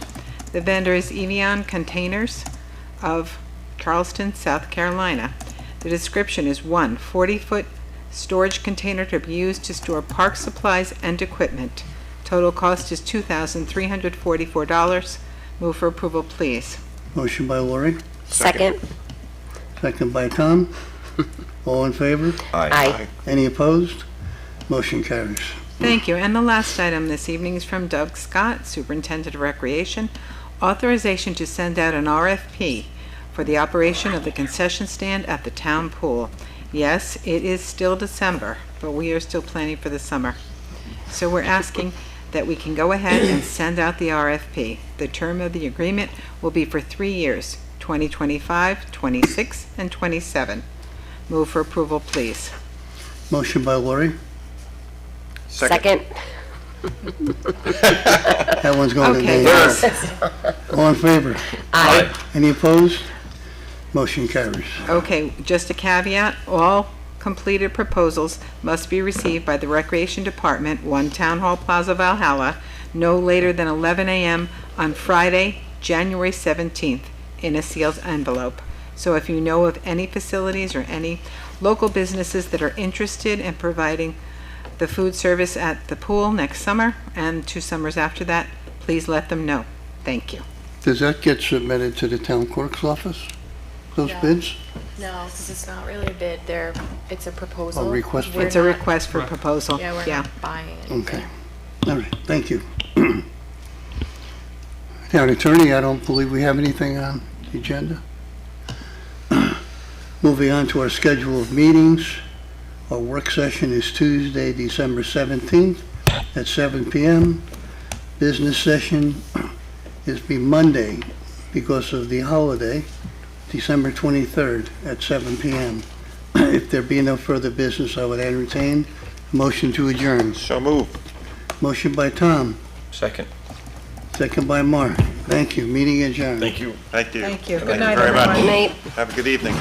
The vendor is Evian Containers of Charleston, South Carolina. The description is 1 40-foot storage container to be used to store park supplies and equipment. Total cost is $2,344. Move for approval, please. Motion by Lori, Second. second by Tom. All in favor? Aye. Any opposed? Motion carries. Thank you. And the last item this evening is from Doug Scott, Superintendent of Recreation. Authorization to send out an RFP for the operation of the concession stand at the town pool. Yes, it is still December, but we are still planning for the summer. So we're asking that we can go ahead and send out the RFP. The term of the agreement will be for 3 years, 2025, 26, and 27. Move for approval, please. Motion by Lori. Second. That one's going to Okay, Dave. yes. All in favor? Aye. Any opposed? Motion carries. Okay, just a caveat, all completed proposals must be received by the Recreation Department, 1 Town Hall Plaza, Valhalla, no later than 11 a.m. on Friday, January 17th, in a sealed envelope. So if you know of any facilities or any local businesses that are interested in providing the food service at the pool next summer and 2 summers after that, please let them know. Thank you. Does that get submitted to the town clerk's office? Those No. bids? No, because it's not really a bid, it's a proposal. A request for- We're It's a not- request for proposal. Yeah, we're not buying it. Okay. All right, thank you. Town Attorney, I don't believe we have anything on the agenda. Moving on to our schedule of meetings. Our work session is Tuesday, December 17th at 7 p.m. Business session is be Monday because of the holiday, December 23rd at 7 p.m. If there be no further business, I would entertain Motion to adjourn. So moved. Motion by Tom, Second. second by Mark. Thank you. Meeting adjourned. Thank you. Thank you. Thank you. Thank Good night, very much. everyone. Good night. Have a good evening.